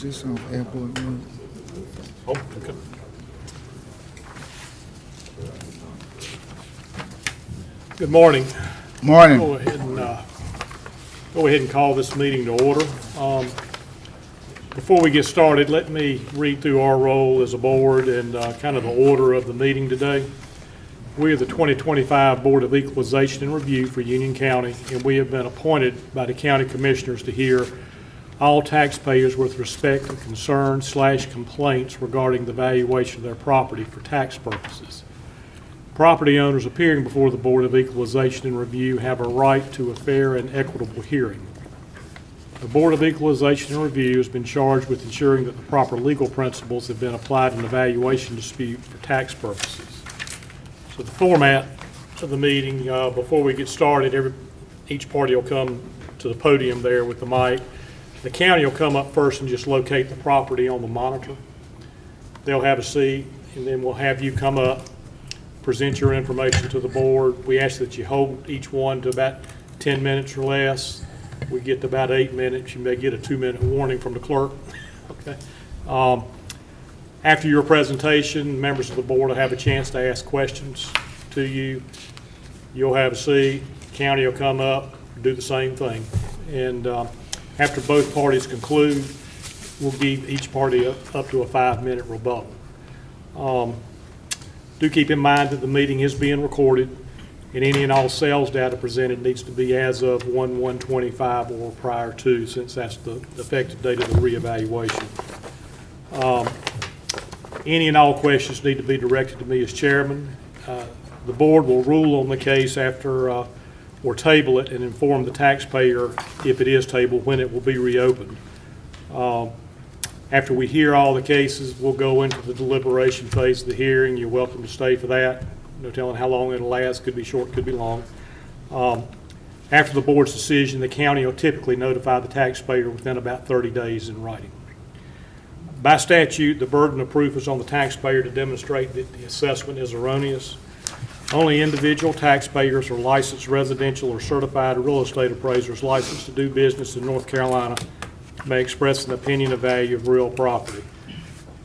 this on Airport Road? Oh, okay. Good morning. Morning. Go ahead and call this meeting to order. Before we get started, let me read through our role as a board and kind of the order of the meeting today. We are the 2025 Board of Equalization and Review for Union County, and we have been appointed by the county commissioners to hear all taxpayers with respect to concerns/complaints regarding the valuation of their property for tax purposes. Property owners appearing before the Board of Equalization and Review have a right to a fair and equitable hearing. The Board of Equalization and Review has been charged with ensuring that the proper legal principles have been applied in the valuation dispute for tax purposes. So the format of the meeting, before we get started, each party will come to the podium there with the mic. The county will come up first and just locate the property on the monitor. They'll have a seat, and then we'll have you come up, present your information to the board. We ask that you hold each one to about 10 minutes or less. We get to about 8 minutes, you may get a 2-minute warning from the clerk. Okay. After your presentation, members of the board will have a chance to ask questions to you. You'll have a seat. County will come up, do the same thing. And after both parties conclude, we'll give each party up to a 5-minute rebuttal. Do keep in mind that the meeting is being recorded, and any and all sales data presented needs to be as of 1/1/25 or prior to, since that's the effective date of the reevaluation. Any and all questions need to be directed to me as chairman. The board will rule on the case after or table it and inform the taxpayer, if it is tabled, when it will be reopened. After we hear all the cases, we'll go into the deliberation phase of the hearing. You're welcome to stay for that. No telling how long it'll last. Could be short, could be long. After the board's decision, the county will typically notify the taxpayer within about 30 days in writing. By statute, the burden of proof is on the taxpayer to demonstrate that the assessment is erroneous. Only individual taxpayers or licensed residential or certified real estate appraisers licensed to do business in North Carolina may express an opinion of value of real property.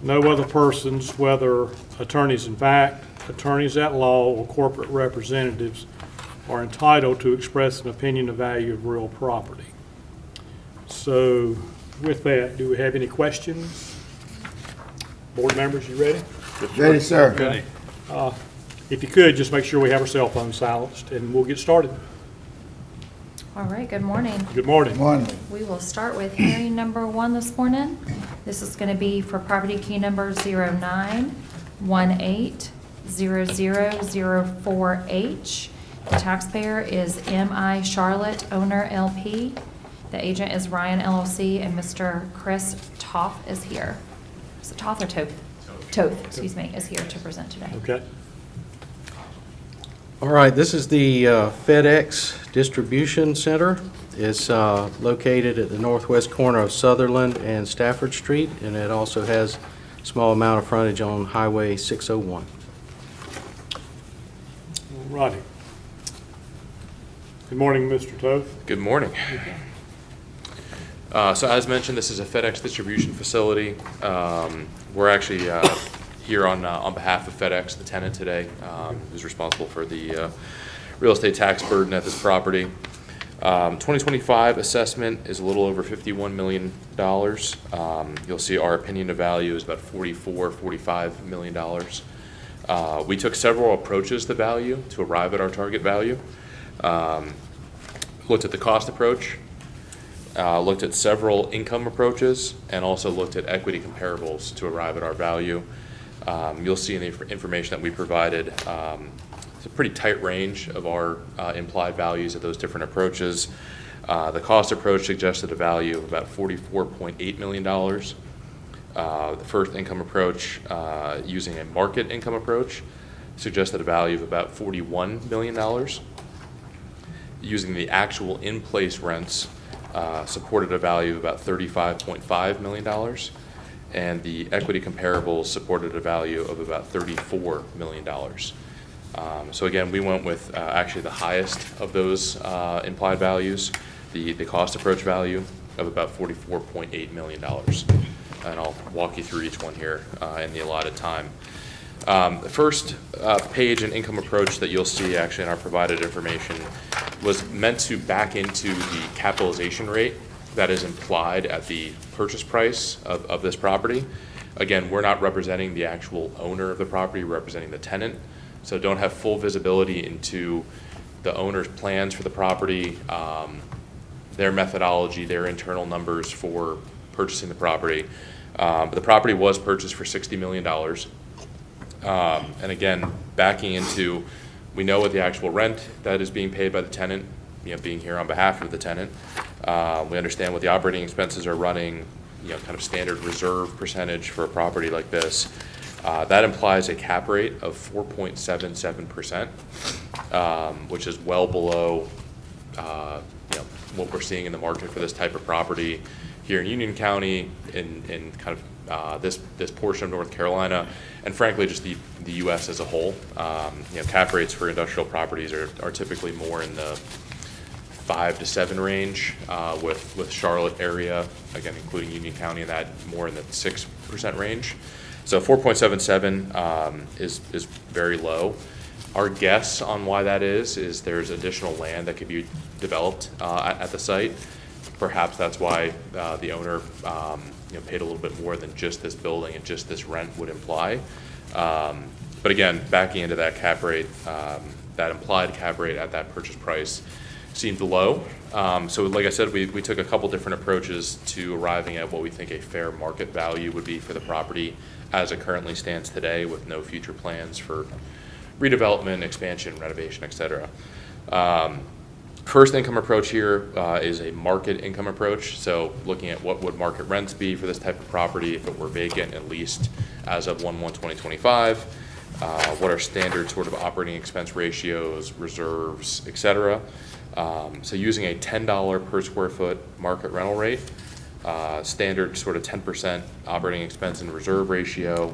No other persons, whether attorneys in fact, attorneys at law, or corporate representatives, are entitled to express an opinion of value of real property. So with that, do we have any questions? Board members, you ready? Ready, sir. Okay. If you could, just make sure we have our cell phones silenced, and we'll get started. All right, good morning. Good morning. Morning. We will start with hearing number 1 this morning. This is going to be for property key number 09180004H. The taxpayer is M.I. Charlotte, owner LP. The agent is Ryan LLC, and Mr. Chris Toth is here. Is it Toth or Toth? Toth, excuse me, is here to present today. Okay. All right, this is the FedEx Distribution Center. It's located at the northwest corner of Sutherland and Stafford Street, and it also has a small amount of frontage on Highway 601. All righty. Good morning, Mr. Toth. Good morning. So as mentioned, this is a FedEx distribution facility. We're actually here on behalf of FedEx, the tenant today, who's responsible for the real estate tax burden at this property. 2025 assessment is a little over $51 million. You'll see our opinion of value is about $45 million. We took several approaches to value to arrive at our target value. Looked at the cost approach, looked at several income approaches, and also looked at equity comparables to arrive at our value. You'll see in the information that we provided, it's a pretty tight range of our implied values of those different approaches. The cost approach suggested a value of about $44.8 million. The first income approach, using a market income approach, suggested a value of about $41 million. Using the actual in-place rents, supported a value of about $35.5 million. And the equity comparables supported a value of about $34 million. So again, we went with actually the highest of those implied values, the cost approach value of about $44.8 million. and I'll walk you through each one here in the allotted time. The first page and income approach that you'll see actually in our provided information was meant to back into the capitalization rate that is implied at the purchase price of this property. Again, we're not representing the actual owner of the property, we're representing the tenant, so don't have full visibility into the owner's plans for the property, their methodology, their internal numbers for purchasing the property. But the property was purchased for $60 million. And again, backing into, we know what the actual rent that is being paid by the tenant, being here on behalf of the tenant. We understand what the operating expenses are running, kind of standard reserve percentage for a property like this. That implies a cap rate of 4.77%, which is well below what we're seeing in the market for this type of property here in Union County, in kind of this portion of North Carolina, and frankly just the U.S. as a whole. Cap rates for industrial properties are typically more in the 5 to 7 range, with Charlotte area, again including Union County, and that more in the 6% range. So 4.77 is very low. Our guess on why that is there's additional land that could be developed at the site. Perhaps that's why the owner paid a little bit more than just this building and just this rent would imply. But again, backing into that cap rate, that implied cap rate at that purchase price seemed low. So like I said, we took a couple different approaches to arriving at what we think a fair market value would be for the property as it currently stands today, with no future plans for redevelopment, expansion, renovation, etc. First income approach here is a market income approach. So looking at what would market rents be for this type of property if it were vacant at least as of 1/1/2025, what are standard sort of operating expense ratios, reserves, etc. So using a $10 per square foot market rental rate, standard sort of 10% operating expense and reserve ratio,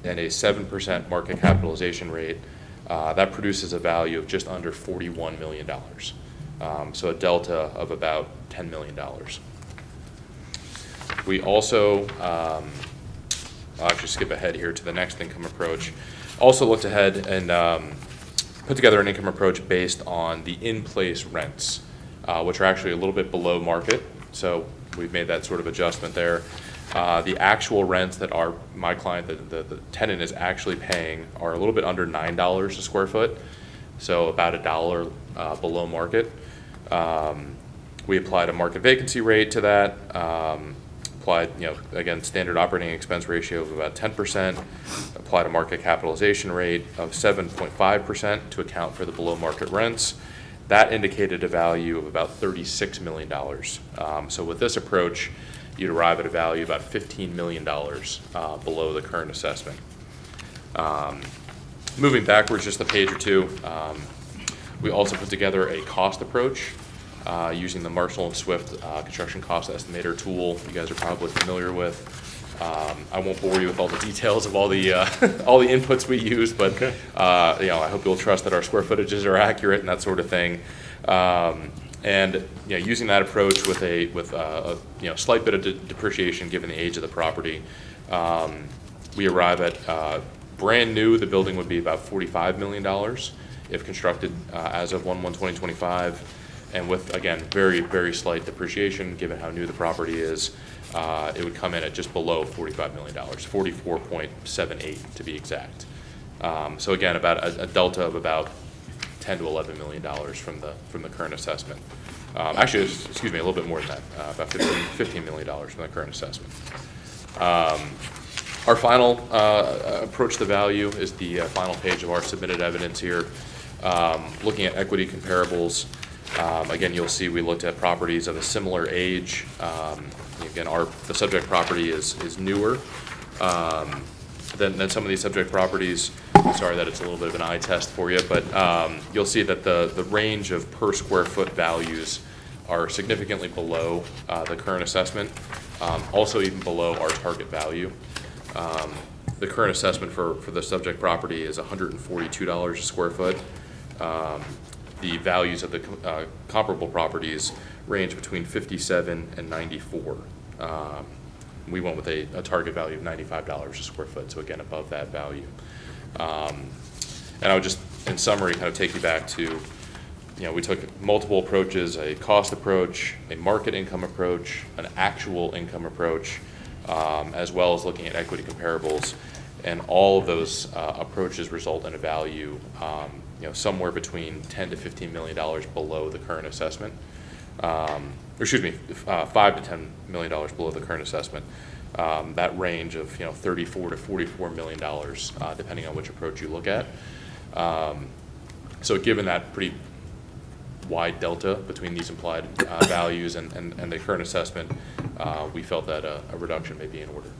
and a 7% market capitalization rate, that produces a value of just under $41 million. So a delta of about $10 million. We also, I'll actually skip ahead here to the next income approach, also looked ahead and put together an income approach based on the in-place rents, which are actually a little bit below market. So we've made that sort of adjustment there. The actual rents that my client, the tenant, is actually paying are a little bit under $9 a square foot, so about $1 below market. We applied a market vacancy rate to that, applied, again, standard operating expense ratio of about 10%, applied a market capitalization rate of 7.5% to account for the below market rents. That indicated a value of about $36 million. So with this approach, you'd arrive at a value of about $15 million below the current assessment. Moving backwards just a page or two, we also put together a cost approach using the Marshall & Swift construction cost estimator tool you guys are probably familiar with. I won't bore you with all the details of all the inputs we use, but I hope you'll trust that our square footages are accurate and that sort of thing. And using that approach with a slight bit of depreciation given the age of the property, we arrive at brand new. The building would be about $45 million if constructed as of 1/1/2025, and with, again, very, very slight depreciation given how new the property is, it would come in at just below $45 million, 44.78 to be exact. So again, about a delta of about $10 to $11 million from the current assessment. Actually, excuse me, a little bit more than that, about $15 million from the current assessment. Our final approach to value is the final page of our submitted evidence here. Looking at equity comparables, again, you'll see we looked at properties of a similar age. Again, the subject property is newer than some of these subject properties. Sorry that it's a little bit of an eye test for you, but you'll see that the range of per square foot values are significantly below the current assessment, also even below our target value. The current assessment for the subject property is $142 a square foot. The values of the comparable properties range between $57 and $94. we went with a target value of $95 a square foot, so again, above that value. And I would just, in summary, kind of take you back to, we took multiple approaches: a cost approach, a market income approach, an actual income approach, as well as looking at equity comparables. And all of those approaches result in a value, somewhere between $10 to $15 million below the current assessment. $5 to $10 million below the current assessment. That range of $34 to $44 million, depending on which approach you look at. So given that pretty wide delta between these implied values and the current assessment, we felt that a reduction may be in order.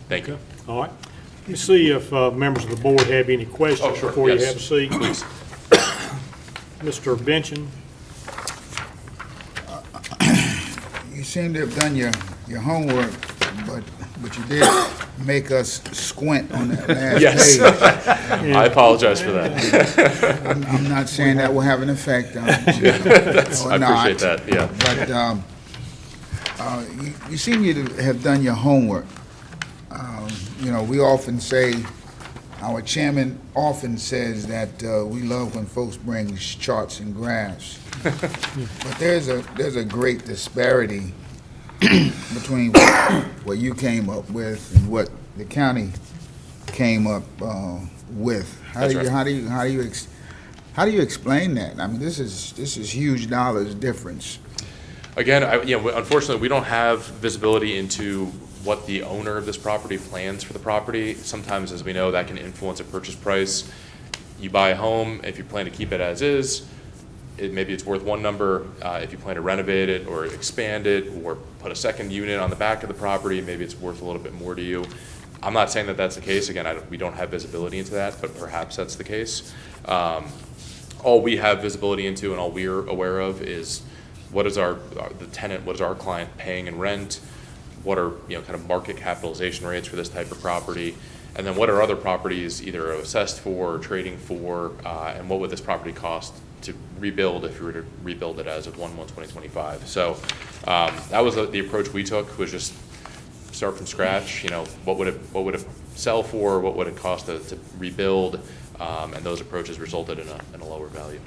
Thank you. All right. Let me see if members of the board have any questions Oh, sure. before you Yes. have a seat. Please. Mr. Benson? You seem to have done your homework, but you did make us squint on that last Yes. page. I apologize for that. I'm not saying that will have an effect on you. I or not, appreciate that, yeah. But you seem to have done your homework. We often say, our chairman often says that we love when folks bring charts and graphs. But there's a great disparity between what you came up with and what the county came up with. How That's do you right. how do you explain that? I mean, this is huge dollars difference. Again, unfortunately, we don't have visibility into what the owner of this property plans for the property. Sometimes, as we know, that can influence a purchase price. You buy a home, if you plan to keep it as is, maybe it's worth one number. If you plan to renovate it or expand it or put a second unit on the back of the property, maybe it's worth a little bit more to you. I'm not saying that that's the case. Again, we don't have visibility into that, but perhaps that's the case. All we have visibility into and all we're aware of is what is the tenant, what is our client paying in rent, what are kind of market capitalization rates for this type of property, and then what are other properties either assessed for or trading for, and what would this property cost to rebuild if you were to rebuild it as of 1/1/2025. So that was the approach we took, was just start from scratch. What would it sell for? What would it cost to rebuild? And those approaches resulted in a lower value.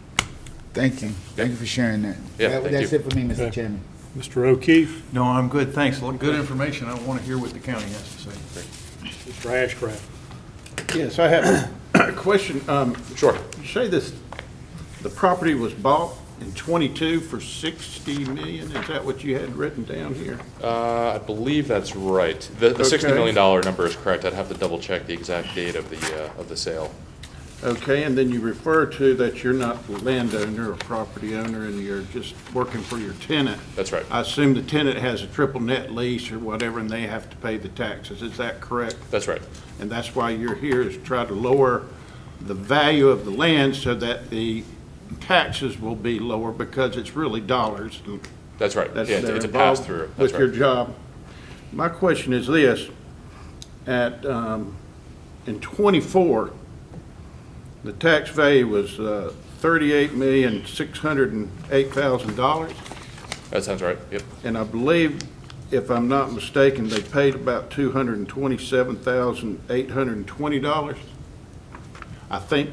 Thank you. Thank you for sharing that. Yeah, thank That's you. it for me, Mr. Okay. Chairman. Mr. O'Keefe? No, I'm good, thanks. Good information. I want to hear what the county has to say. Mr. Ashcraft? Yes, I have a question. Sure. You say the property was bought in '22 for $60 million? Is that what you had written down here? I believe that's right. The $60 Okay. million number is correct. I'd have to double check the exact date of the sale. Okay, and then you refer to that you're not the landowner or property owner and you're just working for your tenant. That's right. I assume the tenant has a triple net lease or whatever and they have to pay the taxes. Is that correct? That's right. And that's why you're here, is to try to lower the value of the land so that the taxes will be lower, because it's really dollars. That's right. That's Yeah, they're it's a involved pass-through. That's with your right. job. My question is this: in '24, the tax value was $38,608,000, That sounds right. Yep. and I believe, if I'm not mistaken, they paid about $227,820, I think.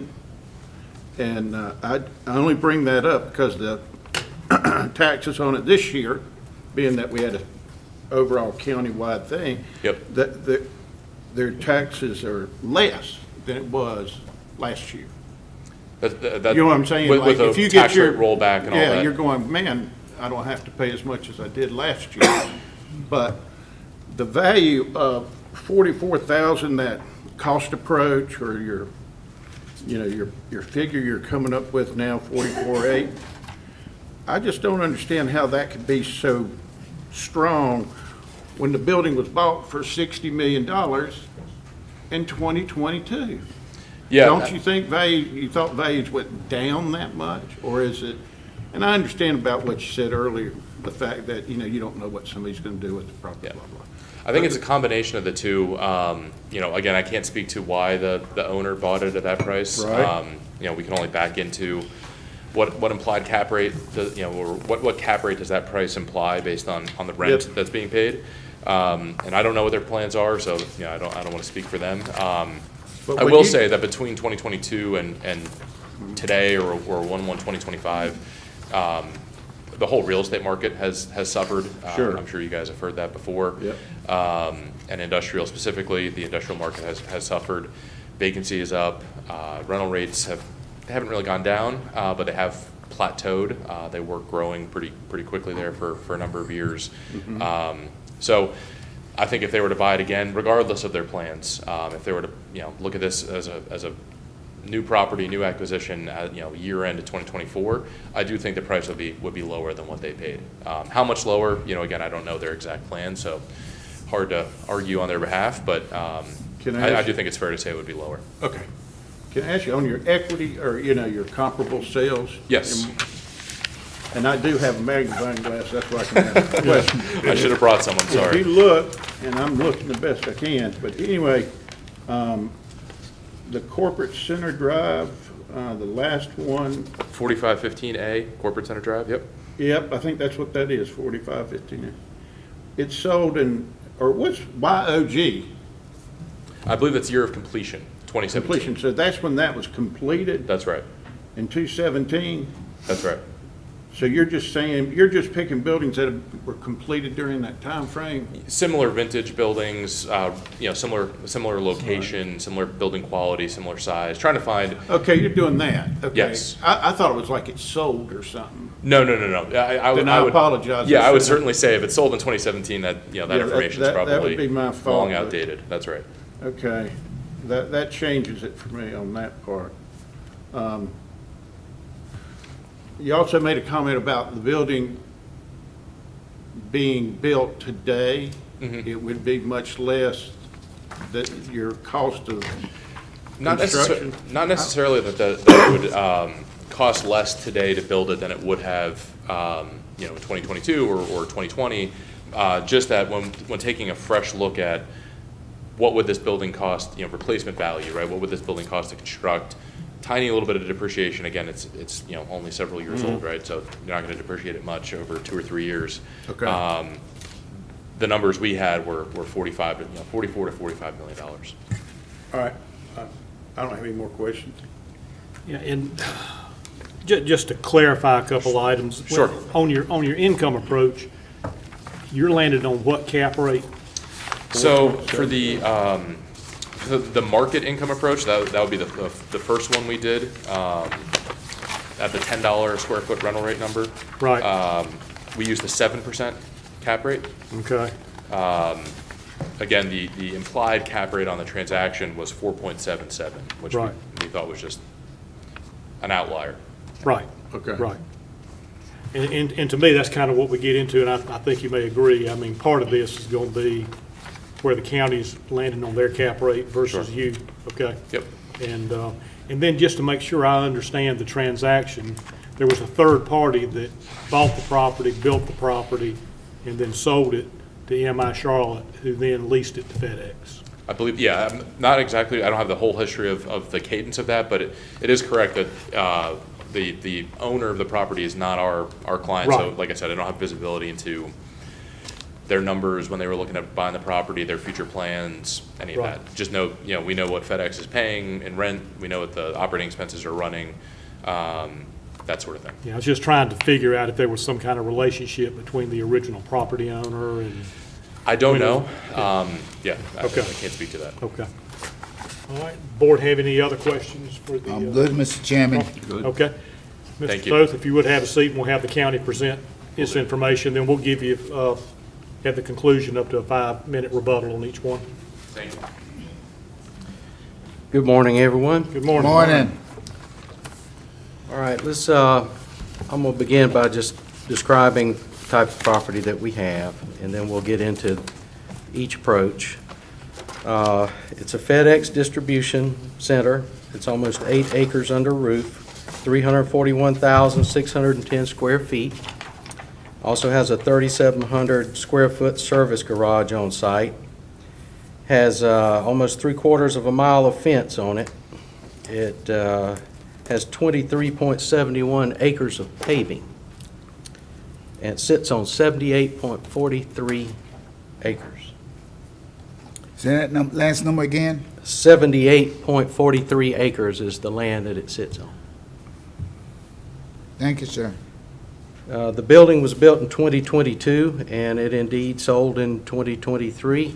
And I only bring that up because the taxes on it this year, being that we had an overall countywide thing, Yep. that their taxes are less than it was last year. That, You know what I'm saying? With, Like, with if a you get tax your rate rollback and all Yeah, that. you're going, man, I don't have to pay as much as I did last year. But the value of 44,000, that cost approach, or your figure you're coming up with now, 44.8, I just don't understand how that could be so strong when the building was bought for $60 million in 2022. Yeah. Don't you think you thought values went down that much, or is it? And I understand about what you said earlier, the fact that, you don't know what somebody's gonna do with the property, Yeah. blah, blah. I think it's a combination of the two. Again, I can't speak to why the owner bought it at that price. Right. We can only back into what implied cap rate, or what cap rate does that price imply based on the rent Yep. that's being paid. And I don't know what their plans are, so, you know, I don't want to speak for them. But I when will you- say that between 2022 and today, or 1/1/2025, the whole real estate market has suffered. Sure. I'm sure you guys have heard that before. Yep. And industrial specifically, the industrial market has suffered. Vacancy is up. Rental rates haven't really gone down, but they have plateaued. They were growing pretty quickly there for a number of years. So I think if they were to buy it again, regardless of their plans, if they were to, you know, look at this as a new property, new acquisition, you know, year end of 2024, I do think the price would be lower than what they paid. How much lower? You know, again, I don't know their exact plan, so hard to argue on their behalf, but Can I I ask- do think it's fair to say it would be lower. Okay. Can I ask you, on your equity, or, you know, your comparable sales? Yes. And I do have a magnifying glass, that's why I can ask a question. I should have brought some, I'm If you sorry. look, and I'm looking the best I can, but anyway, the corporate center drive, the last one, 4515A, Corporate Center Drive, yep. yep, I think that's what that is, 4515. It's sold in, or what's YOG I believe that's year of completion, 2017. completion? So that's when that was completed, That's right, in 2017? that's right. So you're just saying, you're just picking buildings that were completed during that time frame? Similar vintage buildings, you know, similar location, similar building quality, similar size, trying to find, Okay, you're doing that, okay. Yes. I thought it was like it sold or something. no. Then I would- apologize. Yeah, I would That's- certainly say if it sold in 2017, that, you know, that Yeah, information's that would probably be my fault, long but- outdated, that's right. Okay, that changes it for me on that part. You also made a comment about the building being built today. Mhm. It would be much less, that your cost of Not construction. necessarily that it would cost less today to build it than it would have, you know, in 2022 or 2020. Just that when taking a fresh look at what would this building cost, you know, replacement value, right? What would this building cost to construct? Tiny little bit of depreciation. Again, it's you know, only several years old, right? So you're not going to depreciate it much over 2 or 3 years. Okay. The numbers we had were 44 to $45 million. All right, I don't have any more questions. Yeah, and just to clarify a couple items. Sure. On your income approach, you're landed on what cap rate? So for the market income approach, that would be the first one we did, at the $10 a square foot rental rate number. Right. We used a 7% cap rate. Okay, Again, the implied cap rate on the transaction was 4.77, which Right. we thought was just an outlier. right. Okay. Right. And to me, that's kind of what we get into, and I think you may agree. I mean, part of this is going to be where the county's landing on their cap rate versus Sure. you, okay? Yep. And then just to make sure I understand the transaction, there was a third party that bought the property, built the property, and then sold it to MI Charlotte, who then leased it to FedEx. I believe, yeah, not exactly, I don't have the whole history of the cadence of that, but it is correct that the owner of the property is not our client. So Right. like I said, I don't have visibility into their numbers when they were looking at buying the property, their future plans, any of Right. that. Just know, you know, we know what FedEx is paying in rent, we know what the operating expenses are running, that sort of thing. Yeah, I was just trying to figure out if there was some kind of relationship between the original property owner and, I don't We know. know. Yeah, I Okay. can't speak to that. okay. All right, board have any other questions for the? I'm good, Mr. Chairman. Okay. Thank Mr. you. Toth, if you would have a seat, and we'll have the county present its information, then we'll give you, at the conclusion, up to a 5-minute rebuttal on each one. Thank you. Good morning, everyone. Good morning. Morning. All right, I'm going to begin by just describing the type of property that we have, and then we'll get into each approach. It's a FedEx distribution center. It's almost 8 acres under roof, 341,610 square feet. Also has a 3,700 square foot service garage on site. Has almost 3/4 of a mile of fence on it. It has 23.71 acres of paving. And it sits on 78.43 acres. Say that last number again? 78.43 acres is the land that it sits on. Thank you, sir. The building was built in 2022, and it indeed sold in 2023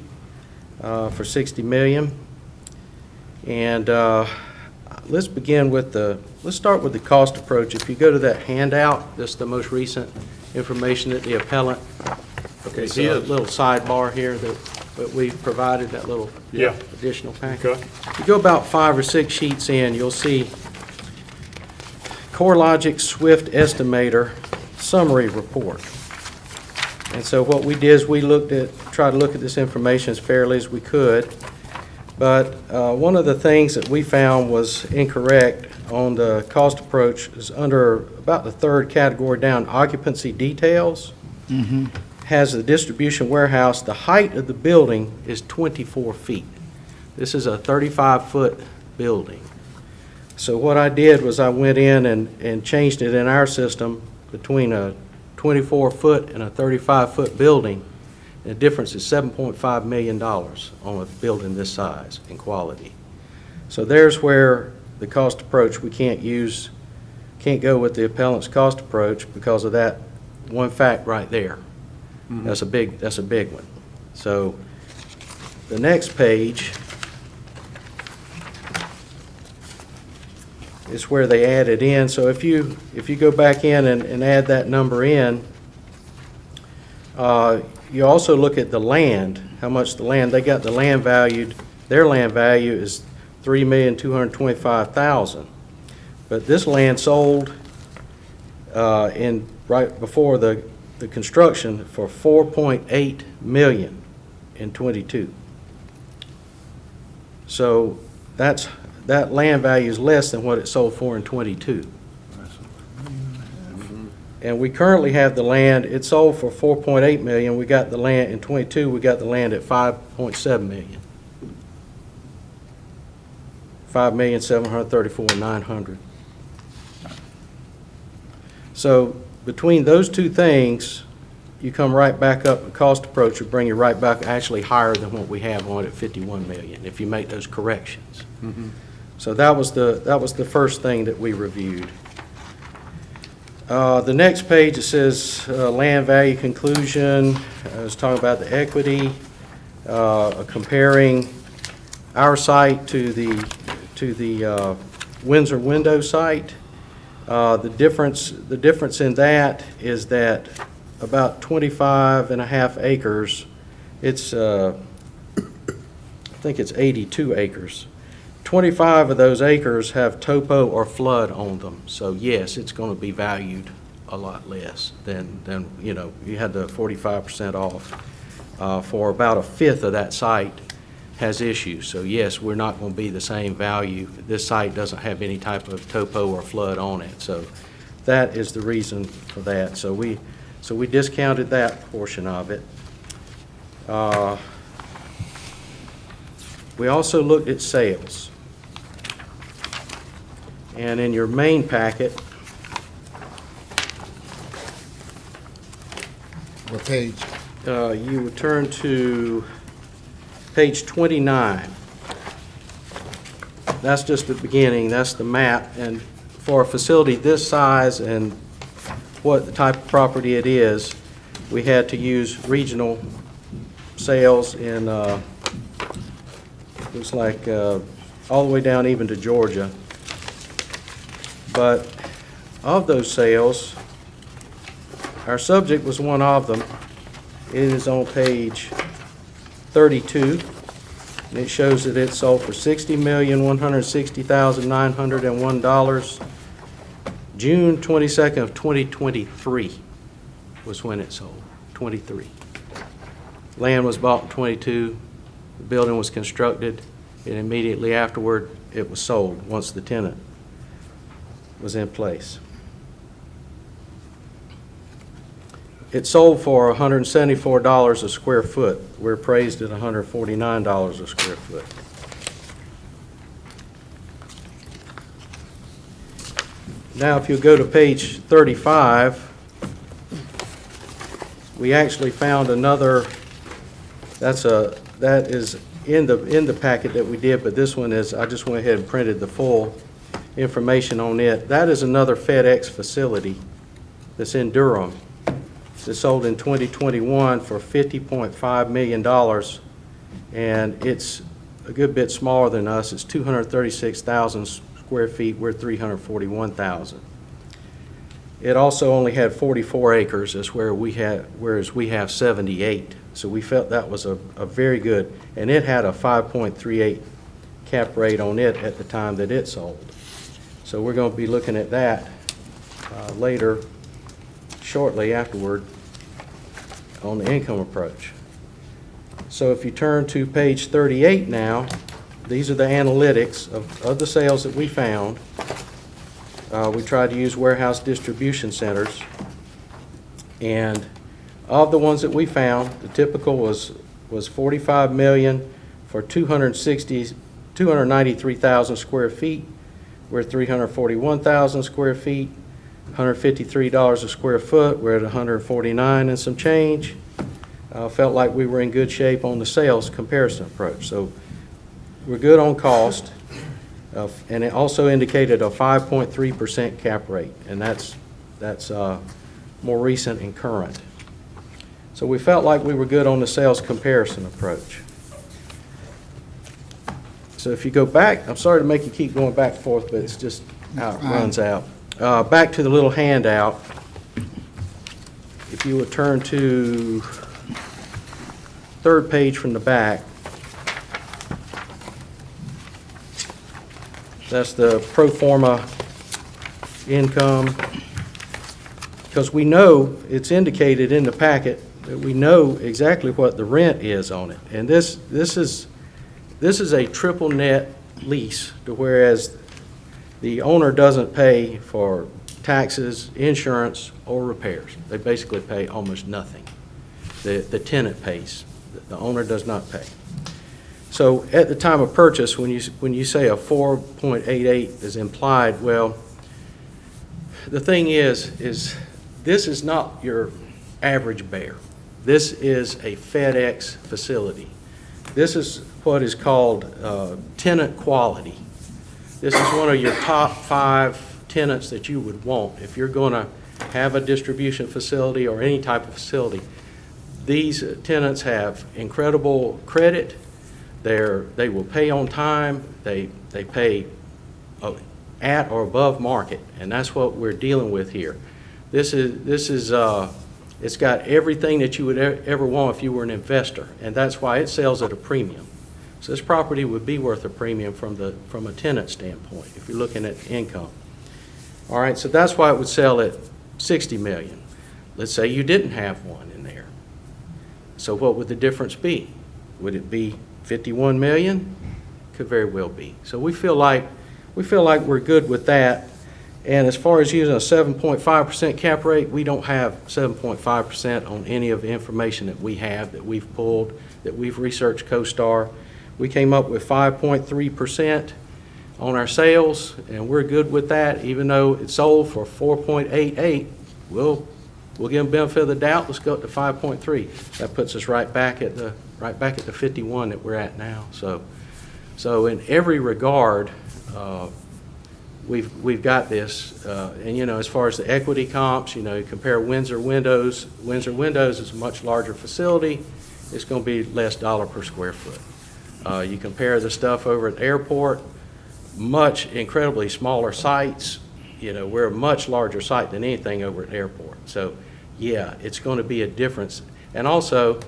for $60 million. And let's start with the cost approach. If you go to that handout, that's the most recent information that the appellant, Okay, it's a little sidebar here that we provided, that little Yeah. additional package. Okay. If you go about 5 or 6 sheets in, you'll see CoreLogic Swift Estimator Summary Report. And so what we did is we tried to look at this information as fairly as we could. But one of the things that we found was incorrect on the cost approach is under about the third category down, occupancy details. Has the distribution warehouse, the height of the building is 24 feet. This is a 35-foot building. So what I did was I went in and changed it in our system between a 24-foot and a 35-foot building. The difference is $7.5 million on a building this size and quality. So there's where the cost approach, we can't go with the appellant's cost approach because of that one fact right there. That's a big one. So the next page is where they add it in. So if you go back in and add that number in, you also look at the land, how much the land, they got the land valued, their land value is $3,225,000. But this land sold right before the construction for $4.8 million in '22. So that land value is less than what it sold for in '22. And we currently have the land, it sold for $4.8 million. We got the land in '22, we got the land at $5.7 million. $5,734,900. So between those two things, you come right back up, the cost approach will bring you right back actually higher than what we have on it at $51 million, if you make those corrections. So that was the first thing that we reviewed. The next page, it says land value conclusion. I was talking about the equity, comparing our site to the Windsor window site. The difference in that is that about 25 and a half acres, it's I think it's 82 acres. 25 of those acres have topo or flood on them. So yes, it's going to be valued a lot less than you had the 45% off. For about a fifth of that site has issues. So yes, we're not going to be the same value. This site doesn't have any type of topo or flood on it. So that is the reason for that. So we discounted that portion of it. We also looked at sales. And in your main packet, What page? you would turn to page 29. That's just the beginning, that's the map. And for a facility this size and what the type of property it is, we had to use regional sales in, looks like all the way down even to Georgia. But of those sales, our subject was one of them. It is on page 32, and it shows that it sold for $60,160,901. June 22nd of 2023 was when it sold, 23. Land was bought in 22, the building was constructed, and immediately afterward, it was sold once the tenant was in place. It sold for $174 a square foot. We're appraised at $149 a square foot. Now, if you go to page 35, we actually found another That is in the packet that we did, but this one is, I just went ahead and printed the full information on it. That is another FedEx facility that's in Durham. It's sold in 2021 for $50.5 million, and it's a good bit smaller than us. It's 236,000 square feet. We're 341,000. It also only had 44 acres, whereas we have 78. So we felt that was a very good, and it had a 5.38 cap rate on it at the time that it sold. So we're going to be looking at that later, shortly afterward, on the income approach. So if you turn to page 38 now, these are the analytics of the sales that we found. We tried to use warehouse distribution centers, and of the ones that we found, the typical was $45 million for 293,000 square feet. We're at 341,000 square feet, $153 a square foot. We're at 149 and some change. Felt like we were in good shape on the sales comparison approach. So we're good on cost, and it also indicated a 5.3% cap rate, and that's more recent and current. So we felt like we were good on the sales comparison approach. So if you go back, I'm sorry to make you keep going back and forth, but it's just how it runs out. Back to the little handout. If you would turn to third page from the back. That's the pro forma income. Because we know, it's indicated in the packet, that we know exactly what the rent is on it. And this is a triple net lease, to whereas the owner doesn't pay for taxes, insurance, or repairs. They basically pay almost nothing. The tenant pays. The owner does not pay. So at the time of purchase, when you say a 4.88 is implied, well, the thing is this is not your average bear. This is a FedEx facility. This is what is called tenant quality. This is one of your top 5 tenants that you would want if you're going to have a distribution facility or any type of facility. These tenants have incredible credit. They will pay on time. They pay at or above market, and that's what we're dealing with here. This is it's got everything that you would ever want if you were an investor, and that's why it sells at a premium. So this property would be worth a premium from a tenant standpoint if you're looking at income. All right, so that's why it would sell at $60 million. Let's say you didn't have one in there. So what would the difference be? Would it be $51 million? Could very well be. So we feel like we're good with that. And as far as using a 7.5% cap rate, we don't have 7.5% on any of the information that we have, that we've pulled, that we've researched CoStar. We came up with 5.3% on our sales, and we're good with that. Even though it sold for 4.88, we'll give them benefit of the doubt. Let's go up to 5.3. That puts us right back at the 51 that we're at now. So in every regard, we've got this. And as far as the equity comps, you compare Windsor Windows. Windsor Windows is a much larger facility. It's going to be less dollar per square foot. You compare the stuff over at the airport, incredibly smaller sites. We're a much larger site than anything over at the airport. So yeah, it's going to be a difference. And also,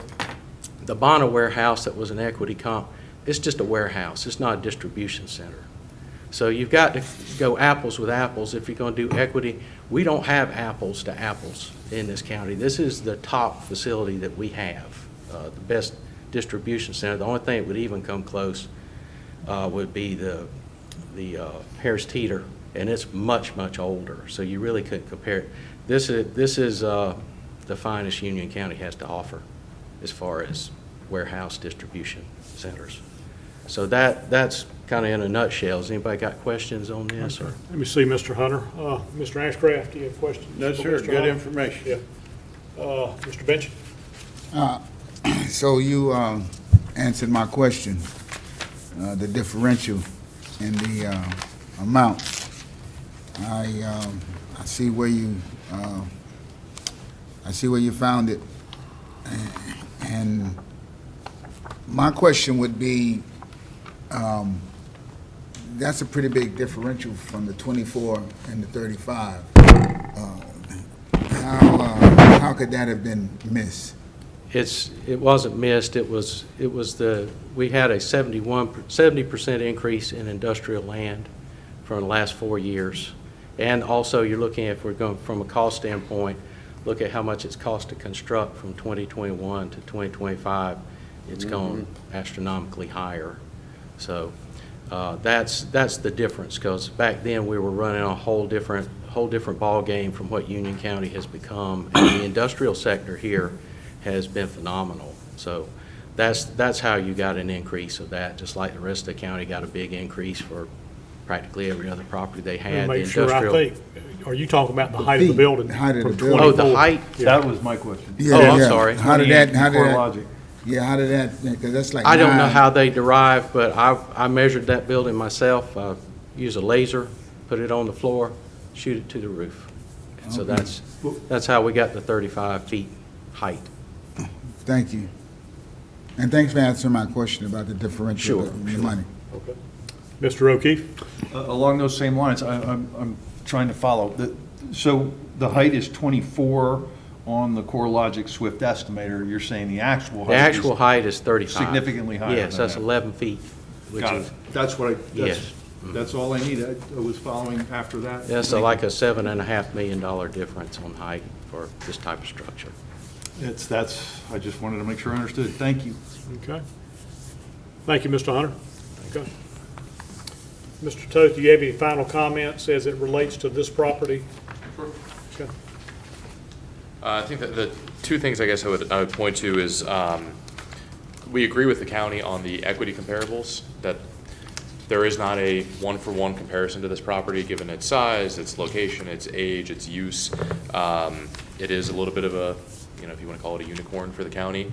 the Bonner warehouse that was an equity comp, it's just a warehouse. It's not a distribution center. So you've got to go apples with apples if you're going to do equity. We don't have apples to apples in this county. This is the top facility that we have, the best distribution center. The only thing that would even come close would be the Harris Teeter, and it's much, much older. So you really couldn't compare it. This is the finest Union County has to offer as far as warehouse distribution centers. So that's kind of in a nutshell. Has anybody got questions on this? Or? Let me see, Mr. Hunter. Mr. Ashcraft, do you have questions? No, for sir, Mr. good Hunter? information. Yeah. Mr. Bench? So you answered my question, the differential in the amount. I see where you found it, and my question would be, that's a pretty big differential from the 24 and the 35. How could that have been missed? It wasn't missed, we had a 70% increase in industrial land from the last 4 years. And also, you're looking at, if we're going from a cost standpoint, look at how much it's cost to construct from 2021 to 2025. It's gone astronomically higher. So that's the difference, because back then we were running a whole different ball game from what Union County has become. And the industrial sector here has been phenomenal. So that's how you got an increase of that, just like the rest of the county got a big increase for practically every other property they had. Make The sure I industrial- think, are you talking about the height of the building? The height of the from building. Oh, the 24? height? That was my question. Yeah, Oh, I'm yeah. sorry. How did that, CoreLogic. yeah, how did that, because that's like I don't know 9. how they derive, but I measured that building myself. Used a laser, put it on the floor, shoot it to the roof. And so Okay. that's how we got the 35 feet height. Thank you. And thanks for answering my question about the differential, Sure, the money. Okay. Mr. O'Keefe? Along those same lines, I'm trying to follow. So the height is 24 on the CoreLogic Swift estimator. You're saying the actual height The is... actual height is 35. Significantly higher Yes, than that's that. 11 feet, which Got is, it. That's what Yes. that's all I need. I was following after that. that's like a $7.5 million difference on height for this type of structure. I just wanted to make sure I understood. Thank you. Okay. Thank you, Mr. Hunter. Okay. Mr. Toth, do you have any final comments as it relates to this property? Okay. I think that the two things I guess I would point to is we agree with the county on the equity comparables, that there is not a one-for-one comparison to this property, given its size, its location, its age, its use. It is a little bit of a, if you want to call it a unicorn for the county.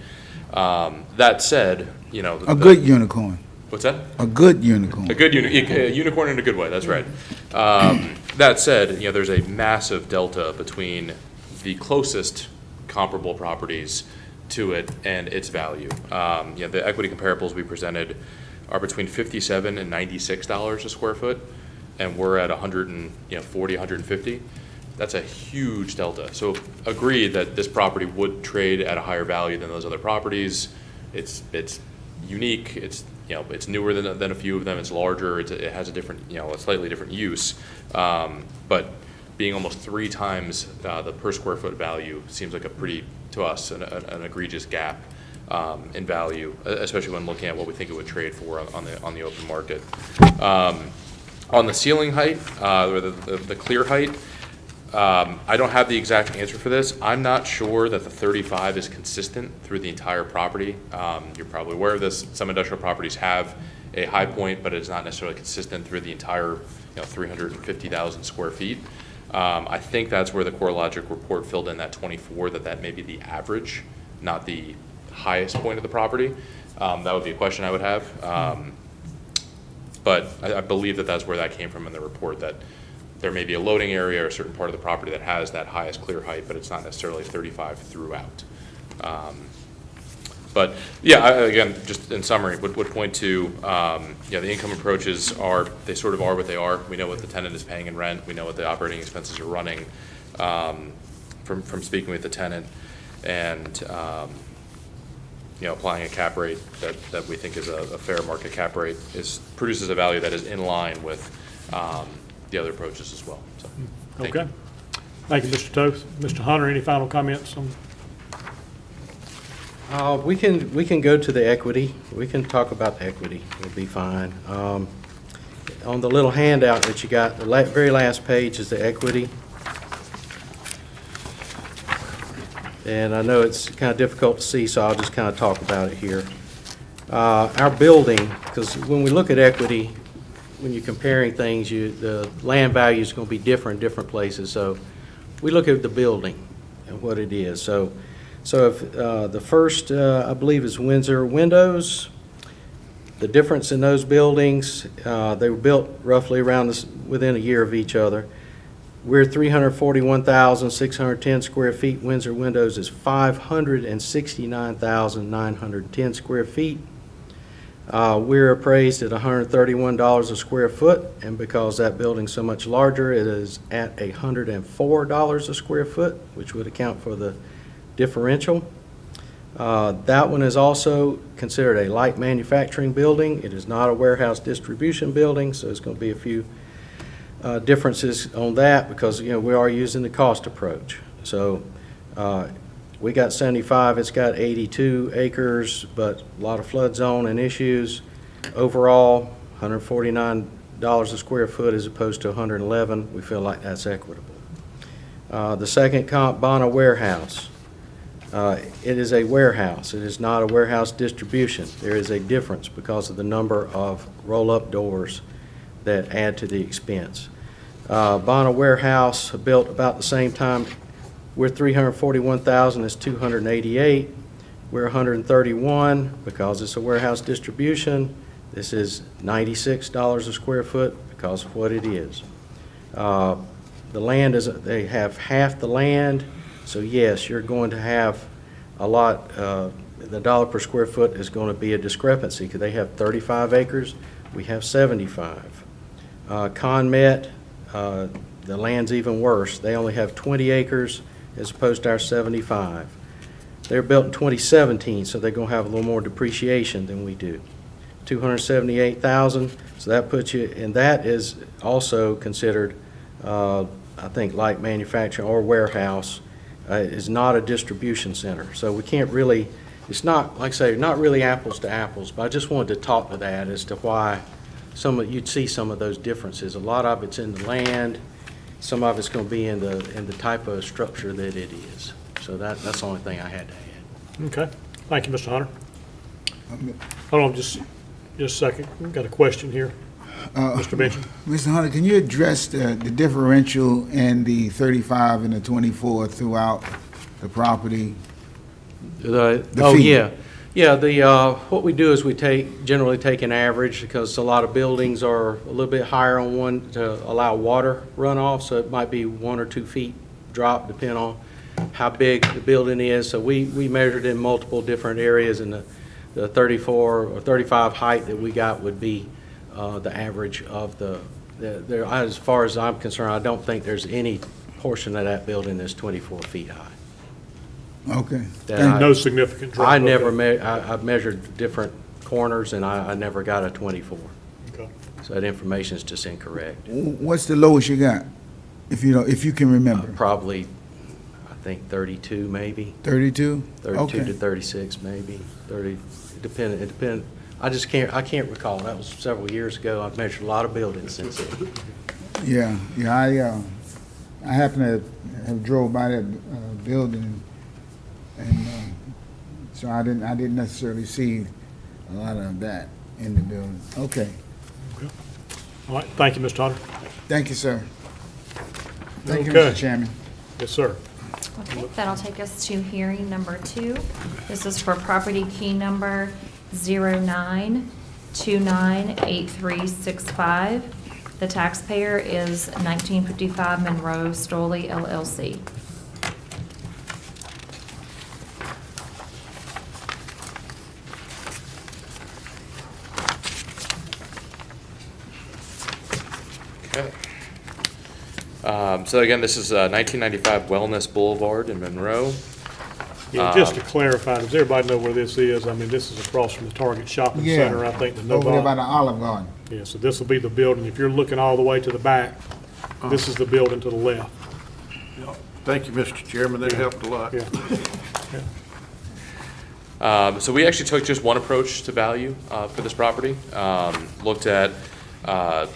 That said, A good unicorn, What's that? a good unicorn. A good unicorn in a good way, that's right. That said, there's a massive delta between the closest comparable properties to it and its value. The equity comparables we presented are between $57 and $96 a square foot, and we're at 140, 150. That's a huge delta. So agreed that this property would trade at a higher value than those other properties. It's unique. It's newer than a few of them. It's larger. It has a different, a slightly different use. But being almost 3 times the per square foot value seems like to us, an egregious gap in value, especially when looking at what we think it would trade for on the open market. On the ceiling height, or the clear height, I don't have the exact answer for this. I'm not sure that the 35 is consistent through the entire property. You're probably aware of this. Some industrial properties have a high point, but it's not necessarily consistent through the entire 350,000 square feet. I think that's where the CoreLogic report filled in that 24, that may be the average, not the highest point of the property. That would be a question I would have. But I believe that's where that came from in the report, that there may be a loading area or a certain part of the property that has that highest clear height, but it's not necessarily 35 throughout. But yeah, again, just in summary, would point to, the income approaches they sort of are what they are. We know what the tenant is paying in rent. We know what the operating expenses are running from speaking with the tenant, and applying a cap rate that we think is a fair market cap rate produces a value that is in line with the other approaches as well. So, thank you. Okay. Thank you, Mr. Toth. Mr. Hunter, any final comments on? We can go to the equity. We can talk about the equity. It'll be fine. On the little handout that you got, the very last page is the equity. And I know it's kind of difficult to see, so I'll just kind of talk about it here. Our building, because when we look at equity, when you're comparing things, the land value is going to be different in different places. So we look at the building and what it is. So So if, the first, I believe, is Windsor Windows. The difference in those buildings, they were built roughly around this, within a year of each other. We're 341,610 square feet. Windsor Windows is 569,910 square feet. We're appraised at $131 a square foot, and because that building's so much larger, it is at $104 a square foot, which would account for the differential. That one is also considered a light manufacturing building. It is not a warehouse distribution building, so it's going to be a few differences on that because, you know, we are using the cost approach. So we got 75, it's got 82 acres, but a lot of flood zone and issues. Overall, $149 a square foot as opposed to $111. We feel like that's equitable. The second comp, Bono Warehouse. It is a warehouse. It is not a warehouse distribution. There is a difference because of the number of roll-up doors that add to the expense. Bono Warehouse, built about the same time. We're 341,000, it's 288. We're 131 because it's a warehouse distribution. This is $96 a square foot because of what it is. The land is, they have half the land, so yes, you're going to have a lot, the dollar per square foot is going to be a discrepancy because they have 35 acres, we have 75. ConMet, the land's even worse. They only have 20 acres as opposed to our 75. They're built in 2017, so they're going to have a little more depreciation than we do. 278,000, so that puts you, and that is also considered, I think, light manufacturing or warehouse. Is not a distribution center, so we can't really, it's not, like I say, not really apples to apples, but I just wanted to talk to that as to why you'd see some of those differences. A lot of it's in the land, some of it's going to be in the type of structure that it is. So that's the only thing I had to add. Okay, thank you, Mr. Hunter. Hold on just a second, we've got a question here. Mr. Benjamin. Mr. Hunter, can you address the differential in the 35 and the 24 throughout the property? Oh, fee. yeah. Yeah, what we do is we generally take an average because a lot of buildings are a little bit higher on one to allow water runoff, so it might be 1 or 2 feet drop depending on how big the building is. So we measured in multiple different areas, and the 34 or 35 height that we got would be the average of there. As far as I'm concerned, I don't think there's any portion of that building that's 24 feet high. Okay. That No significant drop. I never, Okay. I've measured different corners, and I never got a 24. Okay. So that information is just incorrect. What's the lowest you got, if you can remember? Probably, I think 32 maybe, 32? 32 to Okay. 36 maybe, 30, it depended. I can't recall. That was several years ago. I've measured a lot of buildings since then. Yeah, I happen to have drove by that building, and so I didn't necessarily see a lot of that in the building. Okay, All right, thank you, Mr. Hunter. thank you, sir. Thank you, Okay. Mr. Chairman. Yes, sir. Okay, that'll take us to hearing number 2. This is for property key number 09298365. The taxpayer is 1955 Monroe Stoley LLC. Okay. So again, this is 1995 Wellness Boulevard in Monroe. Yeah, just to clarify, does everybody know where this is? I mean, this is across from the Target Shopping Yeah, Center, I think, the over there by Novant. the Olive Garden. Yeah, so this will be the building. If you're looking all the way to the back, this is the building to the left. Thank you, Mr. Chairman, that helped a lot. Yeah. So we actually took just one approach to value for this property. Looked at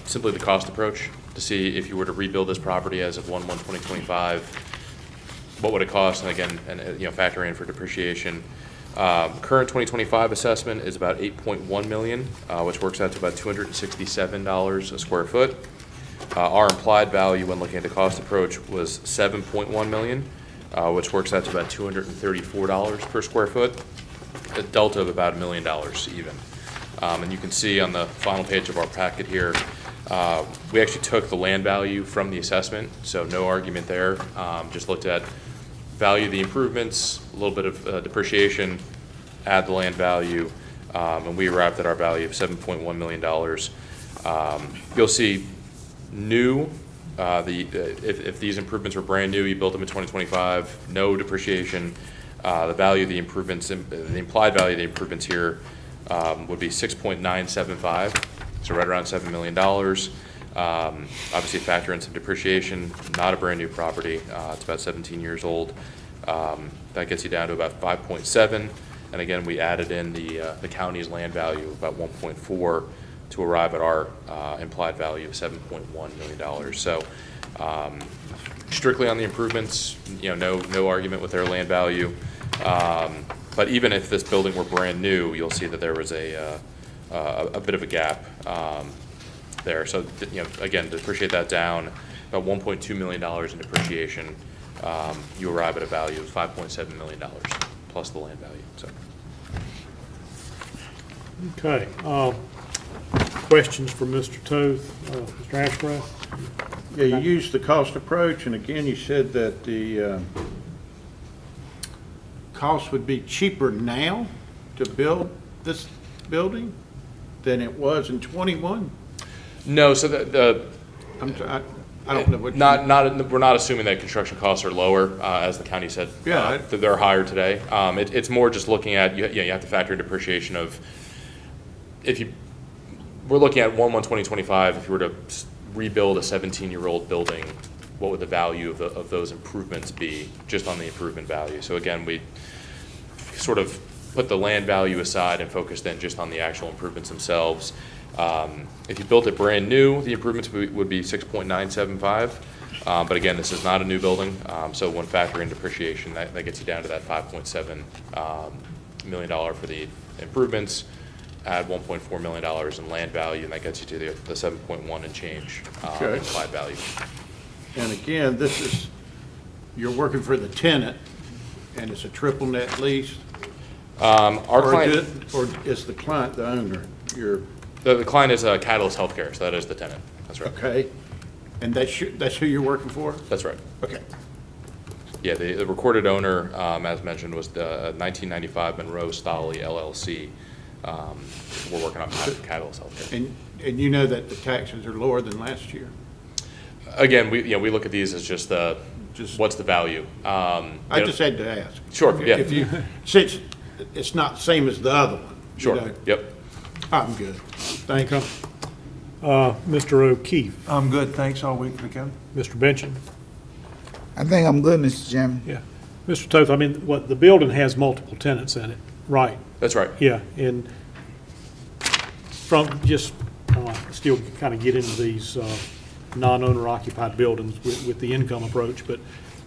simply the cost approach to see if you were to rebuild this property as of 1/1/2025, what would it cost, and again, factor in for depreciation. Current 2025 assessment is about $8.1 million, which works out to about $267 a square foot. Our implied value when looking at the cost approach was $7.1 million, which works out to about $234 per square foot, a delta of about $1 million even. And you can see on the final page of our packet here, we actually took the land value from the assessment, so no argument there. Just looked at value of the improvements, a little bit of depreciation, add the land value, and we arrived at our value of $7.1 million. You'll see new, if these improvements were brand new, you built them in 2025, no depreciation, the value of the improvements, the implied value of the improvements here would be 6.975, so right around $7 million. Obviously factor in some depreciation, not a brand new property, it's about 17 years old. That gets you down to about 5.7, and again, we added in the county's land value, about 1.4, to arrive at our implied value of $7.1 million. So strictly on the improvements, no argument with their land value. But even if this building were brand new, you'll see that there was a bit of a gap there. So again, to depreciate that down, about $1.2 million in depreciation, you arrive at a value of $5.7 million plus the land value. So. Okay. Questions for Mr. Toth, Mr. Ashcraft? Yeah, you used the cost approach, and again, you said that the cost would be cheaper now to build this building than it was in '21? No, so I don't know what. we're not assuming that construction costs are lower, as the county said. Yeah. That they're higher today. It's more just looking at, you have to factor in depreciation of, we're looking at 1/1/2025, if you were to rebuild a 17-year-old building, what would the value of those improvements be, just on the improvement value? So again, we sort of put the land value aside and focused then just on the actual improvements themselves. If you built it brand new, the improvements would be 6.975. But again, this is not a new building, so when factoring depreciation, that gets you down to that $5.7 million for the improvements. Add $1.4 million in land value, and that gets you to the 7.1 and change Okay. implied value. And again, you're working for the tenant, and it's a triple net lease? Our client, Or is the client the owner? the client is Catalyst Healthcare, so that is the tenant. That's right. Okay, and that's who you're working for? That's right. Okay. Yeah, the recorded owner, as mentioned, was the 1995 Monroe Stolley LLC. We're working on behalf of Catalyst Healthcare. And you know that the taxes are lower than last year? Again, we look at these as just what's the value. I just had to ask. Sure, yeah. Since it's not the same as the other one. Sure, yep. I'm good. Thank you. Mr. O'Keefe, I'm good, thanks. I'll wait for the county. Mr. Benson? I think I'm good, Mr. Chairman. Yeah. Mr. Toth, I mean, the building has multiple tenants in it, right? That's right. Yeah, and from just, still kind of get into these non-owner occupied buildings with the income approach, but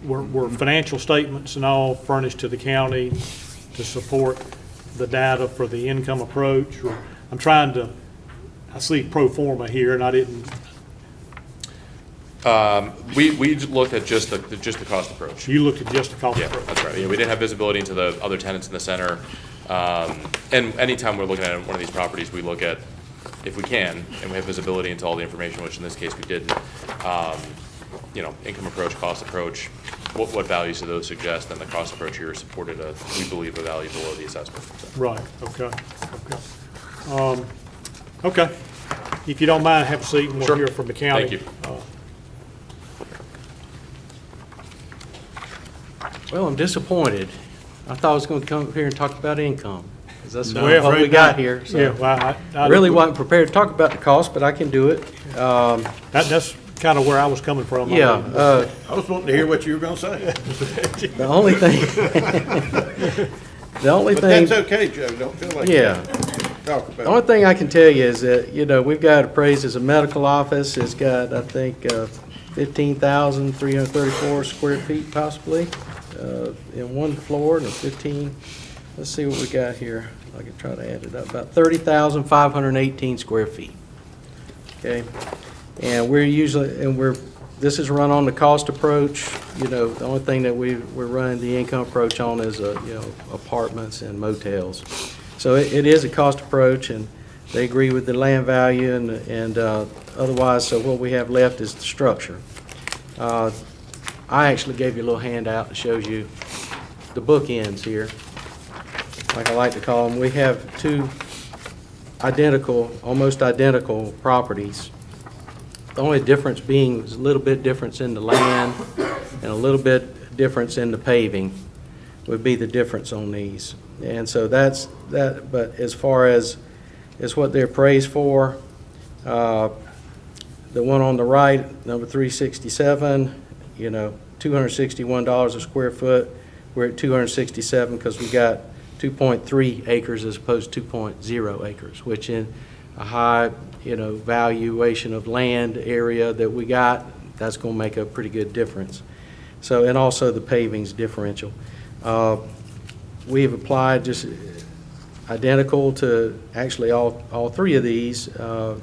were financial statements and all furnished to the county to support the data for the income approach? Or I'm trying to, I see pro forma here, and I didn't. We looked at just the cost approach. You looked at just the cost Yeah, approach? that's right. We didn't have visibility into the other tenants in the center. And anytime we're looking at one of these properties, we look at, if we can, and we have visibility into all the information, which in this case we didn't, income approach, cost approach, what values do those suggest? And the cost approach here supported we believe, a value below the assessment. So. Right, okay. Okay. If you don't mind, have a seat, and we'll Sure. hear from the county. Thank you. Well, I'm disappointed. I thought I was going to come up here and talk about income, because that's No, what we afraid got not. here. So Yeah, well, I really wasn't prepared to talk about the cost, but I can do it. That's kind of where I was coming from. Yeah, I was wanting to hear what you were going to say. the only thing, But that's okay, Joe. Don't feel like you yeah. talk The about only it. thing I can tell you is that, we've got it appraised as a medical office. It's got, I think, 15,334 square feet possibly in one floor, and 15, let's see what we got here. I can try to add it up, about 30,518 square feet. Okay? And we're This is run on the cost approach. You know, the only thing that we're running the income approach on is, apartments and motels. So it is a cost approach, and they agree with the land value and otherwise, so what we have left is the structure. I actually gave you a little handout that shows you the bookends here, like I like to call them. We have two identical, almost identical properties. The only difference being is a little bit difference in the land and a little bit difference in the paving would be the difference on these. And so that's that, but as far as what they're appraised for, the one on the right, number 367, $261 a square foot. We're at 267 because we got 2.3 acres as opposed to 2.0 acres, which in a high, valuation of land area that we got, that's going to make a pretty good difference. So, and also the paving's differential. We have applied just identical to actually all three of these. I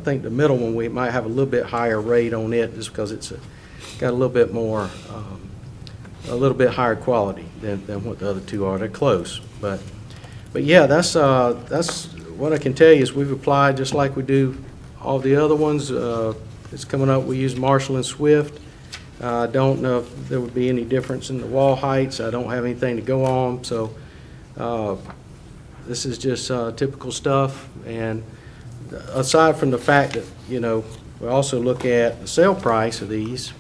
think the middle one, we might have a little bit higher rate on it just because it's got a little bit more, a little bit higher quality than what the other two are. They're close, but yeah, that's what I can tell you is we've applied just like we do all the other ones. It's coming up. We use Marshall and Swift. I don't know if there would be any difference in the wall heights. I don't have anything to go on, so this is just typical stuff. And aside from the fact that, we also look at the sale price of these,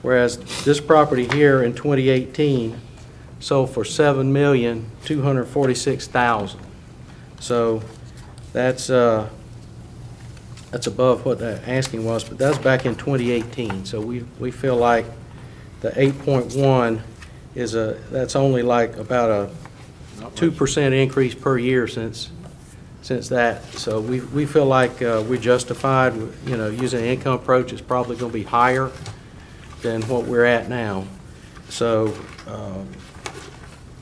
whereas this property here in 2018 sold for $7,246,000. So that's above what the asking was, but that's back in 2018. So we feel like the 8.1 that's only like about a 2% increase per year since that. So we feel like we're justified. Using an income approach is probably going to be higher than what we're at now. So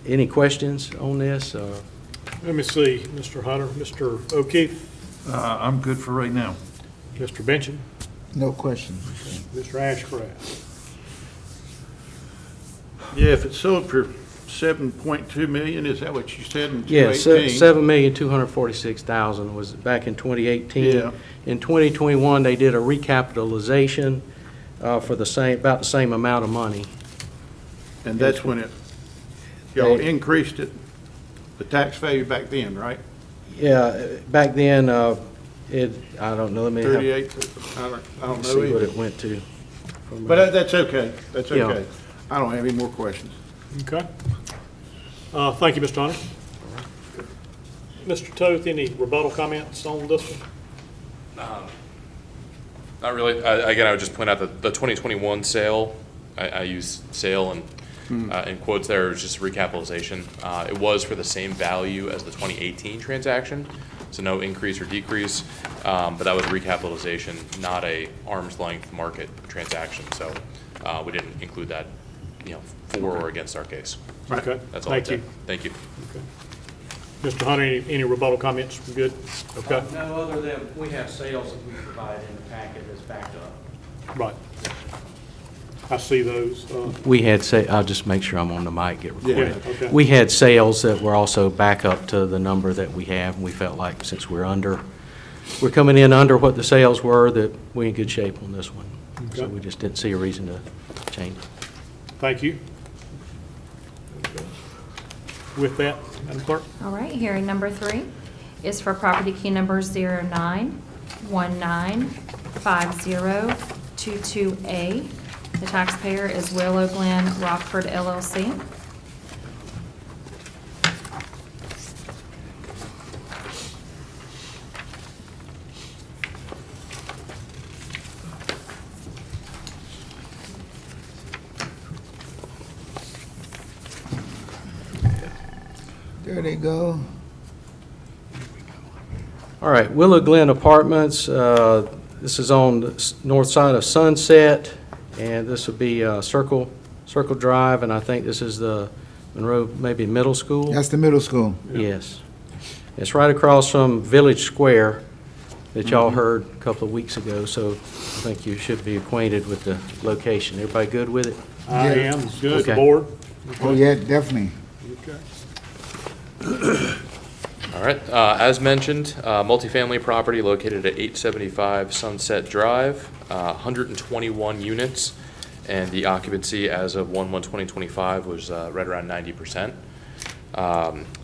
any questions on this? Let me see, Mr. Hunter, Mr. O'Keefe, I'm good for right now. Mr. Benson, No questions. Mr. Ashcraft. Yeah, if it's sold for 7.2 million, is that what you said in Yeah, 2018? $7,246,000 was back in 2018. Yeah. In 2021, they did a recapitalization for about the same amount of money. And that's when y'all They- increased it, the tax value back then, right? Yeah, back then, I don't know, let me 38, I don't know see what either. it went to. But that's okay, that's Yeah. okay. I don't have any more questions. Okay. Thank you, Mr. Hunter. Mr. Toth, any rebuttal comments on this one? Not really. Again, I would just point out that the 2021 sale, I use sale and in quotes there, it was just recapitalization. It was for the same value as the 2018 transaction, so no increase or decrease, but that was recapitalization, not a arm's length market transaction. So we didn't include that, for or against our case. Okay, That's all. thank I'd you. say. Thank you. Mr. Hunter, any rebuttal comments? We're good? Okay, No, other than we have sales that we provide in the packet that's backed up. right. I see those. We had I'll just make sure I'm on the mic, get recorded. Yeah, okay. We had sales that were also back up to the number that we have, and we felt like since we're coming in under what the sales were, that we're in good shape on this one. So Okay. we just didn't see a reason to change it. Thank you. With that, Madam Clerk? All right, hearing number 3 is for property key number 09195022A. The taxpayer is Willow Glen Rockford LLC. There they go. All right, Willow Glen Apartments, this is on the north side of Sunset, and this would be Circle Drive, and I think this is the Monroe, maybe middle school? That's the middle school. Yes. It's right across from Village Square, that y'all heard a couple of weeks ago, so I think you should be acquainted with the location. Everybody good with it? I Yeah. am, good, Okay. board? Oh, yeah, definitely. Okay. All right, as mentioned, multifamily property located at 875 Sunset Drive, 121 units, and the occupancy as of 1/1/2025 was right around 90%.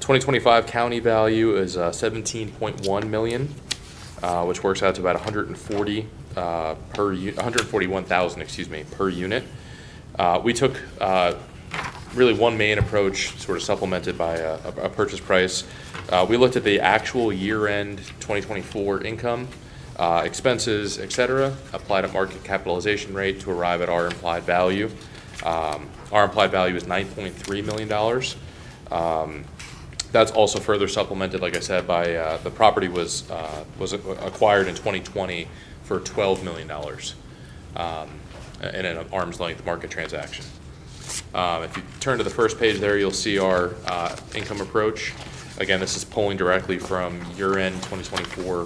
2025 county value is 17.1 million, which works out to about 141,000, per unit. We took really one main approach, sort of supplemented by a purchase price. We looked at the actual year-end 2024 income, expenses, et cetera, applied a market capitalization rate to arrive at our implied value. Our implied value is $9.3 million. That's also further supplemented, like I said, by the property was acquired in 2020 for $12 million in an arm's length market transaction. If you turn to the first page there, you'll see our income approach. Again, this is pulling directly from year-end 2024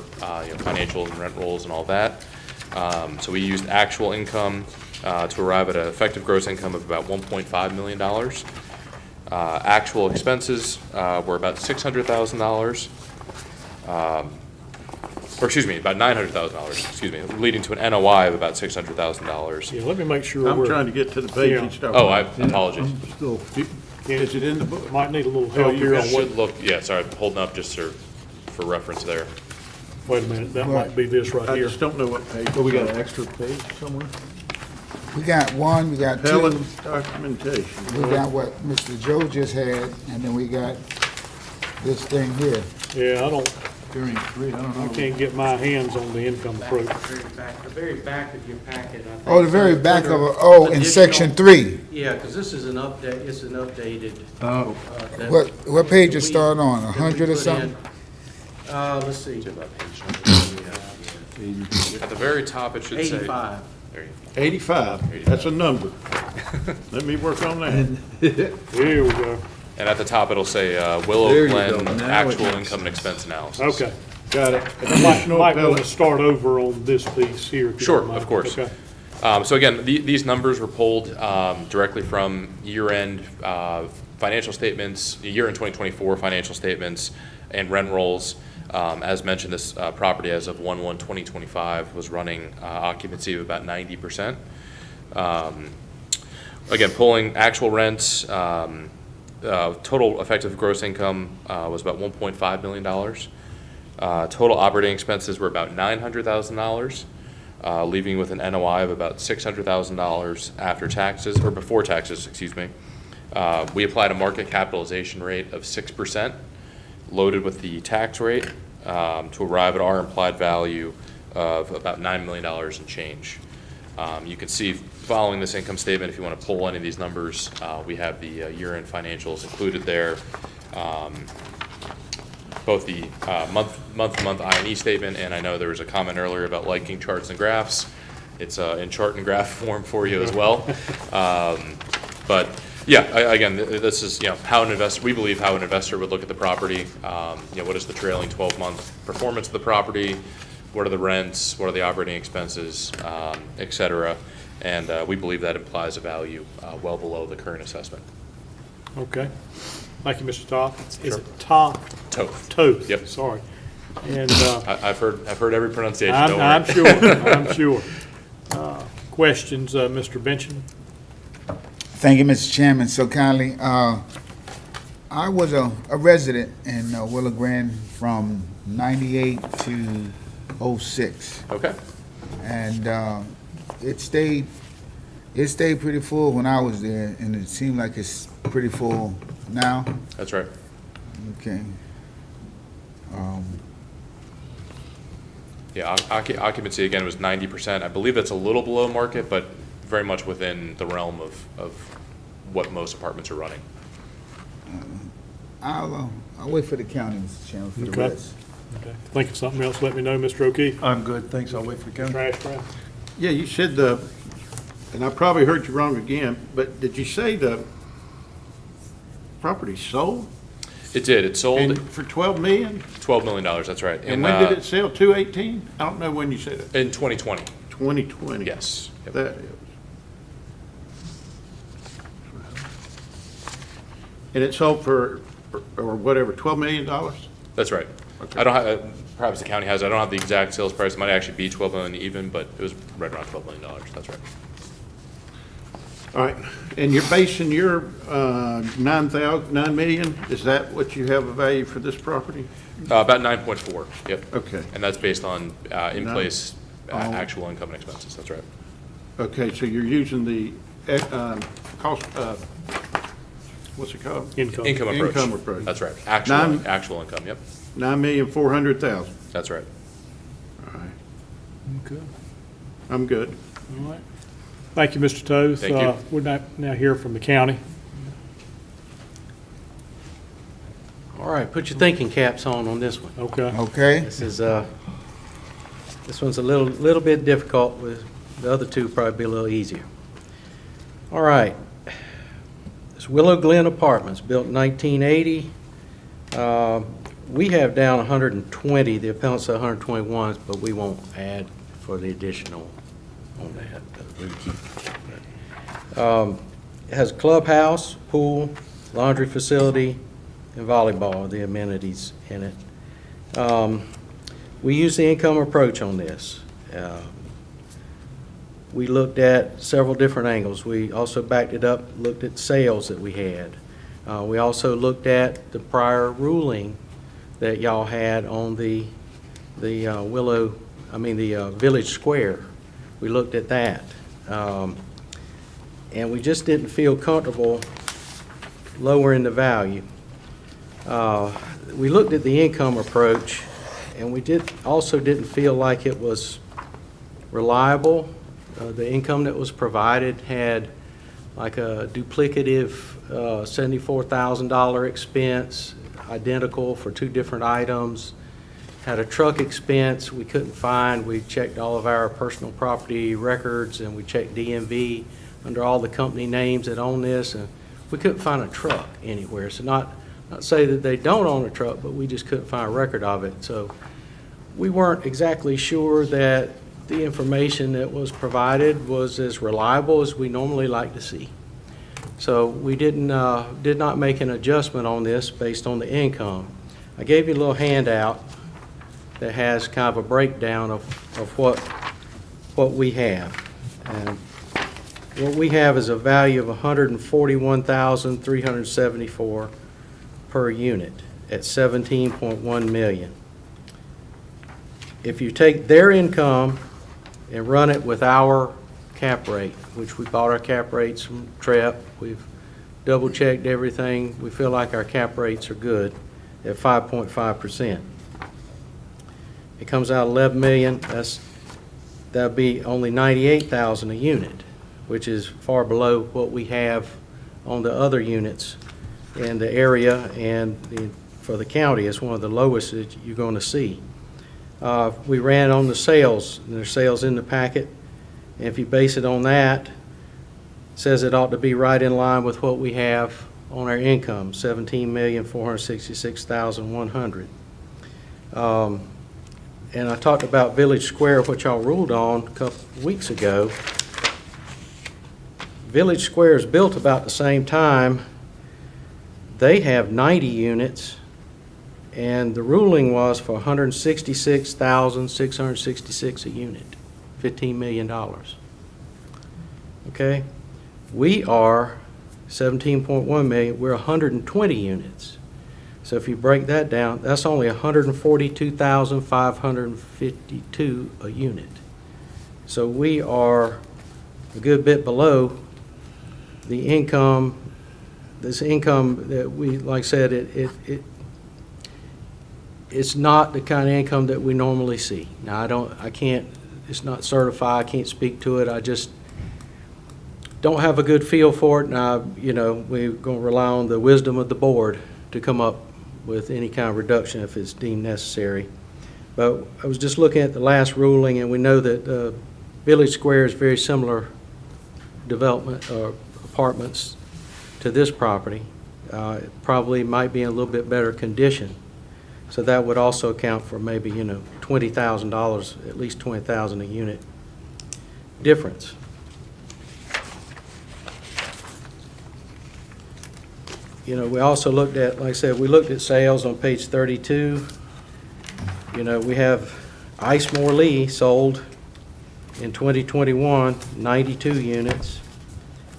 financials and rent rolls and all that. So we used actual income to arrive at an effective gross income of about $1.5 million. Actual expenses were about $600,000. Or excuse me, about $900,000, excuse me, leading to an NOI of about $600,000. Yeah, let me make sure I'm we're. trying to get to the page Yeah. and stuff. Oh, I apologize. Is it in the book? Might need a little Oh, help you here on should what, look, yeah, sorry, I'm holding up just for reference there. wait a minute, that might be this right I here. just don't know what page. So we got an extra page somewhere? We got one, we got two, Helen documentation. we got what Mr. Joe just had, and then we got this thing here. Yeah, Variant 3, I don't I know. can't get my hands on the income approach. The very back of your packet, I think. Oh, the very back of, Under oh, in section additional- 3. Yeah, because this is an update, it's an updated. Oh, that- What page it we- start on, that we 100 or put something? in. Let's see. To about page number. At the very top, it should say. 85. There you 85, that's a number. Let me work on that. Here we go. And at the top, it'll say Willow There you Glen go. Now it actual makes income and expense analysis. Okay. Got it. Might Additional want to appellate- start over on this piece here. if you Sure, don't mind. of course. Okay. So again, these numbers were pulled directly from year-end financial statements, year-end 2024 financial statements and rent rolls. As mentioned, this property as of 1/1/2025 was running occupancy of about 90%. Again, pulling actual rents, total effective gross income was about $1.5 million. Total operating expenses were about $900,000, leaving with an NOI of about $600,000 after taxes, or before taxes, excuse me. We applied a market capitalization rate of 6%, loaded with the tax rate, to arrive at our implied value of about $9 million and change. You can see following this income statement, if you want to pull any of these numbers, we have the year-end financials included there. Both the month-to-month I&E statement, and I know there was a comment earlier about liking charts and graphs. It's in chart and graph form for you as well. But yeah, again, this is, how an investor, we believe how an investor would look at the property. What is the trailing 12-month performance of the property? What are the rents? What are the operating expenses, et cetera? And we believe that implies a value well below the current assessment. Okay. Thank you, Mr. Toth. Is it Toth? Toth. Toth. Yep. Sorry. And I've heard every pronunciation. Don't worry. I'm sure, I'm sure. Questions, Mr. Benson? Thank you, Mr. Chairman, so kindly. I was a resident in Willow Glen from 98 to 06. Okay. And it stayed pretty full when I was there, and it seemed like it's pretty full now. That's right. Okay. Yeah, occupancy again was 90%. I believe that's a little below market, but very much within the realm of what most apartments are running. I'll wait for the county, Mr. Chairman, for the Okay. rest. Okay. Think of something else, let me know, Mr. O'Keefe. I'm good, thanks, I'll wait for the county. Trash trap. Yeah, you said and I probably heard you wrong again, but did you say the property sold? It did. It sold And for 12 million? $12 million, that's right. And when did it sell? 218? I don't know when you said it. In 2020, 2020? yes. Yep. That is. And it sold for, or whatever, $12 million? That's right. Okay. I don't have, perhaps the county has, I don't have the exact sales price. It might actually be 12 million even, but it was right around $12 million. That's right. All right, and you're basing your 9 million, is that what you have a value for this property? About 9.4, yep. Okay. And that's based on in-place Oh. actual income and expenses. That's right. Okay, so you're using the cost, what's it called? Income. Income approach. Income approach. That's right. Nine- Actual income, yep. 9,400,000. That's right. All right, Okay. I'm good. All right. Thank you, Mr. Toth. Thank you. We're now hear from the county. All right, put your thinking caps on this one. Okay. Okay? This one's a little bit difficult. With the other two probably be a little easier. All right. It's Willow Glen Apartments, built in 1980. We have down 120. The appellant said 121, but we won't add for the additional on that. We keep it. It has a clubhouse, pool, laundry facility, and volleyball, the amenities in it. We use the income approach on this. We looked at several different angles. We also backed it up, looked at sales that we had. We also looked at the prior ruling that y'all had on the Village Square. We looked at that. And we just didn't feel comfortable lowering the value. We looked at the income approach, and we also didn't feel like it was reliable. The income that was provided had like a duplicative $74,000 expense, identical for two different items. Had a truck expense we couldn't find. We checked all of our personal property records, and we checked DMV under all the company names that own this, and we couldn't find a truck anywhere. So not say that they don't own a truck, but we just couldn't find a record of it. So we weren't exactly sure that the information that was provided was as reliable as we normally like to see. So we did not make an adjustment on this based on the income. I gave you a little handout that has kind of a breakdown of what we have. And what we have is a value of $141,374 per unit at 17.1 million. If you take their income and run it with our cap rate, which we bought our cap rates from TREP, we've double checked everything. We feel like our cap rates are good at 5.5%. It comes out 11 million. That'd be only 98,000 a unit, which is far below what we have on the other units in the area, and for the county, it's one of the lowest that you're going to see. We ran on the sales, and there's sales in the packet. And if you base it on that, it says it ought to be right in line with what we have on our income, $17,466,100. And I talked about Village Square, which y'all ruled on a couple of weeks ago. Village Square is built about the same time. They have 90 units, and the ruling was for $166,666 a unit, $15 million. Okay? We are 17.1 million, we're 120 units. So if you break that down, that's only 142,552 a unit. So we are a good bit below the income, this income that we, like I said, it's not the kind of income that we normally see. Now, I can't, it's not certified, I can't speak to it, I just don't have a good feel for it, and we're going to rely on the wisdom of the board to come up with any kind of reduction if it's deemed necessary. But I was just looking at the last ruling, and we know that Village Square is very similar development or apartments to this property. it probably might be in a little bit better condition. So that would also account for maybe, $20,000, at least $20,000 a unit difference. We also looked at, like I said, we looked at sales on page 32. We have Icemore Lee sold in 2021, 92 units.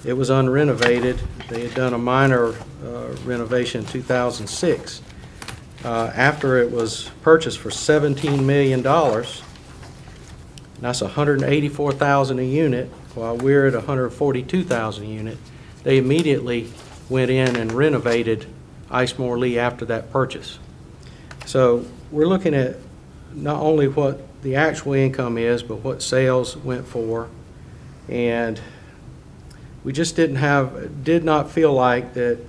It was unrenovated. They had done a minor renovation in 2006. After it was purchased for $17 million, that's $184,000 a unit, while we're at $142,000 a unit. They immediately went in and renovated Icemore Lee after that purchase. So we're looking at not only what the actual income is, but what sales went for. And we just did not feel like that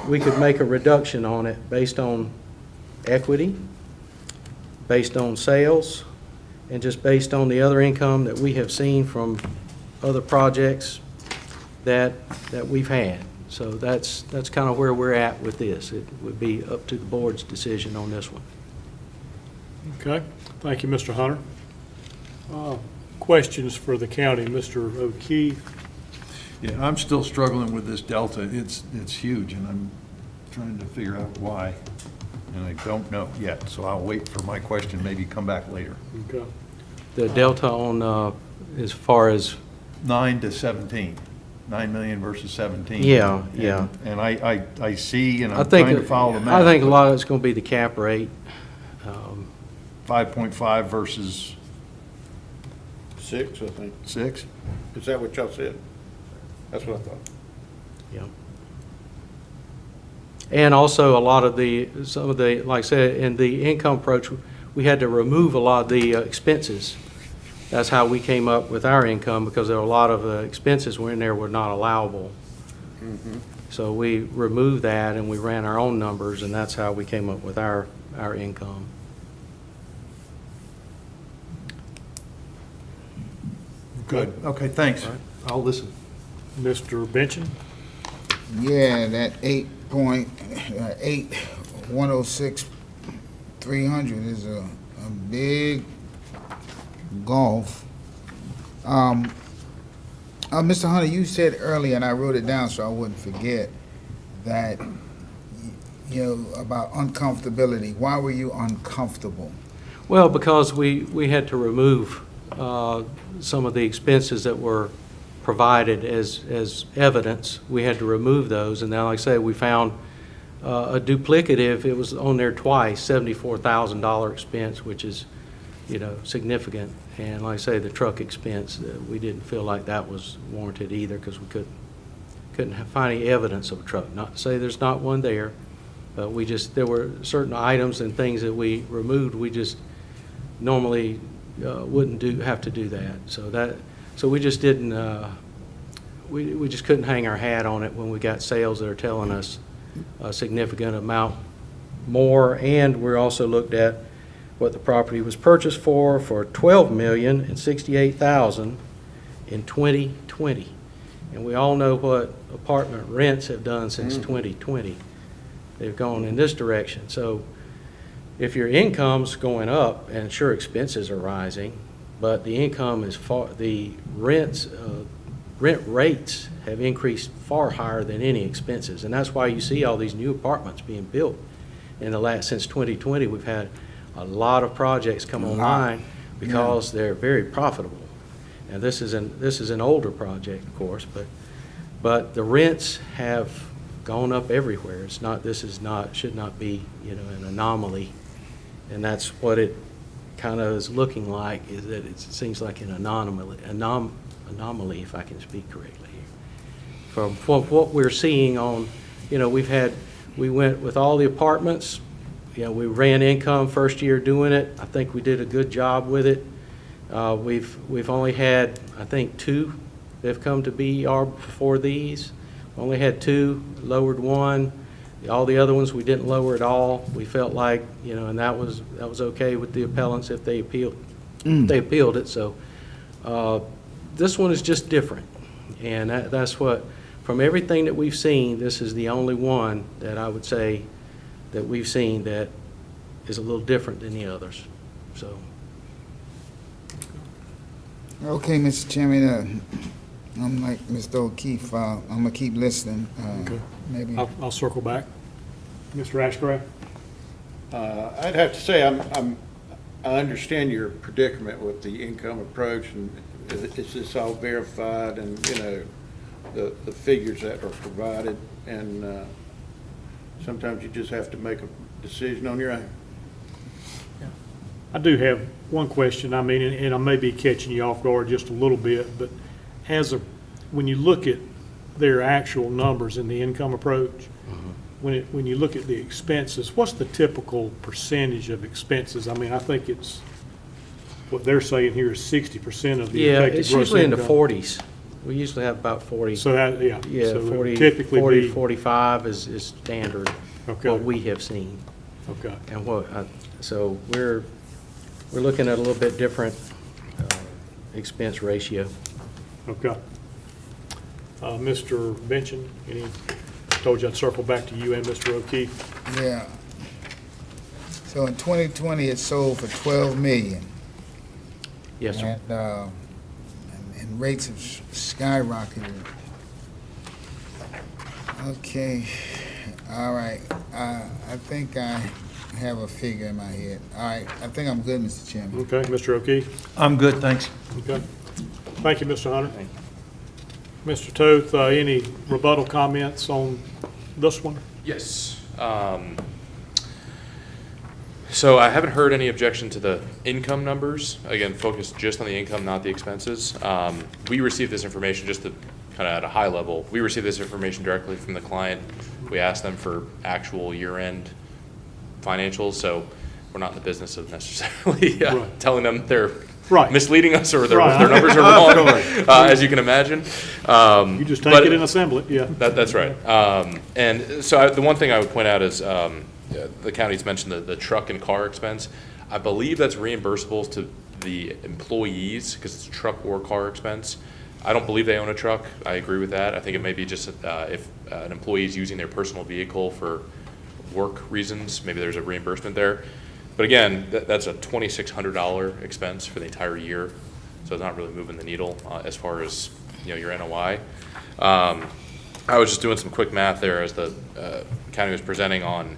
we could make a reduction on it based on equity, based on sales, and just based on the other income that we have seen from other projects that we've had. So that's kind of where we're at with this. It would be up to the board's decision on this one. Okay, thank you, Mr. Hunter. Questions for the county, Mr. O'Keefe? Yeah, I'm still struggling with this delta. It's huge, and I'm trying to figure out why, and I don't know yet, so I'll wait for my question, maybe come back later. Okay. The delta on, as far as, 9 to 17, 9 million versus 17. Yeah, yeah. And I see, and I I'm think, trying to follow the math. I think a lot of it's going to be the cap rate. 5.5 versus 6, I think. 6? Is that what y'all said? That's what I thought. Yeah. And also a lot of some of the, like I said, in the income approach, we had to remove a lot of the expenses. That's how we came up with our income, because there were a lot of expenses were in there were not allowable. So we removed that and we ran our own numbers, and that's how we came up with our income. Good. Okay, thanks. I'll listen. Mr. Benson? Yeah, that 8.8106300 is a big gulf. Mr. Hunter, you said earlier, and I wrote it down so I wouldn't forget, that about uncomfortability. Why were you uncomfortable? Well, because we had to remove some of the expenses that were provided as evidence. We had to remove those, and now, like I say, we found a duplicative. It was on there twice, $74,000 expense, which is, significant. And like I say, the truck expense, we didn't feel like that was warranted either, because we couldn't find any evidence of a truck. Not to say there's not one there, but there were certain items and things that we removed. We just normally wouldn't have to do that. So we just didn't. We just couldn't hang our hat on it when we got sales that are telling us a significant amount more. And we also looked at what the property was purchased for $12,068,000 in 2020. And we all know what apartment rents have done since 2020. They've gone in this direction. So if your income's going up, and sure, expenses are rising, but the income is the rent rates have increased far higher than any expenses. And that's why you see all these new apartments being built. Since 2020, we've had a lot of projects come online because they're very profitable. And this is an older project, of course, but the rents have gone up everywhere. Should not be, an anomaly. And that's what it kind of is looking like, is that it seems like an anomaly, if I can speak correctly here. From what we're seeing on, we went with all the apartments. We ran income first year doing it. I think we did a good job with it. We've only had, I think, 2 that have come to BER before these. We only had 2, lowered 1. All the other ones we didn't lower at all. We felt like, and that was okay with the appellants if they appealed. They appealed it. So this one is just different, and that's what, from everything that we've seen, this is the only one that I would say that we've seen that is a little different than the others, so. Okay, Mr. Chairman, I'm like Mr. O'Keefe, I'm gonna keep listening. Okay. Maybe, I'll circle back. Mr. Ashcraft? I'd have to say, I understand your predicament with the income approach, and is this all verified, and, you know, the figures that are provided, and sometimes you just have to make a decision on your own. I do have one question. I mean, and I may be catching you off guard just a little bit, but when you look at their actual numbers in the income approach, when you look at the expenses, what's the typical percentage of expenses? I mean, I think it's, what they're saying here is 60% of the Yeah, effective it's gross usually in the income. 40s. We usually have about 40. So that, yeah. Yeah, So it would 40, typically 40, be, 45 is standard, Okay. what we have seen. okay. And so we're looking at a little bit different expense ratio. Okay. Mr. Benson, told you I'd circle back to you and Mr. O'Keefe. yeah. So in 2020, it sold for 12 million. Yes, sir. And rates have skyrocketed. Okay, all right. I think I have a figure in my head. All right, I think I'm good, Mr. Chairman. Okay, Mr. O'Keefe? I'm good, thanks. Okay. Thank you, Mr. Hunter. Mr. Toth, any rebuttal comments on this one? Yes. So I haven't heard any objection to the income numbers. Again, focused just on the income, not the expenses. We received this information just to kind of at a high level. We received this information directly from the client. We asked them for actual year-end financials, so we're not in the business of necessarily Right. telling them they're Right. misleading us or their Right. numbers are wrong, as you can imagine. You just take But- it and assemble it, yeah. That's right. And so the one thing I would point out is the county's mentioned the truck and car expense. I believe that's reimbursable to the employees because it's truck or car expense. I don't believe they own a truck. I agree with that. I think it may be just if an employee is using their personal vehicle for work reasons, maybe there's a reimbursement there. But again, that's a $2,600 expense for the entire year, so it's not really moving the needle as far as your NOI. I was just doing some quick math there as the county was presenting on,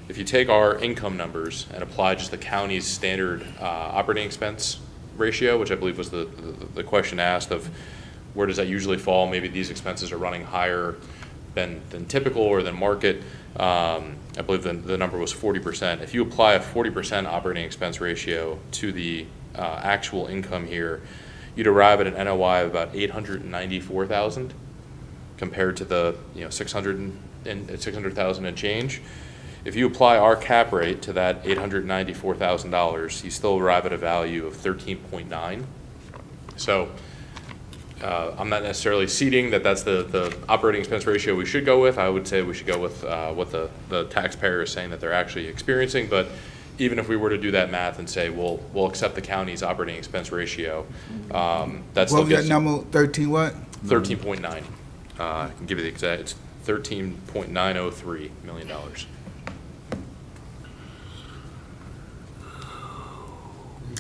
if you take our income numbers and apply just the county's standard operating expense ratio, which I believe was the question asked of where does that usually fall? Maybe these expenses are running higher than typical or than market. I believe the number was 40%. If you apply a 40% operating expense ratio to the actual income here, you'd arrive at an NOI of about $894,000 compared to the 600,000 and change. If you apply our cap rate to that $894,000, you still arrive at a value of 13.9. So I'm not necessarily ceding that that's the operating expense ratio we should go with. I would say we should go with what the taxpayer is saying that they're actually experiencing. But even if we were to do that math and say we'll accept the county's operating expense ratio, that's What was that number, 13 what? 13.9. I can give you the exact. It's $13.903 million.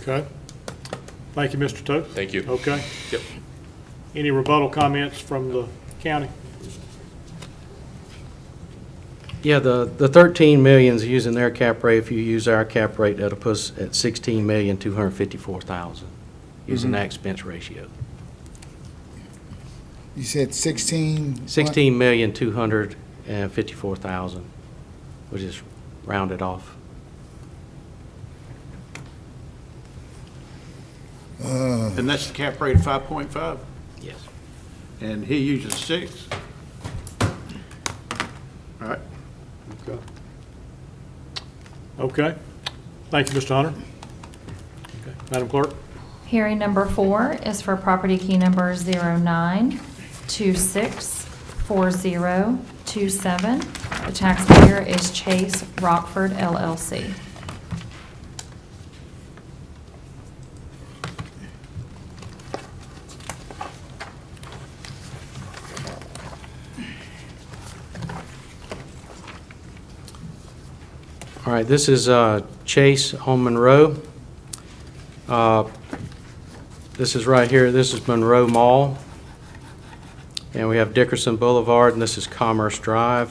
Okay. Thank you, Mr. Toth. Thank you. Okay. Yep. Any rebuttal comments from the county? Yeah, the 13 million's using their cap rate. If you use our cap rate, that'll put us at 16,254,000 using that expense ratio. You said 16? what? 16,254,000, which is rounded off. And that's the cap rate of 5.5, Yes. and he uses 6. All right. Okay. Okay. Thank you, Mr. Hunter. Okay. Madam Clerk? Hearing number 4 is for property key number 09264027. The taxpayer is Chase Rockford LLC. All right, this is Chase on Monroe. This is right here, this is Monroe Mall. And we have Dickerson Boulevard, and this is Commerce Drive.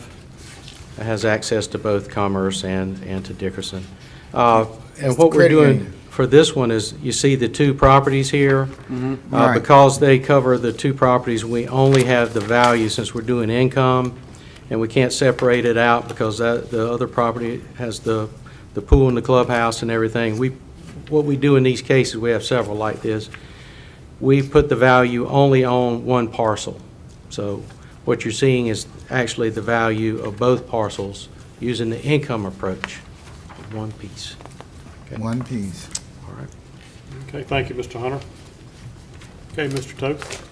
It has access to both Commerce and to Dickerson. And That's what the we're credit doing union. for this one is, you see the two properties here? Right. Because they cover the two properties, we only have the value since we're doing income, and we can't separate it out because the other property has the pool and the clubhouse and everything. What we do in these cases, we have several like this, we put the value only on one parcel. So what you're seeing is actually the value of both parcels using the income approach, one piece. Okay. One piece. All right. Okay, thank you, Mr. Hunter. Okay, Mr. Toth.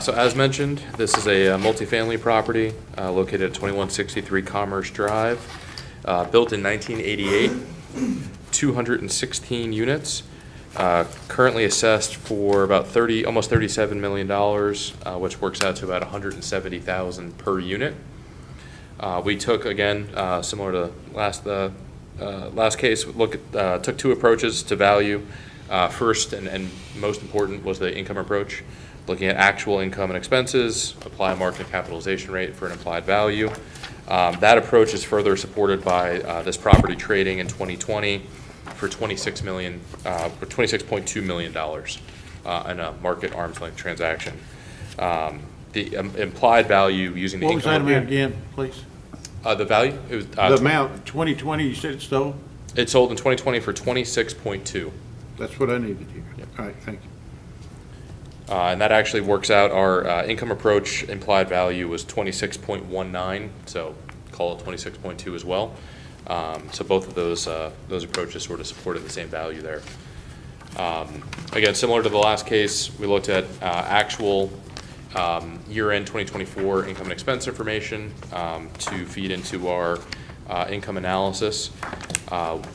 So as mentioned, this is a multifamily property located at 2163 Commerce Drive, built in 1988, 216 units, currently assessed for about almost $37 million, which works out to about $170,000 per unit. We took, again, similar to last case, took two approaches to value. First and most important was the income approach, looking at actual income and expenses, apply a market capitalization rate for an implied value. That approach is further supported by this property trading in 2020 for $26.2 million in a market arm's length transaction. The implied value using the What was that income. amount again, please? The value? It was, The amount, 2020, you said it sold? it sold in 2020 for 26.2. That's what I needed here. All right, thank you. And that actually works out, our income approach implied value was 26.19, so call it 26.2 as well. So both of those approaches sort of supported the same value there. Again, similar to the last case, we looked at actual year-end 2024 income and expense information to feed into our income analysis.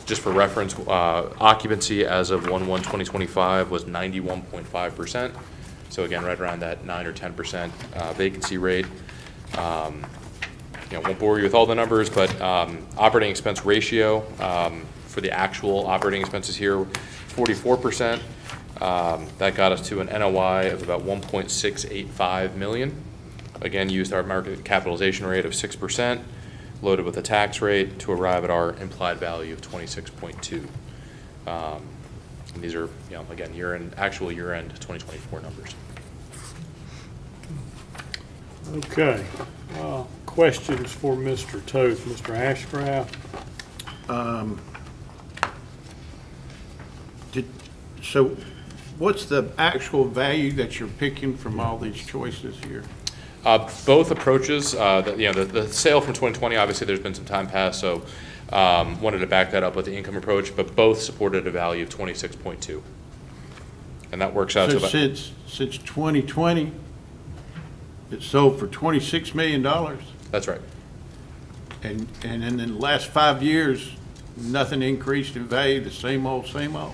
Just for reference, occupancy as of 1/1/2025 was 91.5%. So again, right around that 9 or 10% vacancy rate. Won't bore you with all the numbers, but operating expense ratio for the actual operating expenses here, 44%. That got us to an NOI of about $1.685 million. Again, used our market capitalization rate of 6%, loaded with a tax rate to arrive at our implied value of 26.2. And these are, again, actual year-end 2024 numbers. Okay. Questions for Mr. Toth, Mr. Ashcraft? So what's the actual value that you're picking from all these choices here? Both approaches, the sale from 2020, obviously there's been some time passed, so wanted to back that up with the income approach, but both supported a value of 26.2. And that works out to So about, since 2020, it sold for $26 million, that's right. and in the last 5 years, nothing increased in value, the same old, same old?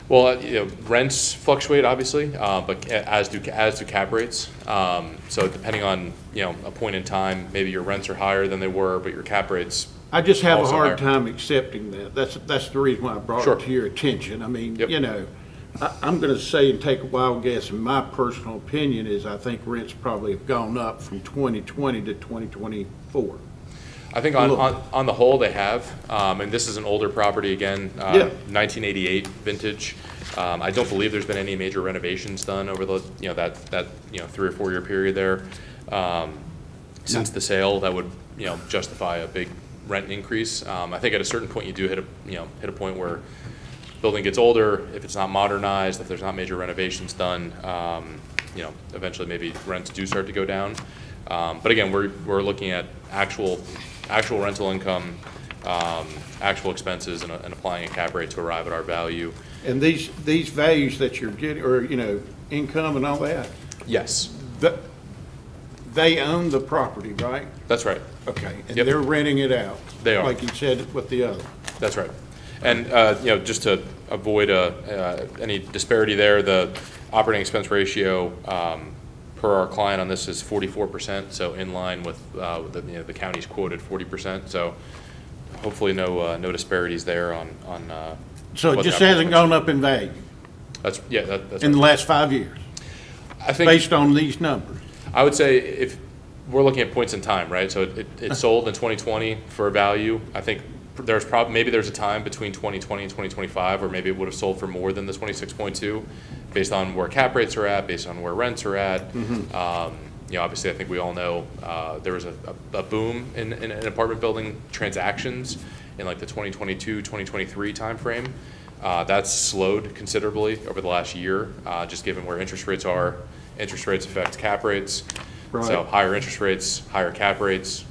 Well, rents fluctuate obviously, but as do cap rates. So depending on, a point in time, maybe your rents are higher than they were, but your cap rates. I just have a Also hard higher. time accepting that. That's the reason why I brought Sure. it to your attention. I mean, Yep. I'm going to say and take a wild guess, and my personal opinion is I think rents probably have gone up from 2020 to 2024. I think on the whole, they have, and this is an older property again, Yeah. 1988 vintage. I don't believe there's been any major renovations done over the, that 3 or 4 year period there. Since the sale, that would, justify a big rent increase. I think at a certain point, you do hit a point where building gets older, if it's not modernized, if there's not major renovations done, eventually maybe rents do start to go down. But again, we're looking at actual rental income, actual expenses, and applying a cap rate to arrive at our value. And these values that you're getting, or, income and all that, Yes, they own the property, right? that's right. Okay, and Yep. they're renting it out? They are. Like you said with the other? That's right. And, just to avoid any disparity there, the operating expense ratio per our client on this is 44%, so in line with the county's quoted 40%. So hopefully no disparities there on. So what it the just hasn't applicants- gone up in value That's that's. in the right. last 5 years, I think based on these numbers? I would say if we're looking at points in time, right? So it sold in 2020 for a value. I think maybe there's a time between 2020 and 2025 where maybe it would have sold for more than the 26.2, based on where cap rates are at, based on where rents are at. Obviously, I think we all know there was a boom in apartment building transactions in like the 2022, 2023 timeframe. That's slowed considerably over the last year, just given where interest rates are. Interest rates affect cap rates. Right. So higher interest rates, higher cap rates,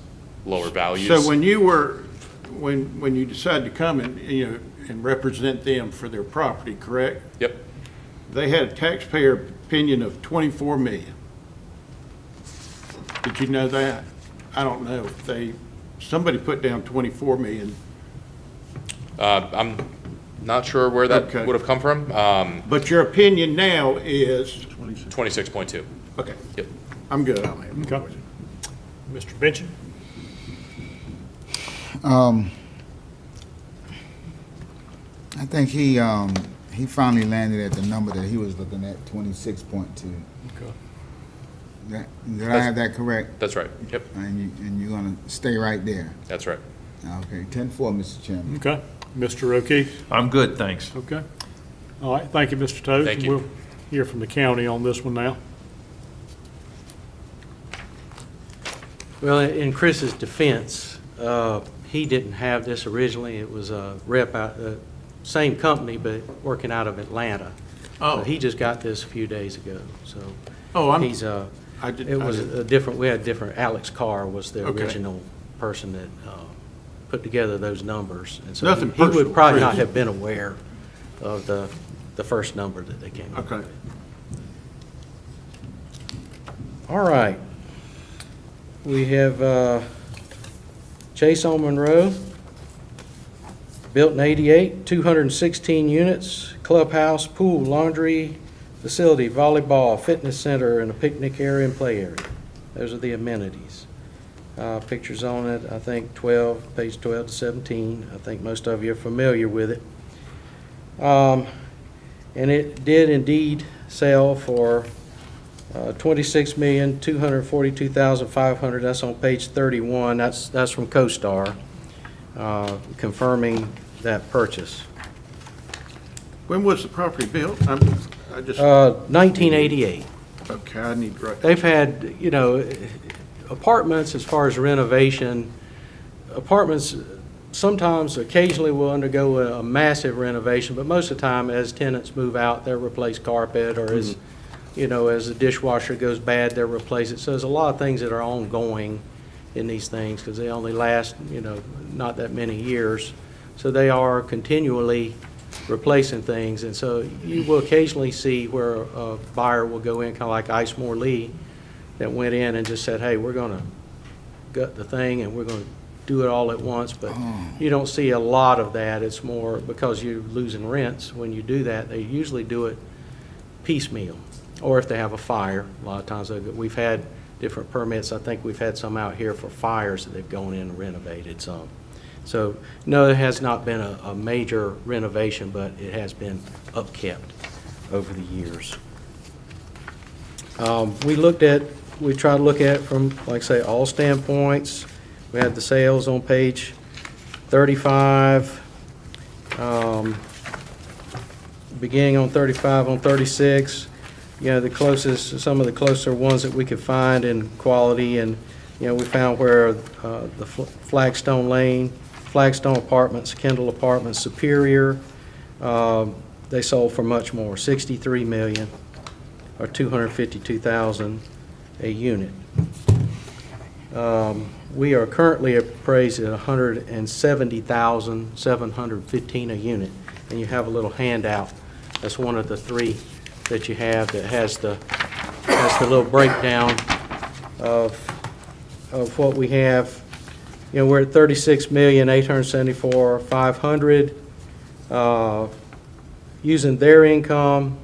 lower values. So when you decided to come and represent them for their property, correct? Yep. They had a taxpayer opinion of 24 million. Did you know that? I don't know if somebody put down 24 million. I'm not sure where that Okay. would have come from. But your opinion now is, 26.2. okay, Yep. I'm good on that. Okay. Mr. Benson? I think he finally landed at the number that he was looking at, 26.2. Okay. Did I have that correct? That's right. Yep. And you're gonna stay right there? That's right. Okay, 10-4, Mr. Chairman. Okay. Mr. O'Keefe? I'm good, thanks. Okay. All right, thank you, Mr. Toth. Thank you. We'll hear from the county on this one now. Well, in Chris's defense, he didn't have this originally. It was a rep out, same company, but working out of Atlanta. Oh. He just got this a few days ago, so. Oh, He's, I it was a different, we had different, Alex Carr was the Okay. original person that put together those numbers. And so Nothing he would personal, probably not Chris. have been aware of the first number that they came up with. Okay. All right. We have Chase on Monroe, built in '88, 216 units, clubhouse, pool, laundry, facility, volleyball, fitness center, and a picnic area and play area. Those are the amenities. Pictures on it, I think page 12 to 17. I think most of you are familiar with it. And it did indeed sell for $26,242,500. That's on page 31. That's from CoStar, confirming that purchase. When was the property built? I just, 1988. okay, I need to write. They've had, apartments, as far as renovation, apartments sometimes, occasionally will undergo a massive renovation, but most of the time, as tenants move out, they'll replace carpet, or as, as the dishwasher goes bad, they'll replace it. So there's a lot of things that are ongoing in these things, because they only last, not that many years. So they are continually replacing things, and so you will occasionally see where a buyer will go in, kind of like Ice Moore Lee, that went in and just said, hey, we're going to gut the thing and we're going to do it all at once, but you don't see a lot of that. It's more because you're losing rents. When you do that, they usually do it piecemeal, or if they have a fire. A lot of times we've had different permits. I think we've had some out here for fires that they've gone in and renovated some. So, no, it has not been a major renovation, but it has been upkept over the years. We try to look at it from, like I say, all standpoints. We had the sales on page 35, beginning on 35, on 36. Some of the closer ones that we could find in quality, and, we found where the Flagstone Apartments, Kendall Apartments, Superior, they sold for much more, $63 million, or $252,000 a unit. We are currently appraised at $170,715 a unit, and you have a little handout. That's one of the three that you have that has the little breakdown of what we have. We're at $36,874,500. Using their income,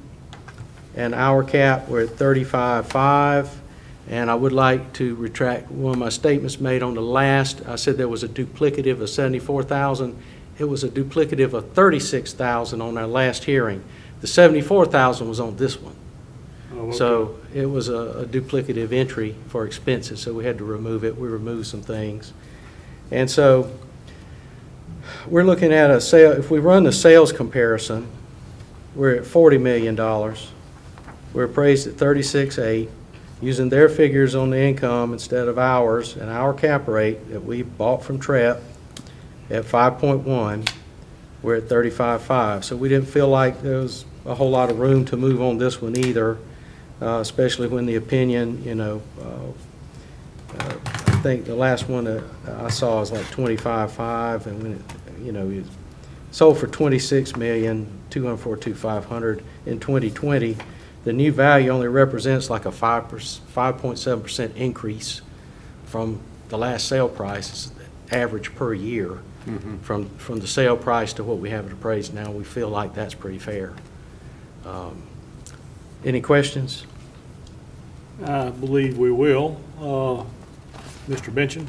And our cap, we're at 35.5. And I would like to retract one of my statements made on the last. I said there was a duplicative of 74,000. It was a duplicative of 36,000 on our last hearing. The 74,000 was on this one. Oh, okay. So it was a duplicative entry for expenses, so we had to remove it. We removed some things. And so we're looking at a sale, if we run the sales comparison, we're at $40 million. We're appraised at 36.8, using their figures on the income instead of ours, and our cap rate that we bought from TREP at 5.1, we're at 35.5. So we didn't feel like there was a whole lot of room to move on this one either, especially when the opinion, I think the last one that I saw was like 25.5, and when it, it sold for $26,242,500 in 2020. The new value only represents like a 5.7% increase from the last sale price, average per year, from the sale price to what we have it appraised now. We feel like that's pretty fair. Any questions? I believe we will. Mr. Benson?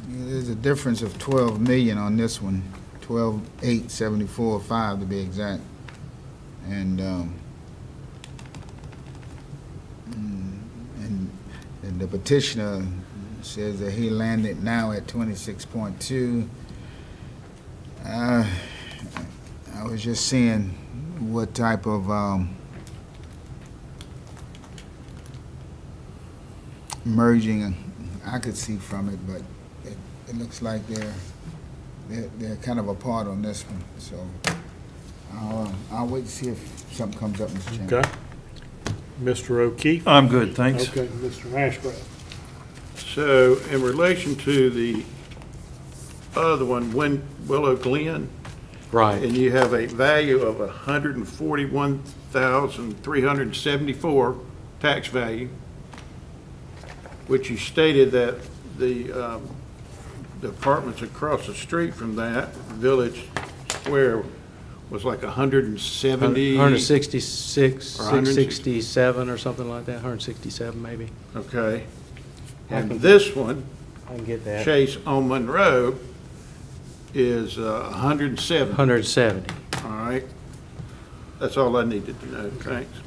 There's a difference of 12 million on this one, 12,874.5 to be exact. And the petitioner says that he landed now at 26.2. I was just seeing what type of merging I could see from it, but it looks like they're kind of apart on this one. So I'll wait to see if something comes up, Mr. Chairman. Okay. Mr. O'Keefe? I'm good, thanks. Okay, Mr. Ashcraft? So in relation to the other one, Willow Glen, Right. and you have a value of 141,374 tax value, which you stated that the apartments across the street from that, Village Square, was like 170. 166, Or 160. 667 or something like that, 167 maybe. Okay. I And can- this one, I can get that. Chase on Monroe, is 170. 170. All right. That's all I needed to know. Thanks.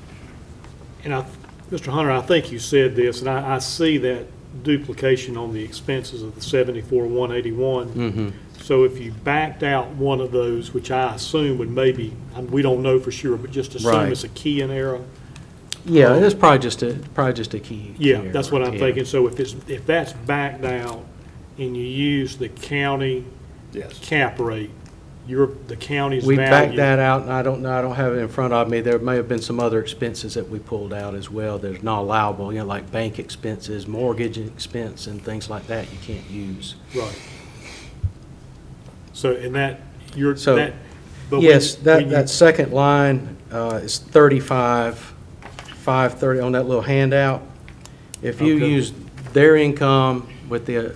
And Mr. Hunter, I think you said this, and I see that duplication on the expenses of the 74,181. So if you backed out one of those, which I assume would maybe, we don't know for sure, but just assume Right. it's a key in error. Yeah, it's probably just a key. Yeah, key that's what error, I'm yeah. thinking. So if that's backed out and you use the county Yes. cap rate, the county's We value. backed that out, and I don't know, I don't have it in front of me. There may have been some other expenses that we pulled out as well that are not allowable, like bank expenses, mortgage expense, and things like that you can't use. Right. So, and that, So, but when- yes, when you- that second line is 35,530 on that little handout. If you Okay. use their income and you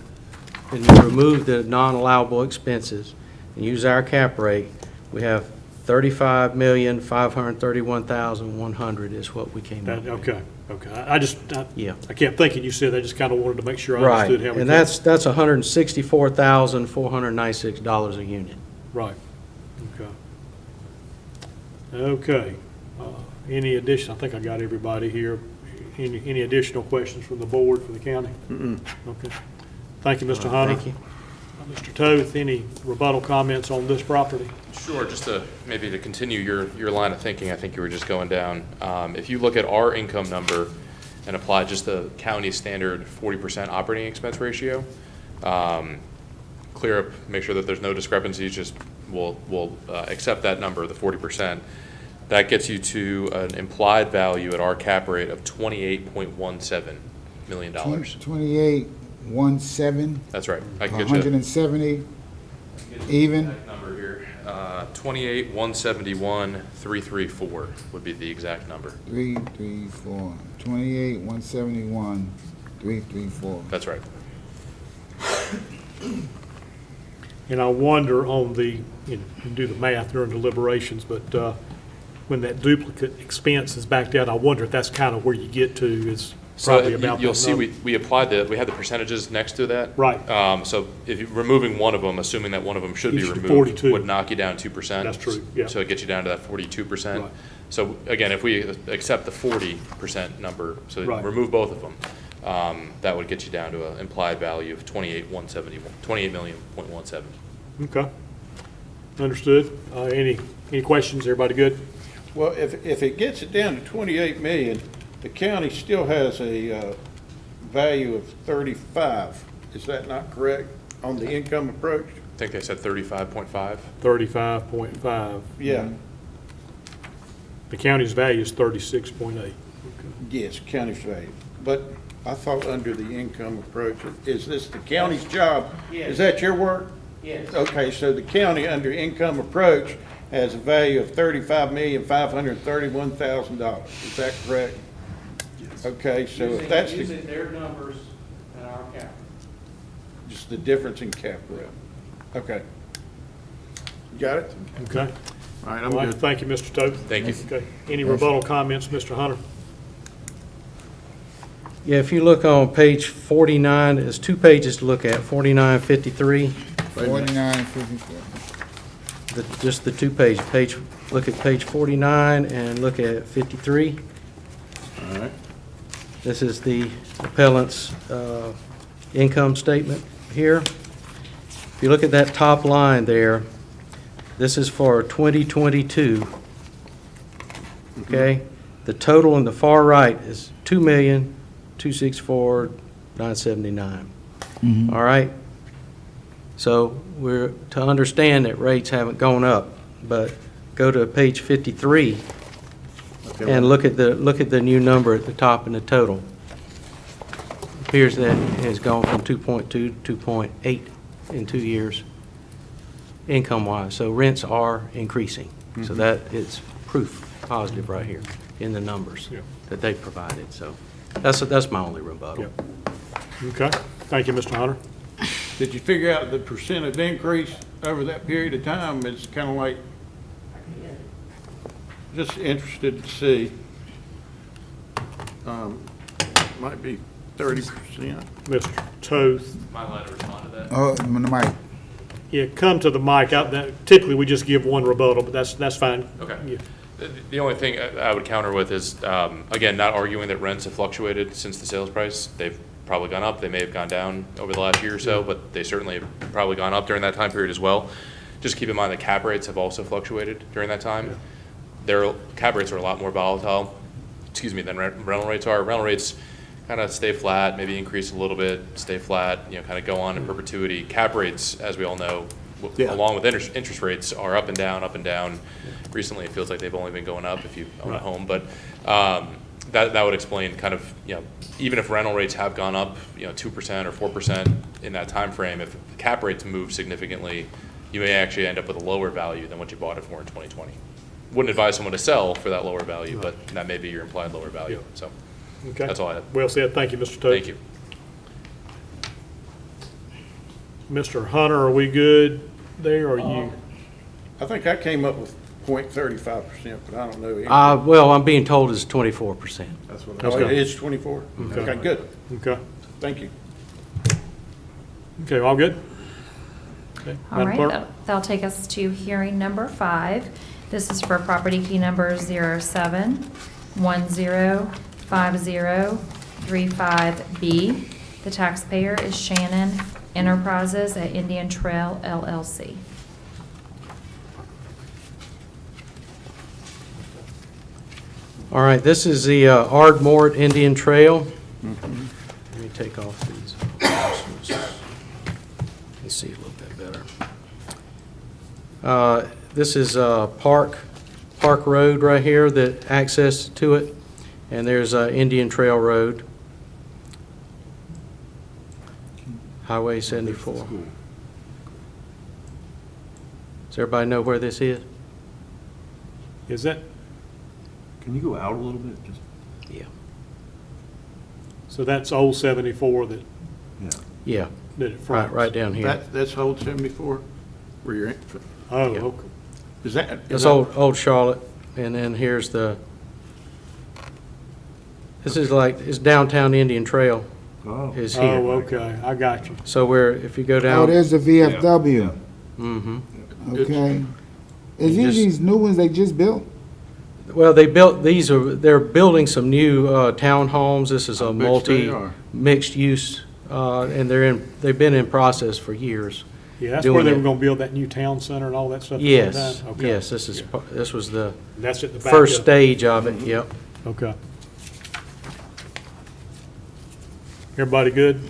remove the non-allowable expenses and use our cap rate, we have 35,531,100 is what we came up with. Okay. Yeah. I kept thinking you said, I just kind of wanted to make sure I Right, understood how we. and that's $164,496 a unit. Right. Okay. Any addition, I think I got everybody here. Any additional questions from the board for the county? Okay. Thank you, Mr. Hunter. Thank you. Mr. Toth, any rebuttal comments on this property? Sure, just to continue your line of thinking, I think you were just going down. If you look at our income number and apply just the county standard 40% operating expense ratio, clear up, make sure that there's no discrepancies, just we'll accept that number, the 40%. That gets you to an implied value at our cap rate of $28.17 million. 28,170, That's right. I can get you 170 even. exact number here. 28,171,334 would be the exact number. 334. 28,171, 334. That's right. And I wonder on the, you can do the math during deliberations, but when that duplicate expense is backed out, I wonder if that's kind of where you get to, is So probably about that you'll see, number. we had the percentages next to that. Right. So if you're removing one of them, assuming that one of them should be It's removed, 42. would knock you down 2%. That's true, yeah. So it gets you down to that 42%. Right. So again, if we accept the 40% number, so Right. remove both of them, that would get you down to an implied value of 28,170,000.17. Okay. Understood. Any questions? Everybody good? Well, if it gets it down to 28 million, the county still has a value of 35. Is that not correct on the income approach? I think they said 35.5. 35.5. Yeah, The county's value is 36.8. yes, county's value. But I thought under the income approach, is this the county's job? Is that your work? Yes. Okay, so the county under income approach has a value of $35,531,000. Is that correct? Yes. Okay, so if that's their numbers and our cap. just the difference in cap rate. Okay. Got it? Okay. All right, I'm All right, good. thank you, Mr. Toth. Thank you. Okay. Any rebuttal comments, Mr. Hunter? Yeah, if you look on page 49, there's 2 pages to look at, 49, 53. 4954. Just the 2 pages. Look at page 49 and look at 53. All right. This is the appellant's income statement here. If you look at that top line there, this is for 2022. Okay? The total on the far right is $2,264,979. All right? So we're to understand that rates haven't gone up, but go to page 53 and look at the new number at the top in the total. Appears that it has gone from 2.2 to 2.8 in 2 years, income-wise. So rents are increasing. So that is proof positive right here in the numbers Yeah. that they provided. So that's my only rebuttal. Yeah. Okay. Thank you, Mr. Hunter. Did you figure out the percent of increase over that period of time? It's kind of like, just interested to see. Might be 30%. Mr. Toth. Am I allowed to respond to that? Oh, the mic. Yeah, come to the mic. Typically, we just give one rebuttal, but that's fine. Okay. Yeah. The only thing I would counter with is, again, not arguing that rents have fluctuated since the sales price. They've probably gone up. They may have gone down over the last year or so, but they certainly have probably gone up during that time period as well. Just keep in mind that cap rates have also fluctuated during that time. Their cap rates are a lot more volatile, than rental rates are. Rental rates kind of stay flat, maybe increase a little bit, stay flat, kind of go on in perpetuity. Cap rates, as we all know, along with interest rates, are up and down, up and down. Recently, it feels like they've only been going up if you own a home, but that would explain kind of, even if rental rates have gone up, 2% or 4% in that time frame, if cap rates move significantly, you may actually end up with a lower value than what you bought it for in 2020. Wouldn't advise someone to sell for that lower value, but that may be your implied lower value. So Okay. that's all I had. Well said. Thank you, Mr. Toth. Thank you. Mr. Hunter, are we good there, or you? I think I came up with 0.35%, but I don't know. Well, I'm being told it's 24%. That's what Okay. it is, 24? Okay, good. Okay. Thank you. Okay, all good? Okay. All Madam right, Clerk? that'll take us to hearing number 5. This is for property key number 07105035B. The taxpayer is Shannon Enterprises at Indian Trail LLC. All right, this is the Ardmore Indian Trail. Let me take off these. Let's see a little bit better. This is Park Road right here, that access to it, and there's Indian Trail Road, Highway 74. Does everybody know where this is? Is that, Can you go out a little bit? Just Yeah. so that's old 74 that yeah. Yeah, it fronts? right down here. That's hold 74? where you're, Oh, Yeah. okay. is that? It's Old Charlotte, and then here's this is like, it's downtown Indian Trail is here. Oh, okay, I got you. So if you go Oh, down. there's the VFW. Mhm. Okay. Is You these just- these new ones they just built? Well, they're building some new townhomes. This is a How big they are. mixed use, and they've been in process for years. Yeah, that's Doing where they it. were gonna build that new town center and all that stuff at the Yes, time? Okay. yes, this was the That's at the back first of- stage of it, yep. Okay. Everybody good?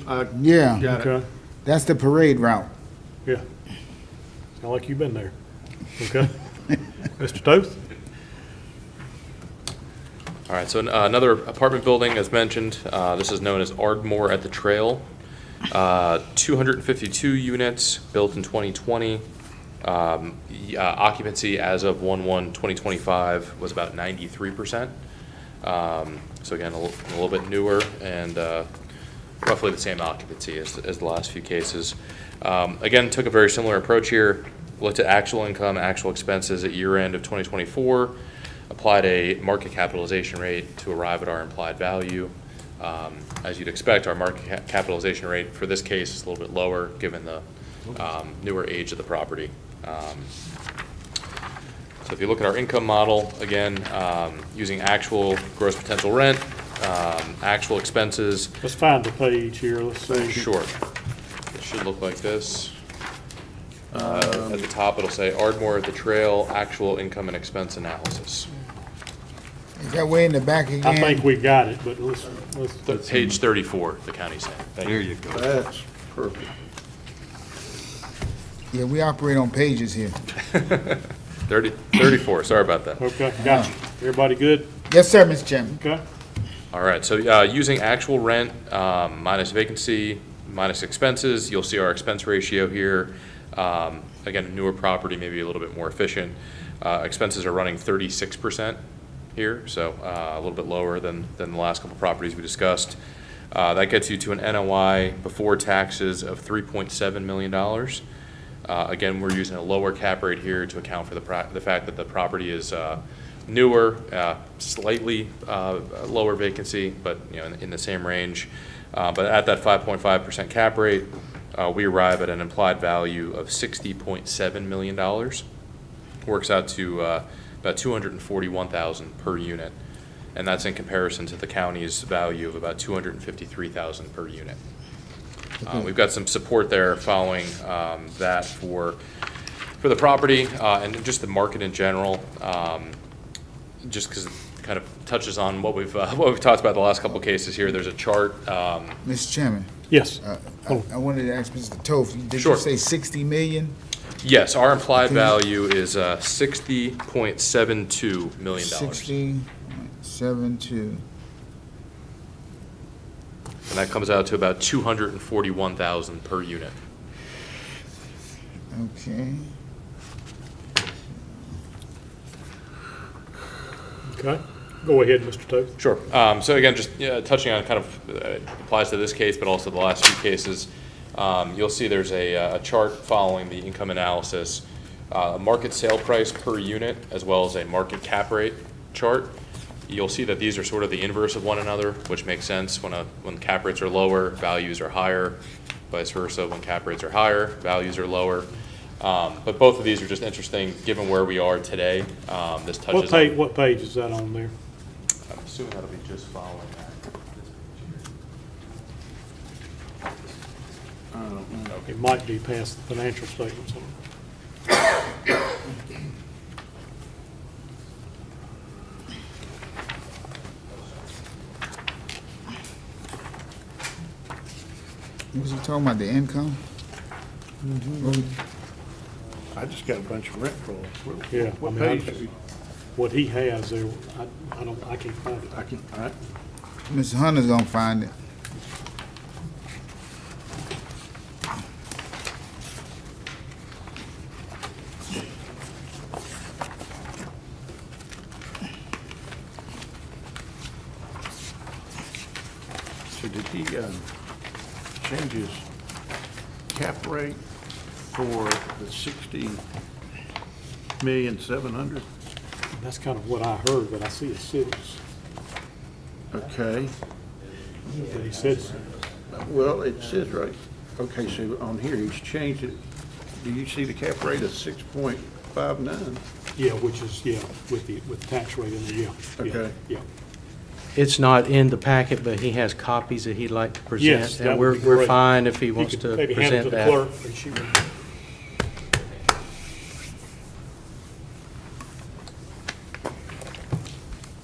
Yeah, Got it. Okay, that's the parade route. yeah. Sound like you've been there. Okay. Mr. Toth? All right, so another apartment building, as mentioned, this is known as Ardmore at the Trail. 252 units, built in 2020. Occupancy as of 1/1/2025 was about 93%. So again, a little bit newer and roughly the same occupancy as the last few cases. Again, took a very similar approach here. Looked at actual income, actual expenses at year end of 2024. Applied a market capitalization rate to arrive at our implied value. As you'd expect, our market capitalization rate for this case is a little bit lower given the newer age of the property. So if you look at our income model, again, using actual gross potential rent, actual expenses, Let's find the page here, let's see. sure. It should look like this. At the top, it'll say Ardmore at the Trail, actual income and expense analysis. Is that way in the back again? I think we got it, but let's, Page 34, the county's saying. Thank There you. you go. That's perfect. Yeah, we operate on pages here. 34, sorry about that. okay, got you. Everybody good? Yes, sir, Mr. Chairman. Okay. All right, so using actual rent minus vacancy minus expenses, you'll see our expense ratio here. Again, a newer property, maybe a little bit more efficient. Expenses are running 36% here, so a little bit lower than the last couple properties we discussed. That gets you to an NOI before taxes of $3.7 million. Again, we're using a lower cap rate here to account for the fact that the property is newer, slightly lower vacancy, but in the same range. But at that 5.5% cap rate, we arrive at an implied value of $60.7 million. Works out to about $241,000 per unit, and that's in comparison to the county's value of about $253,000 per unit. We've got some support there following that for the property and just the market in general. Just because it kind of touches on what we've talked about the last couple cases here. There's a chart. Mr. Chairman, Yes. I wanted to ask Mr. Toth, did Sure. you say 60 million? Yes, our implied value is $60.72 million. 60.72. And that comes out to about $241,000 per unit. Okay. Okay. Go ahead, Mr. Toth. Sure. So again, just touching on kind of applies to this case, but also the last few cases. You'll see there's a chart following the income analysis, market sale price per unit, as well as a market cap rate chart. You'll see that these are sort of the inverse of one another, which makes sense. When cap rates are lower, values are higher. Vice versa, when cap rates are higher, values are lower. But both of these are just interesting, given where we are today. This touches on. What page is that on there? I'm assuming that'll be just following that. It might be past the financial statements. Was he talking about the income? I just got a bunch of rent rolls. Yeah, What I mean, page? What he has there, I can't find it. I can, all right. Mr. Hunter's gonna find it. So did he change his cap rate for the 60,700,000. That's kind of what I heard, but I see a 6. Okay, But he said, well, it says right, okay, so on here, he's changed it. Do you see the cap rate of 6.59? yeah, which is, yeah, with the tax rate in there, yeah. Okay. Yeah. It's not in the packet, but he has copies that he'd like to present. Yes, that And would be we're great. fine if he You wants could to maybe hand it present to the that. clerk, and she would.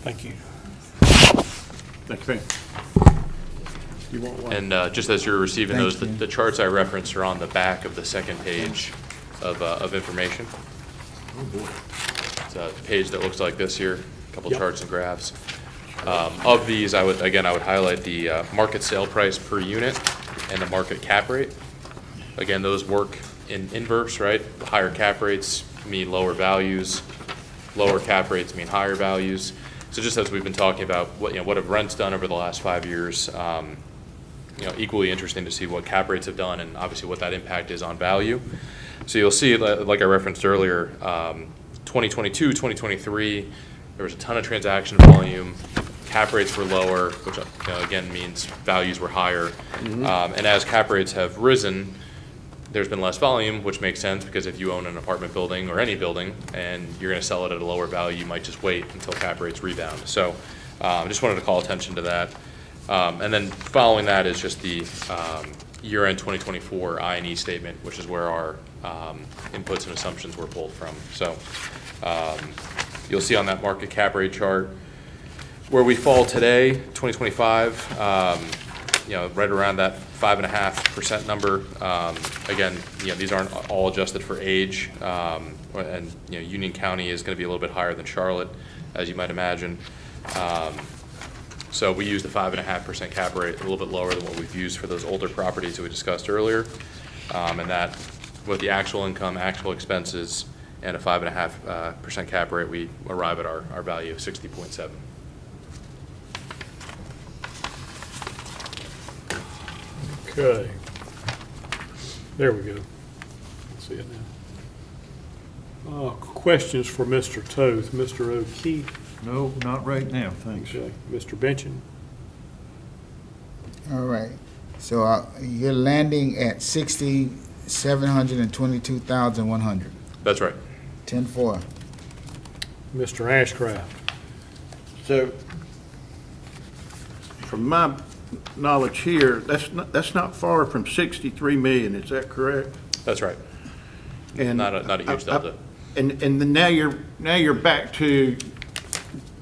Thank you. Thank you, ma'am. You want one? And just as you're receiving Thanks, those, the Ken. the charts I referenced are on the back of the second page of information. It's a page that looks like this here, a couple Yep. charts and graphs. Of these, I would highlight the market sale price per unit and the market cap rate. Again, those work in inverse, right? Higher cap rates mean lower values, lower cap rates mean higher values. So just as we've been talking about, what have rents done over the last 5 years, equally interesting to see what cap rates have done and obviously what that impact is on value. So you'll see, like I referenced earlier, 2022, 2023, there was a ton of transaction volume, cap rates were lower, which again means values were higher. And as cap rates have risen, there's been less volume, which makes sense because if you own an apartment building or any building and you're going to sell it at a lower value, you might just wait until cap rates rebound. So I just wanted to call attention to that. And then following that is just the year-end 2024 I&E statement, which is where our inputs and assumptions were pulled from. So you'll see on that market cap rate chart where we fall today, 2025, right around that 5.5% number. Again, these aren't all adjusted for age, and Union County is going to be a little bit higher than Charlotte, as you might imagine. So we use the 5.5% cap rate, a little bit lower than what we've used for those older properties that we discussed earlier, and that with the actual income, actual expenses, and a 5.5% cap rate, we arrive at our value of 60.7. Okay. There we go. See it now. Questions for Mr. Toth. Mr. O'Keefe? No, not right now, thanks. Okay. Mr. Benchin? All right, so you're landing at 60,722,100. That's right. 10-4. Mr. Ashcraft? So, from my knowledge here, that's not far from 63 million, is that correct? That's right. And Not a huge delta. And then now you're back to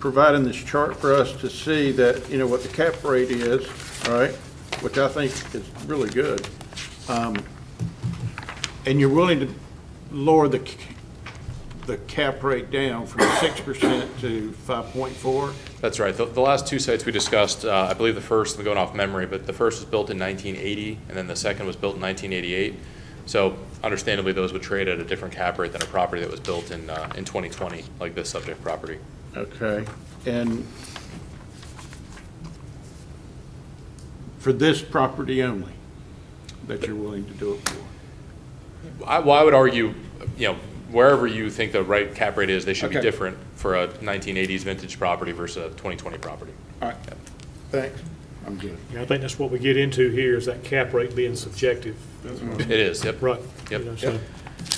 providing this chart for us to see that, what the cap rate is, all right, which I think is really good. And you're willing to lower the cap rate down from 6% to 5.4? That's right. The last two sites we discussed, I believe the first, I'm going off memory, but the first was built in 1980, and then the second was built in 1988. So understandably, those would trade at a different cap rate than a property that was built in 2020, like this subject property. Okay, and for this property only, that you're willing to do it for? I would argue, wherever you think the right cap rate is, they should be Okay. different for a 1980s vintage property versus a 2020 property. All right, thanks, I'm good. Yeah, I think that's what we get into here, is that cap rate being subjective. It is, yep. Right. Yep. So,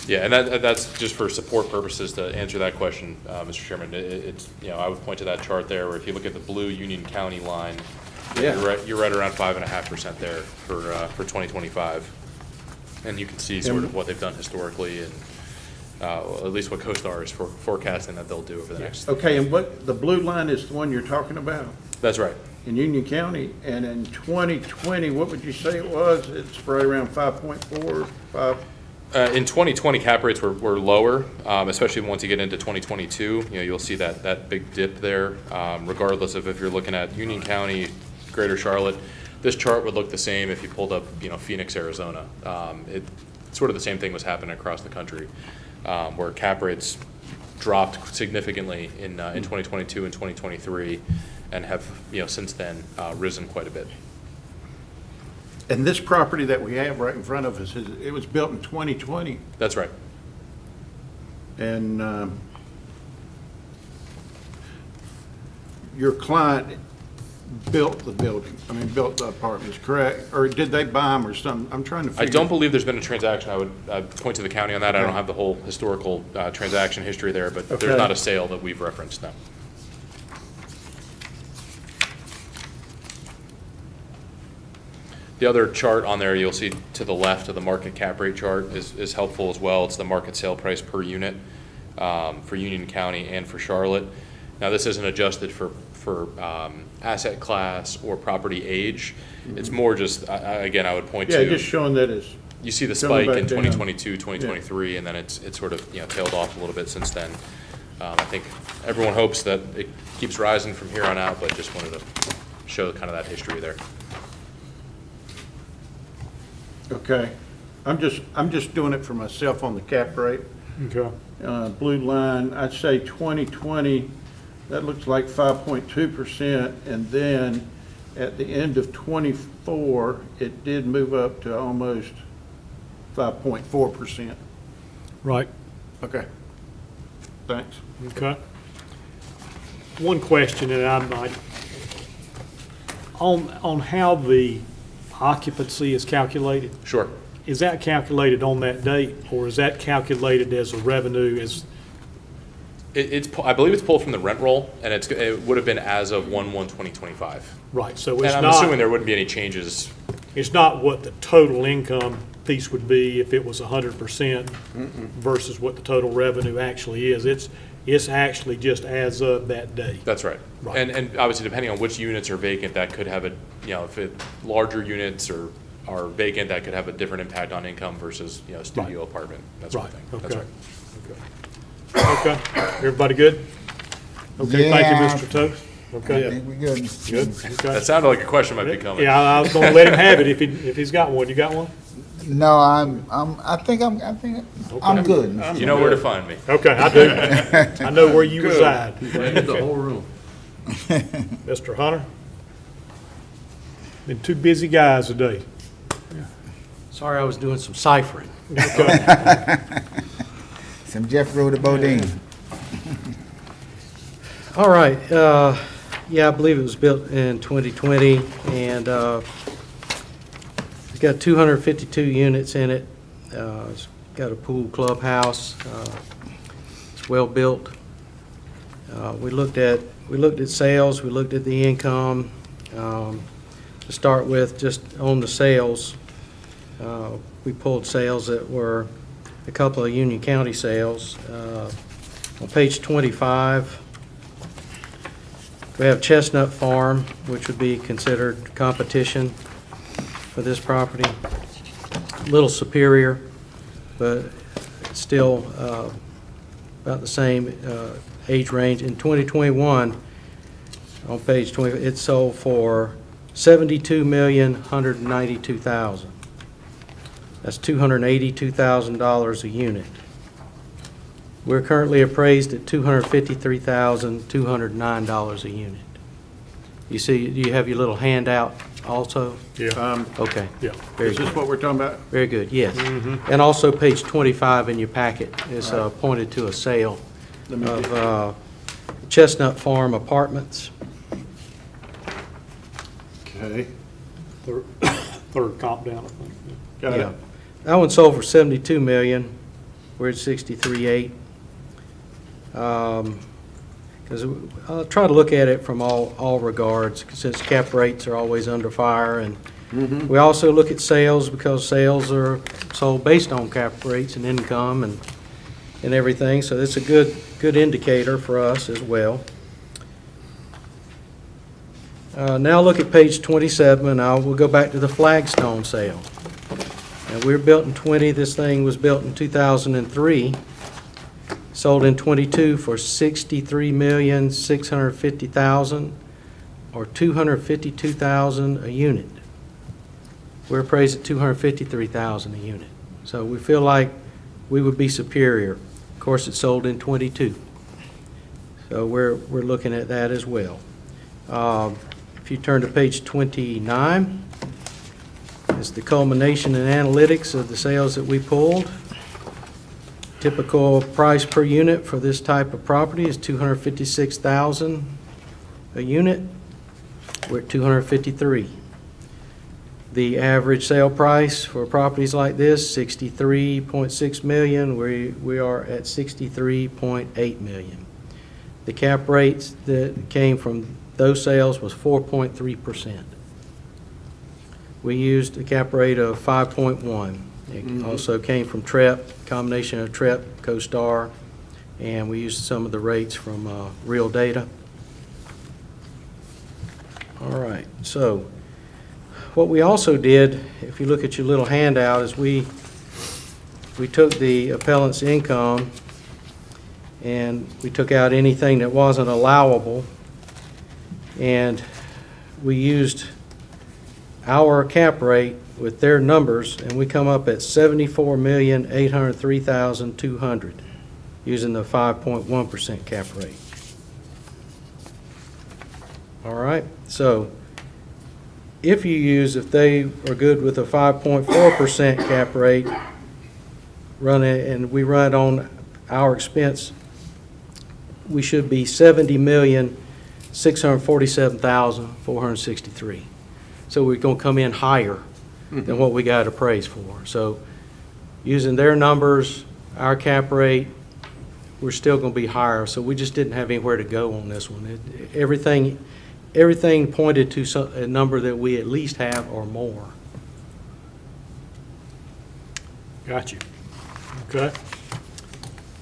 Yeah, and that's just for support purposes to answer that question, Mr. Chairman. It's, I would point to that chart there where if you look at the blue Union County line, Yeah. you're right around 5.5% there for 2025. And you can see sort of what they've done historically and at least what CoStar is forecasting that they'll do over the next. Okay, and the blue line is the one you're talking about That's right. in Union County, and in 2020, what would you say it was? It's right around 5.4, 5? In 2020, cap rates were lower, especially once you get into 2022. You'll see that big dip there, regardless of if you're looking at Union County, Greater Charlotte. This chart would look the same if you pulled up, Phoenix, Arizona. Sort of the same thing was happening across the country, where cap rates dropped significantly in 2022 and 2023, and have since then risen quite a bit. And this property that we have right in front of us, it was built in 2020, That's right. and your client built the building, built the apartments, correct? Or did they buy them or something? I'm trying to I figure. don't believe there's been a transaction. I'd point to the county on that. I don't Okay. have the whole historical transaction history there, but Okay. there's not a sale that we've referenced, no. The other chart on there, you'll see to the left of the market cap rate chart is helpful as well. It's the market sale price per unit for Union County and for Charlotte. Now, this isn't adjusted for asset class or property age. It's more just, again, I would point Yeah, to, just showing that it's, you see the coming spike back in down. 2022, 2023, and then it's sort of, tailed off a little bit since then. I think everyone hopes that it keeps rising from here on out, but just wanted to show kind of that history there. okay. I'm just doing it for myself on the cap rate. Okay. Blue line, I'd say 2020, that looks like 5.2%, and then at the end of '24, it did move up to almost 5.4%. Right. Okay. Thanks. Okay. One question, and I might, on how the occupancy is calculated, Sure. is that calculated on that date, or is that calculated as a revenue as, I believe it's pulled from the rent roll, and it would have been as of 1/1/2025. right, so And it's I'm assuming not, there wouldn't be any changes. it's not what the total income piece would be if it was 100% versus what the total revenue actually is. It's actually just as of that date. That's right. Right. And obviously, depending on which units are vacant, that could have if larger units are vacant, that could have a different impact on income versus, studio apartment, that sort of Right, thing. That's okay. right. Okay, everybody good? Okay, thank you, Yeah. Mr. Toth. I Okay, think we're good. Mr. good, Chairman. okay. That sounded like a question might be coming. Yeah, I was gonna let him have it if he's got one. You got one? No, I think I'm good. You know where to find me. Okay, I do. I know where you reside. Rented the whole room. Mr. Hunter? Been two busy guys today. Sorry, I was doing some ciphering. Okay. Some Jeff Road to Bodine. All right, yeah, I believe it was built in 2020, and it's got 252 units in it. It's got a pool clubhouse. It's well-built. We looked at sales, we looked at the income. To start with, just on the sales, we pulled sales that were a couple of Union County sales. On page 25, we have Chestnut Farm, which would be considered competition for this property. A little superior, but it's still about the same age range. In 2021, on page 20, it sold for $72,192,000. That's $282,000 a unit. We're currently appraised at $253,209 a unit. You see, do you have your little handout also? Yeah, Okay, yeah. very Is this good. what we're talking about? Very good, yes. And also, page 25 in your packet is pointed to a sale Let me get- of Chestnut Farm Apartments. Okay. Third comp down, I think. Got Yeah. it. That one sold for $72 million. We're at $63.8. Because I'll try to look at it from all regards, since cap rates are always under fire. And we also look at sales, because sales are sold based on cap rates and income and everything. So it's a good indicator for us as well. Now look at page 27. We'll go back to the Flagstone sale. And we were built in 20. This thing was built in 2003. Sold in 22 for $63,650,000, or $252,000 a unit. We're appraised at $253,000 a unit. So we feel like we would be superior. Of course, it sold in 22. So we're looking at that as well. If you turn to page 29, is the culmination and analytics of the sales that we pulled. Typical price per unit for this type of property is $256,000 a unit. We're at $253,000. The average sale price for properties like this, $63.6 million. We are at $63.8 million. The cap rates that came from those sales was 4.3%. We used a cap rate of 5.1. It also came from TREP, combination of TREP, CoStar, and we used some of the rates from Real Data. All right, so what we also did, if you look at your little handout, is we took the appellant's income and we took out anything that wasn't allowable, and we used our cap rate with their numbers, and we come up at $74,803,200 using the 5.1% cap rate. All right, so if they are good with a 5.4% cap rate, run it, and we run it on our expense, we should be $70,647,463. So we're going to come in higher than what we got appraised for. So using their numbers, our cap rate, we're still going to be higher. So we just didn't have anywhere to go on this one. Everything pointed to a number that we at least have or more. Got you. Okay.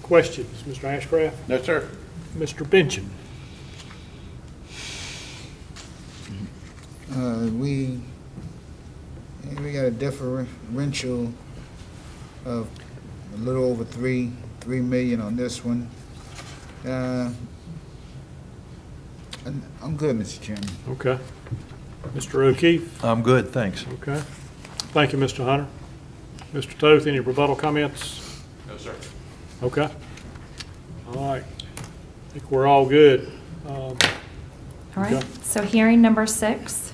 Questions, Mr. Ashcraft? No, sir. Mr. Benson? We got a differential of a little over $3 million on this one. I'm good, Mr. Chairman. Okay. Mr. O'Keefe? I'm good, thanks. Okay. Thank you, Mr. Hunter. Mr. Toth, any rebuttal comments? No, sir. Okay. All right. I think we're all good. All right, Okay. so hearing number 6,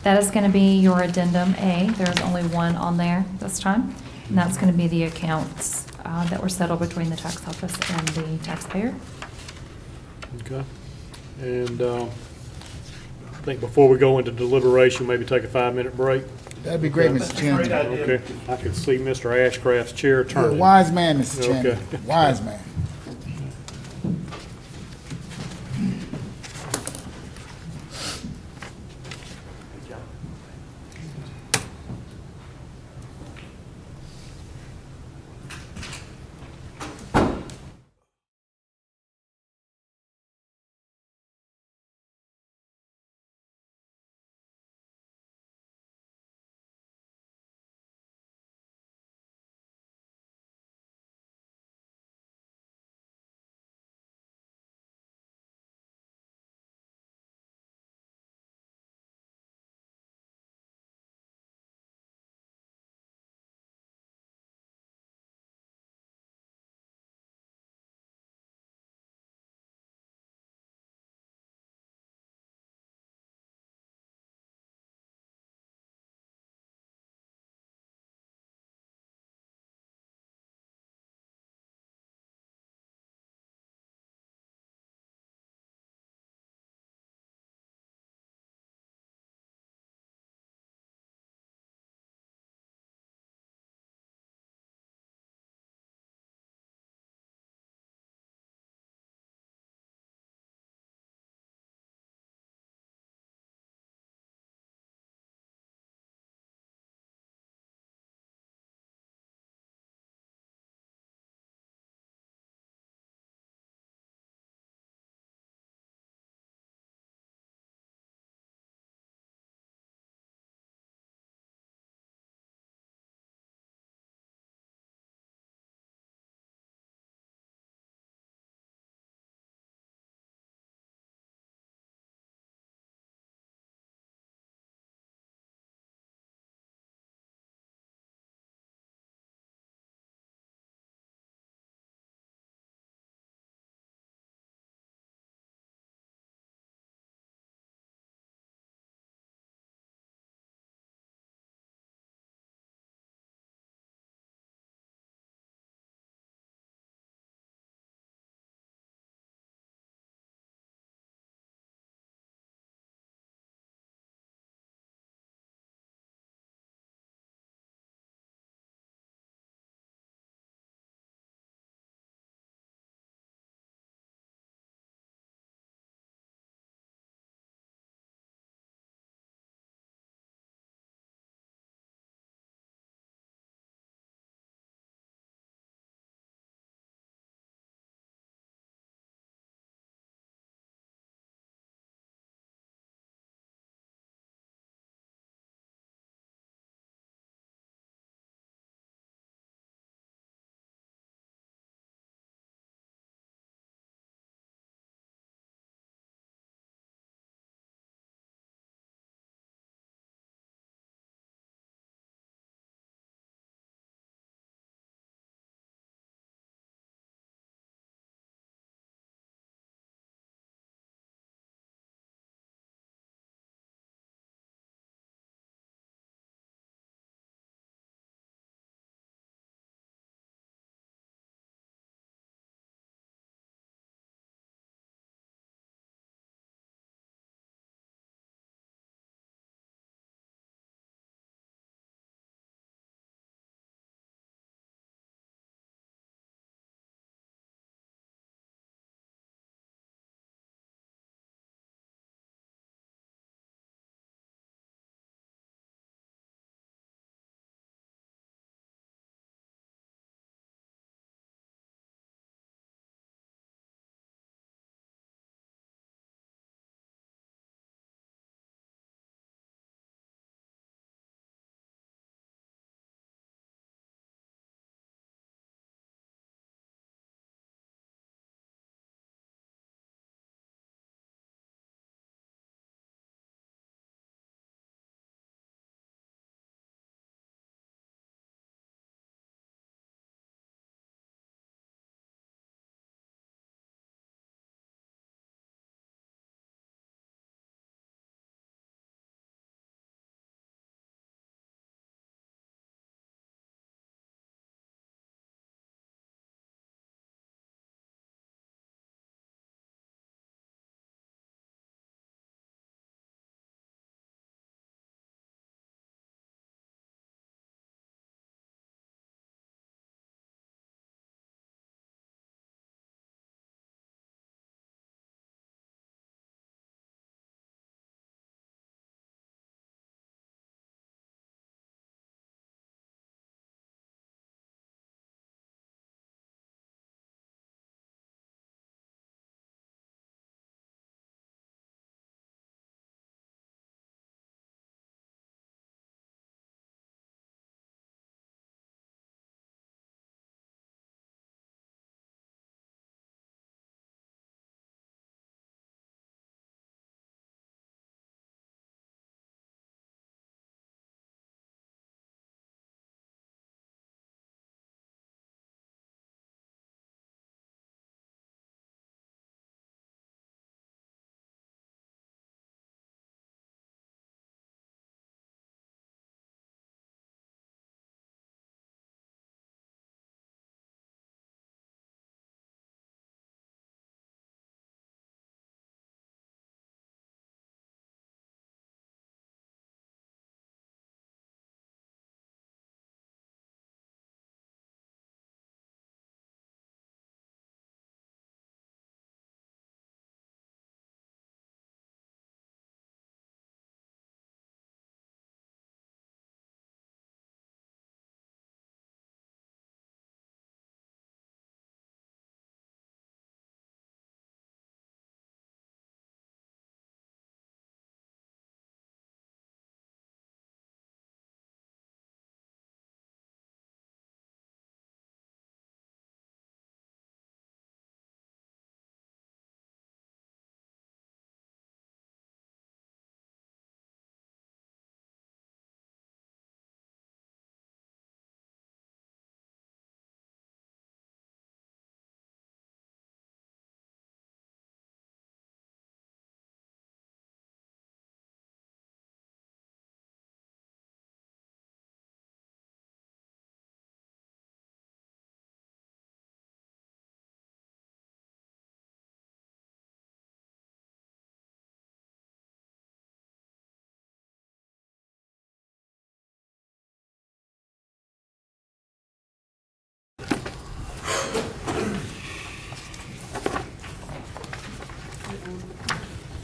that is going to be your addendum A. There's only one on there this time, and that's going to be the accounts that were settled between the tax office and the taxpayer. Okay. And I think before we go into deliberation, maybe take a 5-minute break. That'd be great, Mr. Chairman. Okay. I can see Mr. Ashcraft's chair You're a turning. wise man, Mr. Chairman. Okay. Wise man.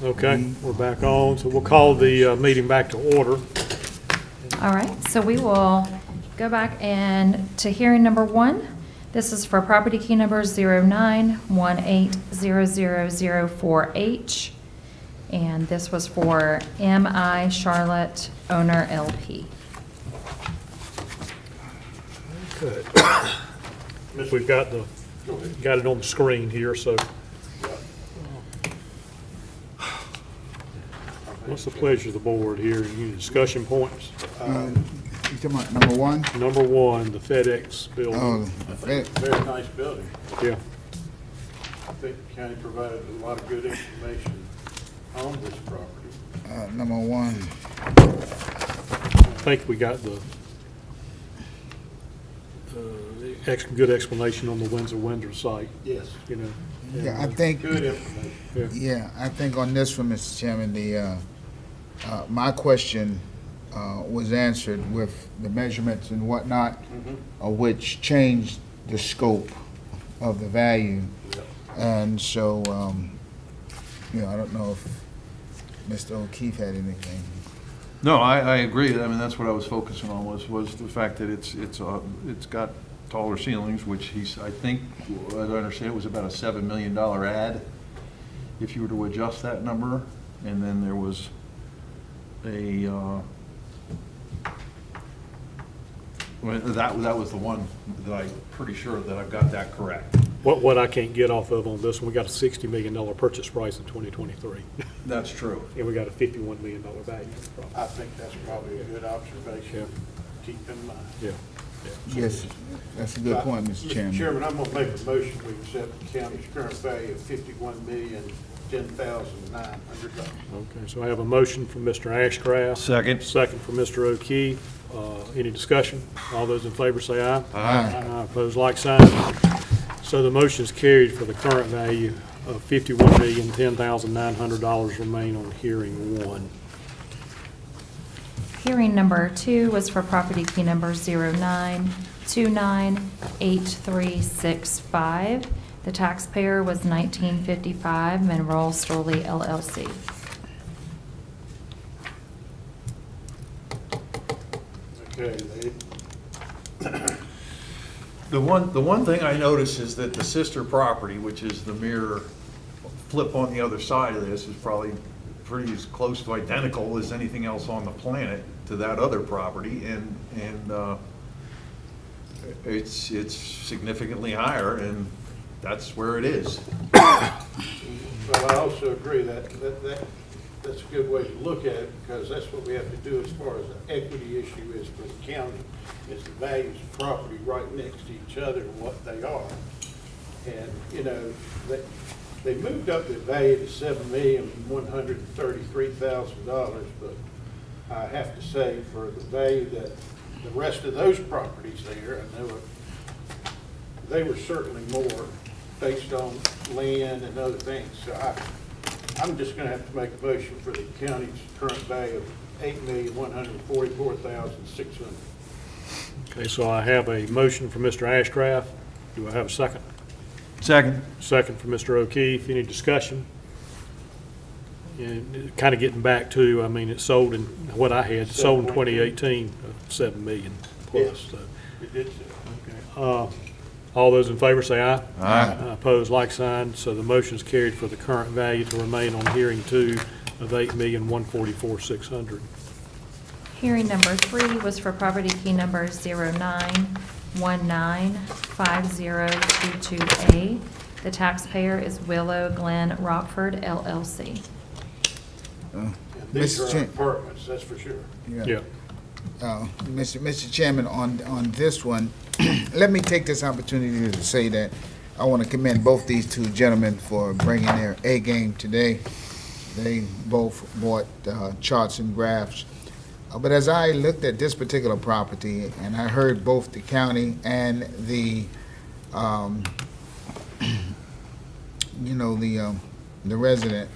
Okay, we're back on, so we'll call the meeting back to order. All right, so we will go back and to hearing number 1. This is for property key number 09180004H. And this was for MI Charlotte Owner LP. Good. We've got it on the screen here, so. What's the pleasure of the board here? Any discussion points? You talking about number 1? Number 1, the FedEx Oh, building. Very nice building. Yeah. I think the county provided a lot of good information on this property. number 1. I think we got the good explanation on the Windsor site, Yes. you know. Yeah, I think. Good information. Yeah. Yeah, I think on this one, Mr. Chairman, my question was answered with the measurements and whatnot, which changed the scope of the value. And so, I don't know if Mr. O'Keefe had anything. No, I agree. I mean, that's what I was focusing on was the fact that it's got taller ceilings, which I think, as I understand, it was about a $7 million ad, if you were to adjust that number. And then there was that was the one that I'm pretty sure that I've got that correct. What I can't get off of on this one, we got a $60 million purchase price in 2023, That's true. and we got a $51 million value of the property. I think that's probably a good observation. to Keep in mind. Yeah. Yes, that's a good point, Mr. Chairman. Mr. Chairman, I'm going to make a motion we accept the county's current value of $51,010,900. Okay, so I have a motion from Mr. Ashcraft. Second. Second from Mr. O'Keefe. Any discussion? All those in favor say aye. Aye. Opposed, like sign. So the motion is carried for the current value of $51,010,900 remain on hearing 1. Hearing number 2 was for property key number 09298365. The taxpayer was 1955 Monroe Storley LLC. Okay, The one thing I noticed is that the sister property, which is the mirror flip on the other side of this, is probably pretty as close to identical as anything else on the planet to that other property, and it's significantly higher, and that's where it is. Well, I also agree that's a good way to look at it, because that's what we have to do as far as the equity issue is for the county, is the values of property right next to each other and what they are. And, they moved up the value to $7,133,000, but I have to say, for the value that the rest of those properties there, I know they were certainly more based on land and other things. So I'm just going to have to make a motion for the county's current value of $8,144,600. Okay, so I have a motion from Mr. Ashcraft. Do I have a second? Second. Second from Mr. O'Keefe. Any discussion? And kind of getting back to, I mean, it sold in, what I had, it sold in 2018, $7 million plus. So, It did say. okay. All those in favor say aye. Aye. Opposed, like sign. So the motion is carried for the current value to remain on hearing 2 of $8,144,600. Hearing number 3 was for property key number 09195022A. The taxpayer is Willow Glen Rockford LLC. And these Mr. are Chair- apartments, that's for sure. Yeah. Mr. Chairman, on this one, let me take this opportunity to say that I want to commend both these two gentlemen for bringing their A game today. They both bought charts and graphs. But as I looked at this particular property, and I heard both the county and the resident,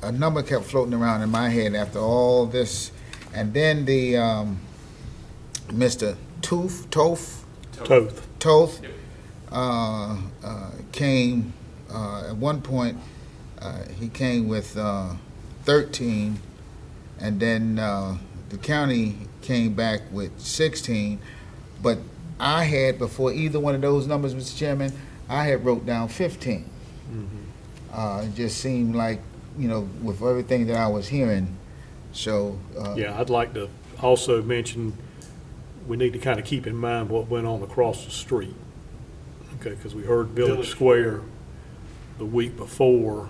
a number kept floating around in my head after all this, and then the Mr. Toth came at one point He came with 13, and then the county came back with 16. But I had, before either one of those numbers, Mr. Chairman, I had wrote down 15. It just seemed like, with everything that I was hearing, so. Yeah, I'd like to also mention, we need to kind of keep in mind what went on across the street. Okay, because we heard Village Square the week before,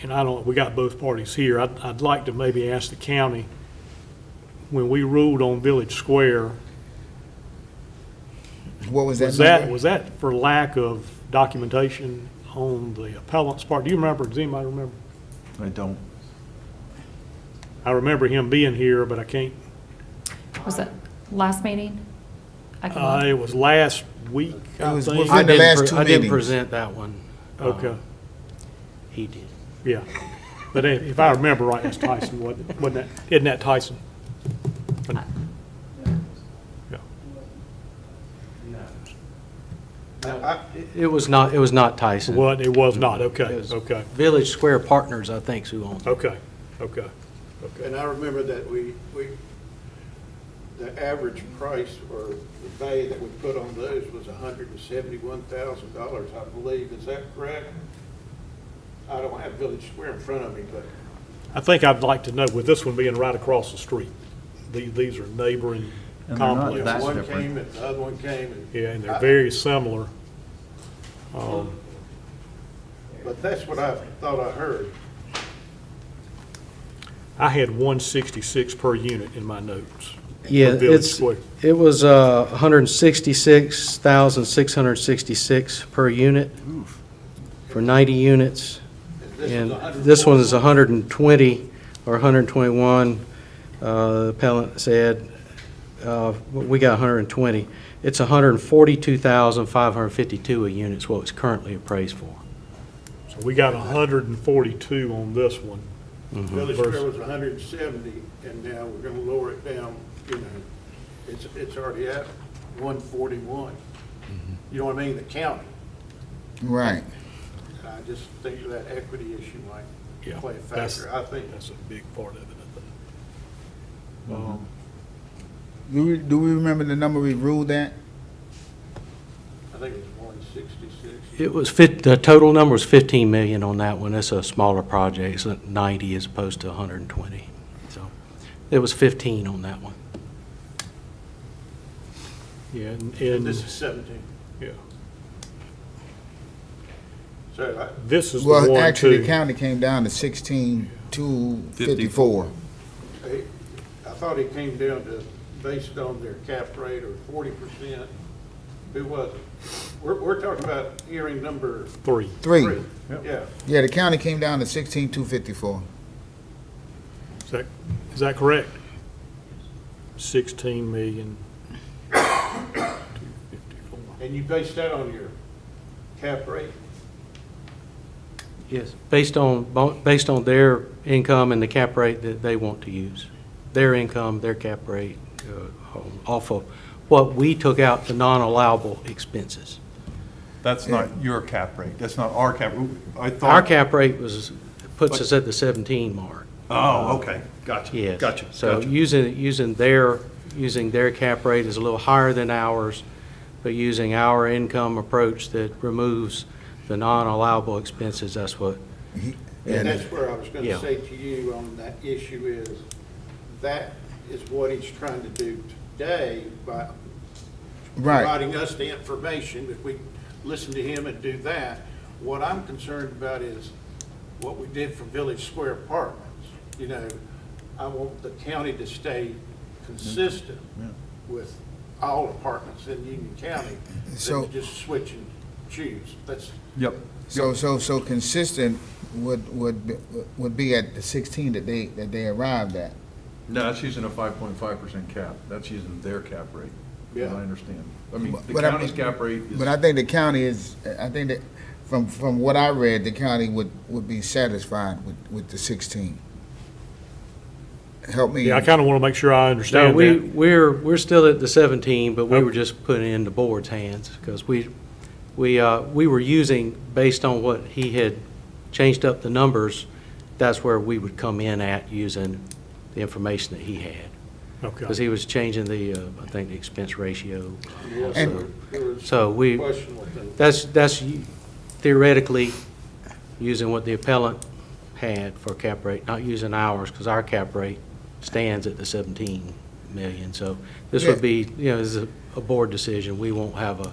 and we got both parties here. I'd like to maybe ask the county, when we ruled on Village Square, What was that number? was that for lack of documentation on the appellant's part? Do you remember? Does anybody remember? I don't. I remember him being here, but I can't. Was that last meeting? I can look. It was last week, I was think. within the last two I didn't meetings. present that one. Okay, He did. yeah. But if I remember right, that's Tyson, wasn't that? Isn't that Tyson? Yeah. It was not Tyson. What, it was not, okay, It was okay, Village Square Partners, I think, is who owns it. okay. And I remember that the average price or the value that we put on those was $171,000, I believe. Is that correct? I don't have Village Square in front of me, but I think I'd like to know, with this one being right across the street, these are neighboring And they're not complexes. that one different. came and the other one came. And Yeah, and they're very similar. But that's what I thought I heard. I had 166 per unit in my notes. Yeah, for Village Square. it was 166,666 per unit for 90 units. And this one is 120 or 121, the appellant said. We got 120. It's 142,552 a unit is what it's currently appraised for. So we got 142 on this one. Village Square was 170, and now we're gonna lower it down, it's already at 141. You know what I mean, the county. Right. I just think that equity issue might Yeah, play a that's- factor. I think That's a big part of it, I think. Do we remember the number we ruled at? it was 166. It was the total number was 15 million on that one. It's a smaller project. It's at 90 as opposed to 120. So it was 15 on that one. Yeah, And and, this is 17. yeah, So this is the Well, one, actually, the too. county came down to 16,254. I thought it came down to, based on their cap rate or 40%. Who was it? We're talking about hearing number 3. Three. three. Yeah. Yeah, the county came down to 16,254. Is that correct? 16 million. 254. And you based that on your cap rate? Yes, based on their income and the cap rate that they want to use. Their income, their cap rate, off of what we took out the non-allowable expenses. That's not your cap rate. That's not our cap. I thought. Our cap rate puts us at the 17 mark. Oh, okay. Gotcha. Yes. Gotcha. So Gotcha. using their cap rate is a little higher than ours, but using our income approach that removes the non-allowable expenses, that's what. And that's where I was Yeah. gonna say to you on that issue is, that is what he's trying to do today by Right. providing us the information. If we listen to him and do that, what I'm concerned about is what we did for Village Square Apartments. I want the county to stay consistent with all apartments in Union County, So- than to just switch and choose. That's, Yep. So consistent would be at the 16 that they arrived at. No, that's using a 5.5% cap. That's using their cap rate. Yeah. I understand. I mean, the But I- county's cap rate is. But I think the county I think that from what I read, the county would be satisfied with the 16. Help me. Yeah, I kind of want to make sure I No, understand that. we're still at the 17, but we Okay. were just putting it in the board's hands because we were using based on what he had changed up the numbers, that's where we would come in at using the information that he had. Okay. Because he was changing the, I think, the expense ratio. Yes, And- sir. There was So we, question with that. that's theoretically using what the appellant had for cap rate, not using ours, because our cap rate stands at the 17 million. So this would be, this is a board decision. We won't have a,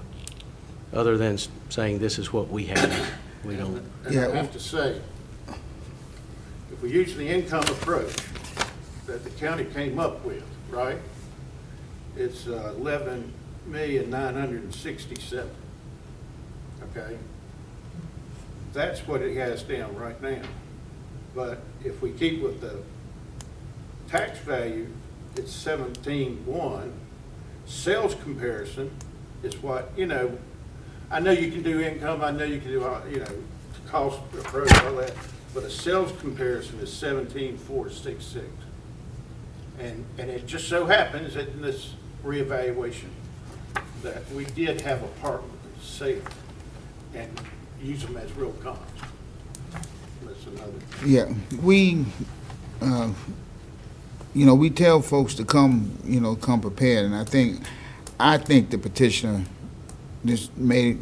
other than saying this is what we have. We don't. And Yeah. I have to say, if we use the income approach that the county came up with, right? It's 11,967,000. Okay? That's what it has down right now. But if we keep with the tax value, it's 17.1. Sales comparison is what, I know you can do income, I know you can do, cost approach, all that, but a sales comparison is 17,466. And it just so happens that in this reevaluation, that we did have apartments saved and use them as real comps. That's another. Yeah, we tell folks to come prepared, and I think the petitioner just made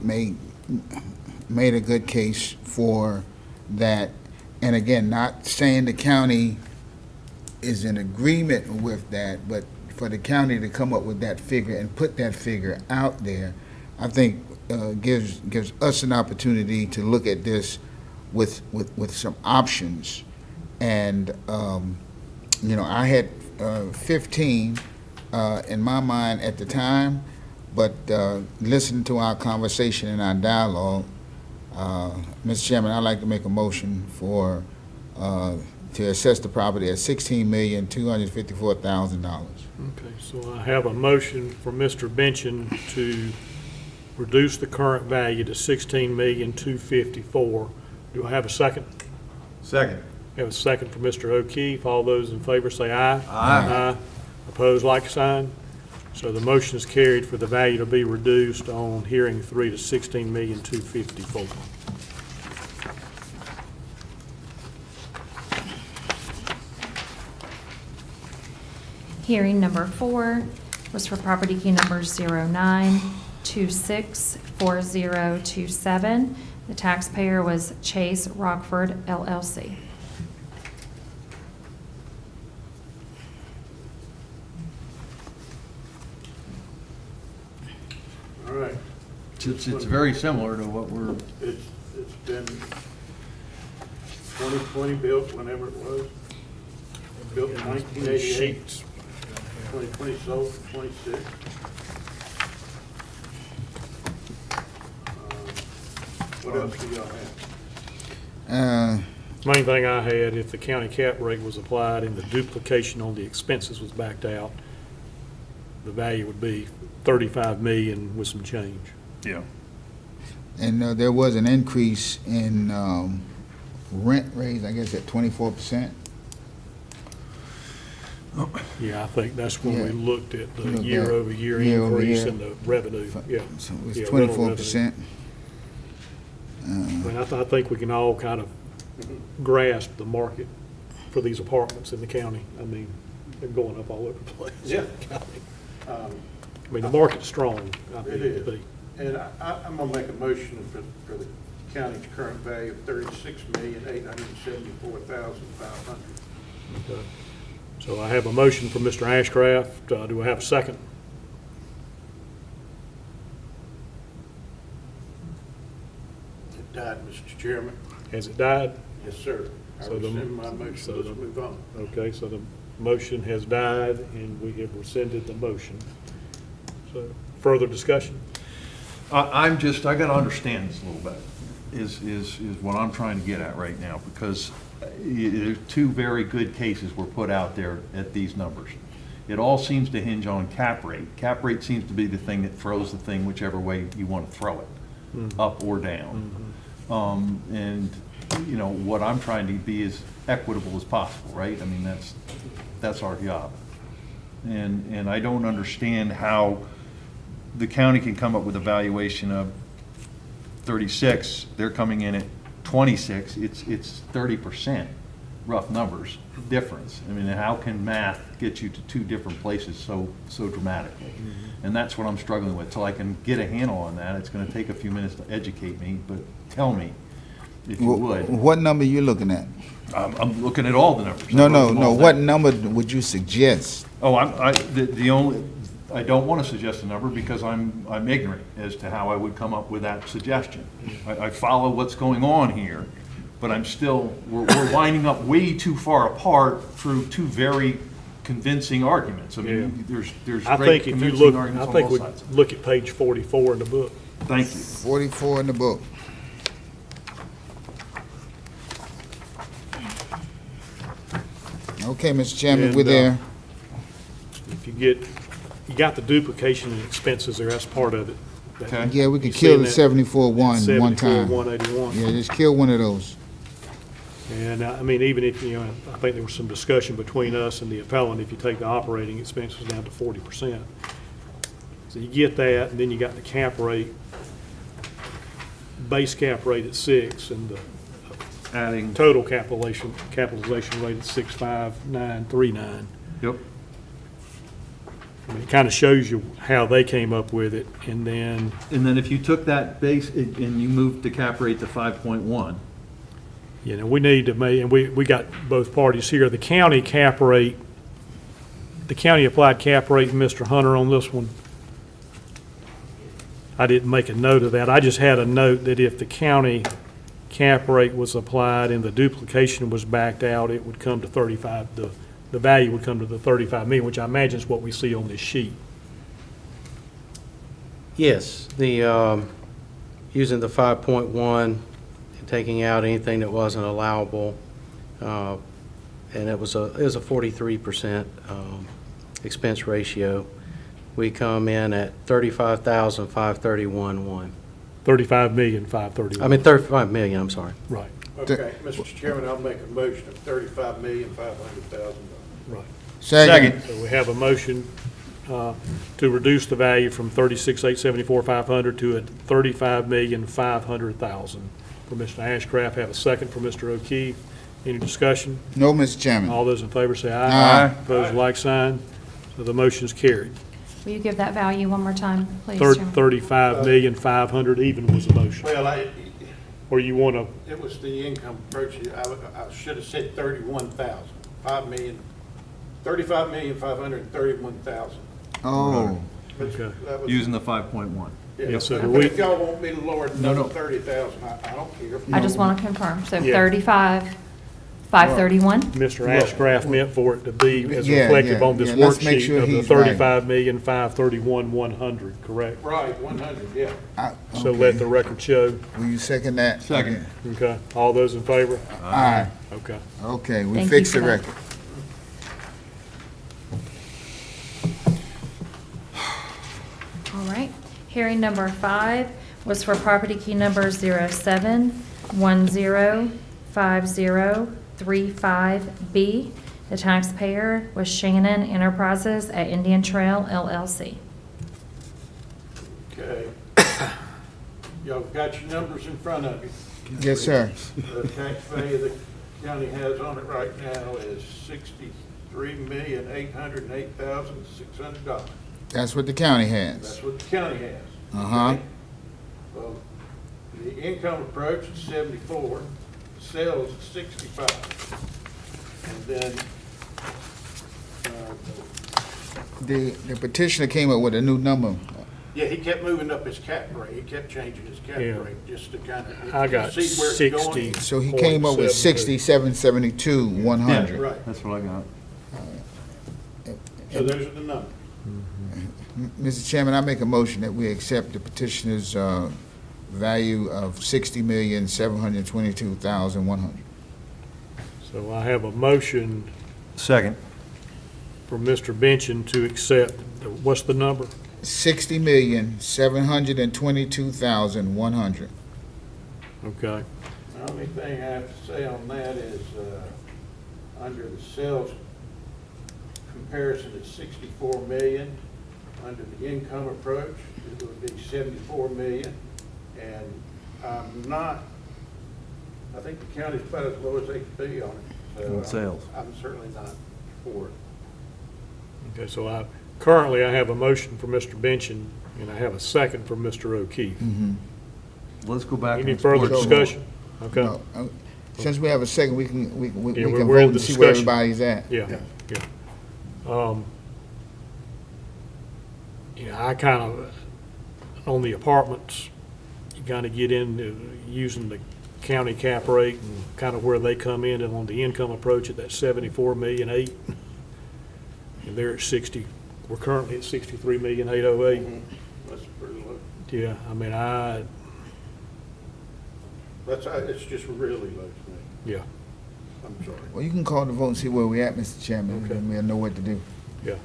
a good case for that. And again, not saying the county is in agreement with that, but for the county to come up with that figure and put that figure out there, I think gives us an opportunity to look at this with some options. And I had 15 in my mind at the time, but listening to our conversation and our dialogue, Mr. Chairman, I'd like to make a motion for to assess the property at $16,254,000. Okay, so I have a motion for Mr. Benson to reduce the current value to $16,254,000. Do I have a second? Second. Have a second for Mr. O'Keefe. All those in favor say aye. Aye. Opposed, like sign. So the motion is carried for the value to be reduced on hearing 3 to $16,254,000. Hearing number 4 was for property key number 09264027. The taxpayer was Chase Rockford LLC. All right. It's very similar to what we're, It's been 2020 built, whenever it was. Built in 1988. Sheets. 2020 sold for 26. What else do y'all have? Main thing I had, if the county cap rate was applied and the duplication on the expenses was backed out, the value would be 35 million with some change. yeah. And there was an increase in rent raise, I guess, at 24%. Yeah, I think that's when we Yeah. looked at the Look at year-over-year year-over-year. increase in the revenue, yeah. So Yeah, it's rental 24%. I mean, I think we can all kind of grasp the market for these apartments in the county. I mean, they're going up all over the place. Yeah. I mean, the market's strong, I It think it is. to be. And I'm gonna make a motion for the county's current value of $36,874,500. Okay. So I have a motion from Mr. Ashcraft. Do I have a second? It died, Mr. Chairman. Has it died? Yes, sir. I So the- rescind my motion. so Let's the- move on. Okay, so the motion has died, and we have rescinded the motion. So, further discussion? I gotta understand this a little bit, is what I'm trying to get at right now, because two very good cases were put out there at these numbers. It all seems to hinge on cap rate. Cap rate seems to be the thing that throws the thing whichever way you want to throw it, up or down. And, what I'm trying to be as equitable as possible, right? I mean, that's our job. And I don't understand how the county can come up with a valuation of 36, they're coming in at 26, it's 30%, rough numbers, difference. I mean, how can math get you to two different places so dramatically? And that's what I'm struggling with. Till I can get a handle on that, it's gonna take a few minutes to educate me, but tell me, if you would. What number you looking at? I'm looking at all the numbers. No, I wrote no, them no, all what down. number would you suggest? Oh, the only, I don't want to suggest a number because I'm ignorant as to how I would come up with that suggestion. I follow what's going on here, but I'm still, we're lining up way too far apart through two very convincing arguments. I mean, there's I great think if you convincing look, I arguments on think both we sides. look at page 44 in the book. Thank you. 44 in the book. Okay, Mr. Chairman, And, we're there. If you got the duplication and expenses there, that's part of it. Okay. Yeah, we You could kill seen the that? 74-1 one time. 74,181. Yeah, just kill one of those. And, I mean, even if, you know, I think there was some discussion between us and the appellant, if you take the operating expenses down to 40%. So you get that, and then you got the cap rate, base cap rate at 6, and the Adding, total capitalization rate at 65939. yep. I mean, it kind of shows you how they came up with it, and then, And then if you took that base and you moved the cap rate to 5.1, you know, we need to make, and we got both parties here, the county cap rate, the county applied cap rate, Mr. Hunter, on this one. I didn't make a note of that. I just had a note that if the county cap rate was applied and the duplication was backed out, it would come to 35, the value would come to the 35 million, which I imagine is what we see on this sheet. Yes, using the 5.1 and taking out anything that wasn't allowable, and it was a 43% expense ratio. We come in at 35,531.1. 35,531,000. I mean, 35 million, I'm sorry. Right, Okay, Mr. Chairman, I'll make a motion of $35,500,000. right. Second. So we have a motion to reduce the value from 36,874,500 to a 35,500,000 for Mr. Ashcraft. Have a second for Mr. O'Keefe. Any discussion? No, Mr. Chairman. All those in favor say aye. Aye. Opposed, like sign. So the motion's carried. Will you give that value one more time, please, Chairman? 35,500,000 even was the motion. Well, Or you want to, it was the income approach. I should have said 31,000. 35,531,000. Oh, Okay. using the 5.1. Yeah, so do But we- if y'all want me to lower it No, another no. 30,000, I don't care. I just want to confirm. So Yeah. 35,531? Mr. Ashcraft meant for it to be as Yeah, reflective yeah, on this yeah. Let's make worksheet sure of the he's right. 35,531,100, correct? Right, 100, yeah. So let the record show. Will you second that? Second. Okay, all those in favor? Aye. Okay. Okay, we Thank you fixed for the that. record. All right. Hearing number 5 was for property key number 07105035B. The taxpayer was Shannon Enterprises at Indian Trail LLC. Okay. Y'all got your numbers in front of you. Yes, sir. The tax value the county has on it right now is $63,808,600. That's what the county has. That's what the county has. Uh-huh. Okay? Well, the income approach is 74, sales is 65. And then, The petitioner came up with a new number. yeah, he kept moving up his cap rate. He kept changing his cap Yeah. rate just to kind of. I got see where it's going. 60. So he came up with 6772, 100. Right. That's what I got. So those are the numbers. Mr. Chairman, I make a motion that we accept the petitioner's value of $60,722,100. So I have a motion Second. for Mr. Benson to accept, what's the number? $60,722,100. Okay. The only thing I have to say on that is, under the sales comparison, it's 64 million. Under the income approach, it would be 74 million. And I'm not I think the county's about as low as they could be on it. So On sales. I'm certainly not for it. Okay, so currently I have a motion for Mr. Benchin, and I have a second from Mr. O'Keefe. Let's go back and Any further explore some more. discussion? Okay, No, since we have a second, we can Yeah, vote we're in and see where discussion. everybody's at. yeah. I kind of, on the apartments, you kind of get into using the county cap rate and kind of where they come in, and on the income approach at that 74,000,008. And they're at 60, we're currently at 63,808,000. That's pretty low. Yeah, I mean, It's just really low to me. yeah, I'm sorry. Well, you can call the vote and see where we're at, Mr. Chairman, Okay. and we'll know what to do. yeah.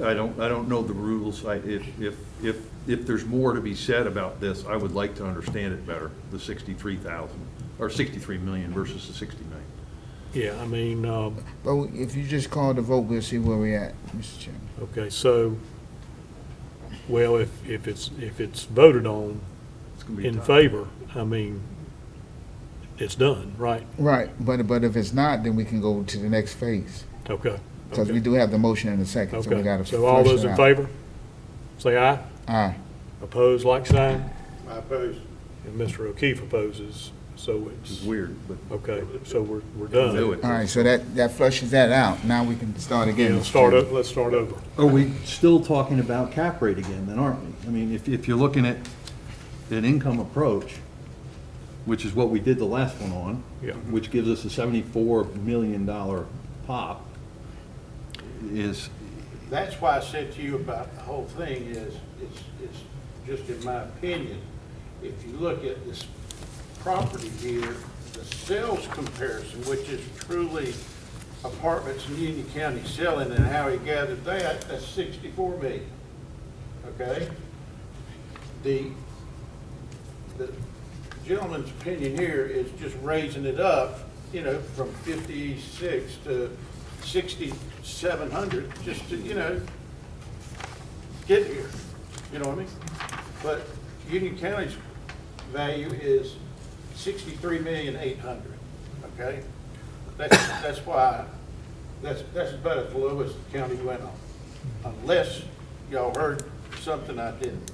I don't know the rules. If there's more to be said about this, I would like to understand it better, the 63,000, or 63 million versus the 60 million. Yeah, I mean, But if you just call the vote, we'll see where we're at, Mr. Chairman. okay, so, well, if it's voted on It's gonna be in tough. favor, I mean, it's done, right? Right, but if it's not, then we can go to the next phase, Okay. because okay, we do have the motion in a second, so we Okay, gotta so all flush those it in out. favor, say aye. Aye. Opposed, like sign, I oppose. and Mr. O'Keefe opposes, so Which is it's, weird, but okay, so we're do done. it. All right, so that flushes that out. Now we can start again. Yeah, Mr. Chairman. let's start over. Are we still talking about cap rate again, then, aren't we? I mean, if you're looking at an income approach, which is what we did the last one on, Yeah. which gives us a $74 million pop, is, That's why I said to you about the whole thing is, it's just in my opinion, if you look at this property here, the sales comparison, which is truly apartments in Union County selling and how he gathered that, that's 64 million. Okay? The gentleman's opinion here is just raising it up, you know, from 56 to 6,700, just to, you know, get here, you know what I mean? But Union County's value is 63,800,000, okay? That's why, that's about as low as the county went on, unless y'all heard something I didn't,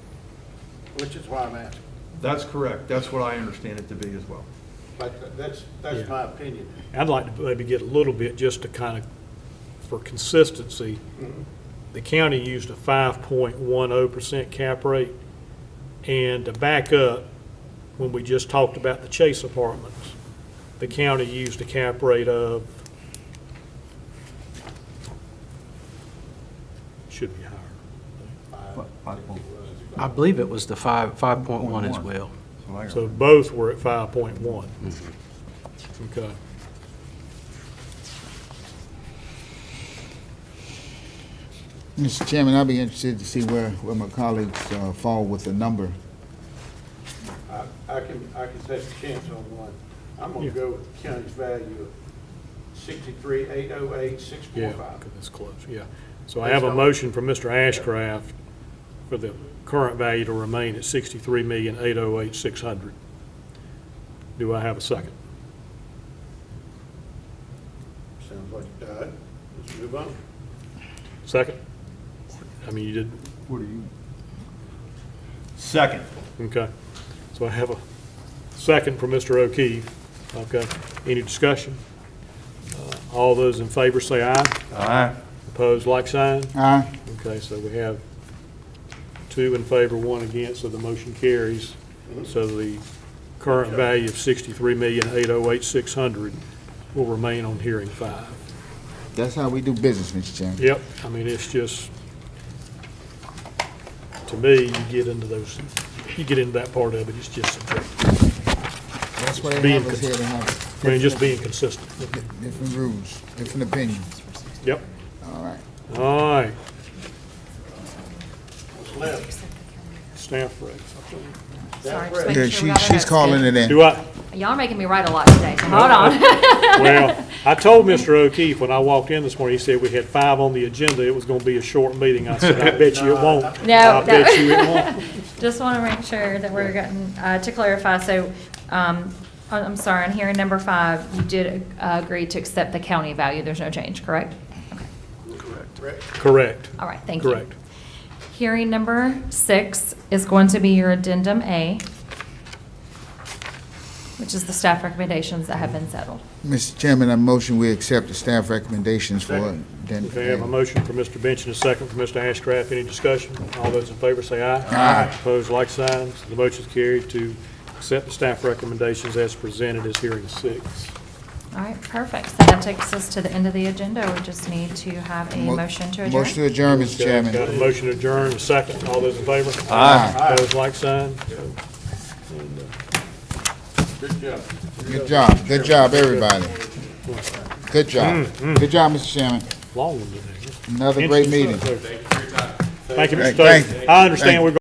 which is why I'm asking. that's correct. That's what I understand it to be as well. But that's Yeah. my opinion. I'd like to maybe get a little bit, just to kind of, for consistency, the county used a 5.10% cap rate, and to back up, when we just talked about the Chase Apartments, the county used a cap rate of, should be higher. I believe it was the 5.1 as well. So both were at 5.1. Okay. Mr. Chairman, I'll be interested to see where my colleagues fall with the number. I can take a chance on one. I'm gonna Yeah. go with the county's value of 63,808,645. Yeah, 'cause it's close, yeah. So I have a motion from Mr. Ashcraft for the current value to remain at 63,808,600. Do I have a second? Sounds like it died. Let's move on. Second? I mean, you did, What are you? Second. okay. So I have a second from Mr. O'Keefe. Okay. Any discussion? All those in favor say aye. Aye. Opposed, like sign? Aye. Okay, so we have 2 in favor, 1 against, so the motion carries. So the current value of 63,808,600 will remain on hearing 5. That's how we do business, Mr. Chairman. Yep, I mean, it's just, to me, you get into that part of it, it's just subjective. That's why they Being have us here to have I mean, just being consistent. different rules, different opinions. Yep, All right. all right, What's left? staff regs. Sorry, just Yeah, making Yeah, sure we got she's that calling scheduled. it in. Do I, Y'all are making me write a lot today, so hold on. well, I told Mr. O'Keefe when I walked in this morning, he said we had 5 on the agenda, it was gonna be a short meeting. I said, I bet you it won't. No, I bet you it won't. Just want to make sure that we're getting, to clarify, so I'm sorry, on hearing number 5, you did agree to accept the county value. There's no change, correct? Okay. Correct. All right, thank you. Correct. Hearing number 6 is going to be your addendum A, which is the staff recommendations that have been settled. Mr. Chairman, I motion we accept the staff recommendations for. Okay, I have a motion for Mr. Bench and a second for Mr. Ashcraft. Any discussion? All those in favor say aye. Aye. Opposed, like sign. The motion is carried to accept the staff recommendations as presented as hearing 6. All right, perfect. So that takes us to the end of the agenda. We just need to have a motion to adjourn. Motion to adjourn, Mr. Chairman. Got a motion to adjourn, a second. All those in favor? Aye. Opposed, like sign. Good job. Good job. Good job, everybody. Good job. Good job, Mr. Chairman. Long one today. Another great meeting. Thank you, Mr. Thank- Stokes. I understand thank- we're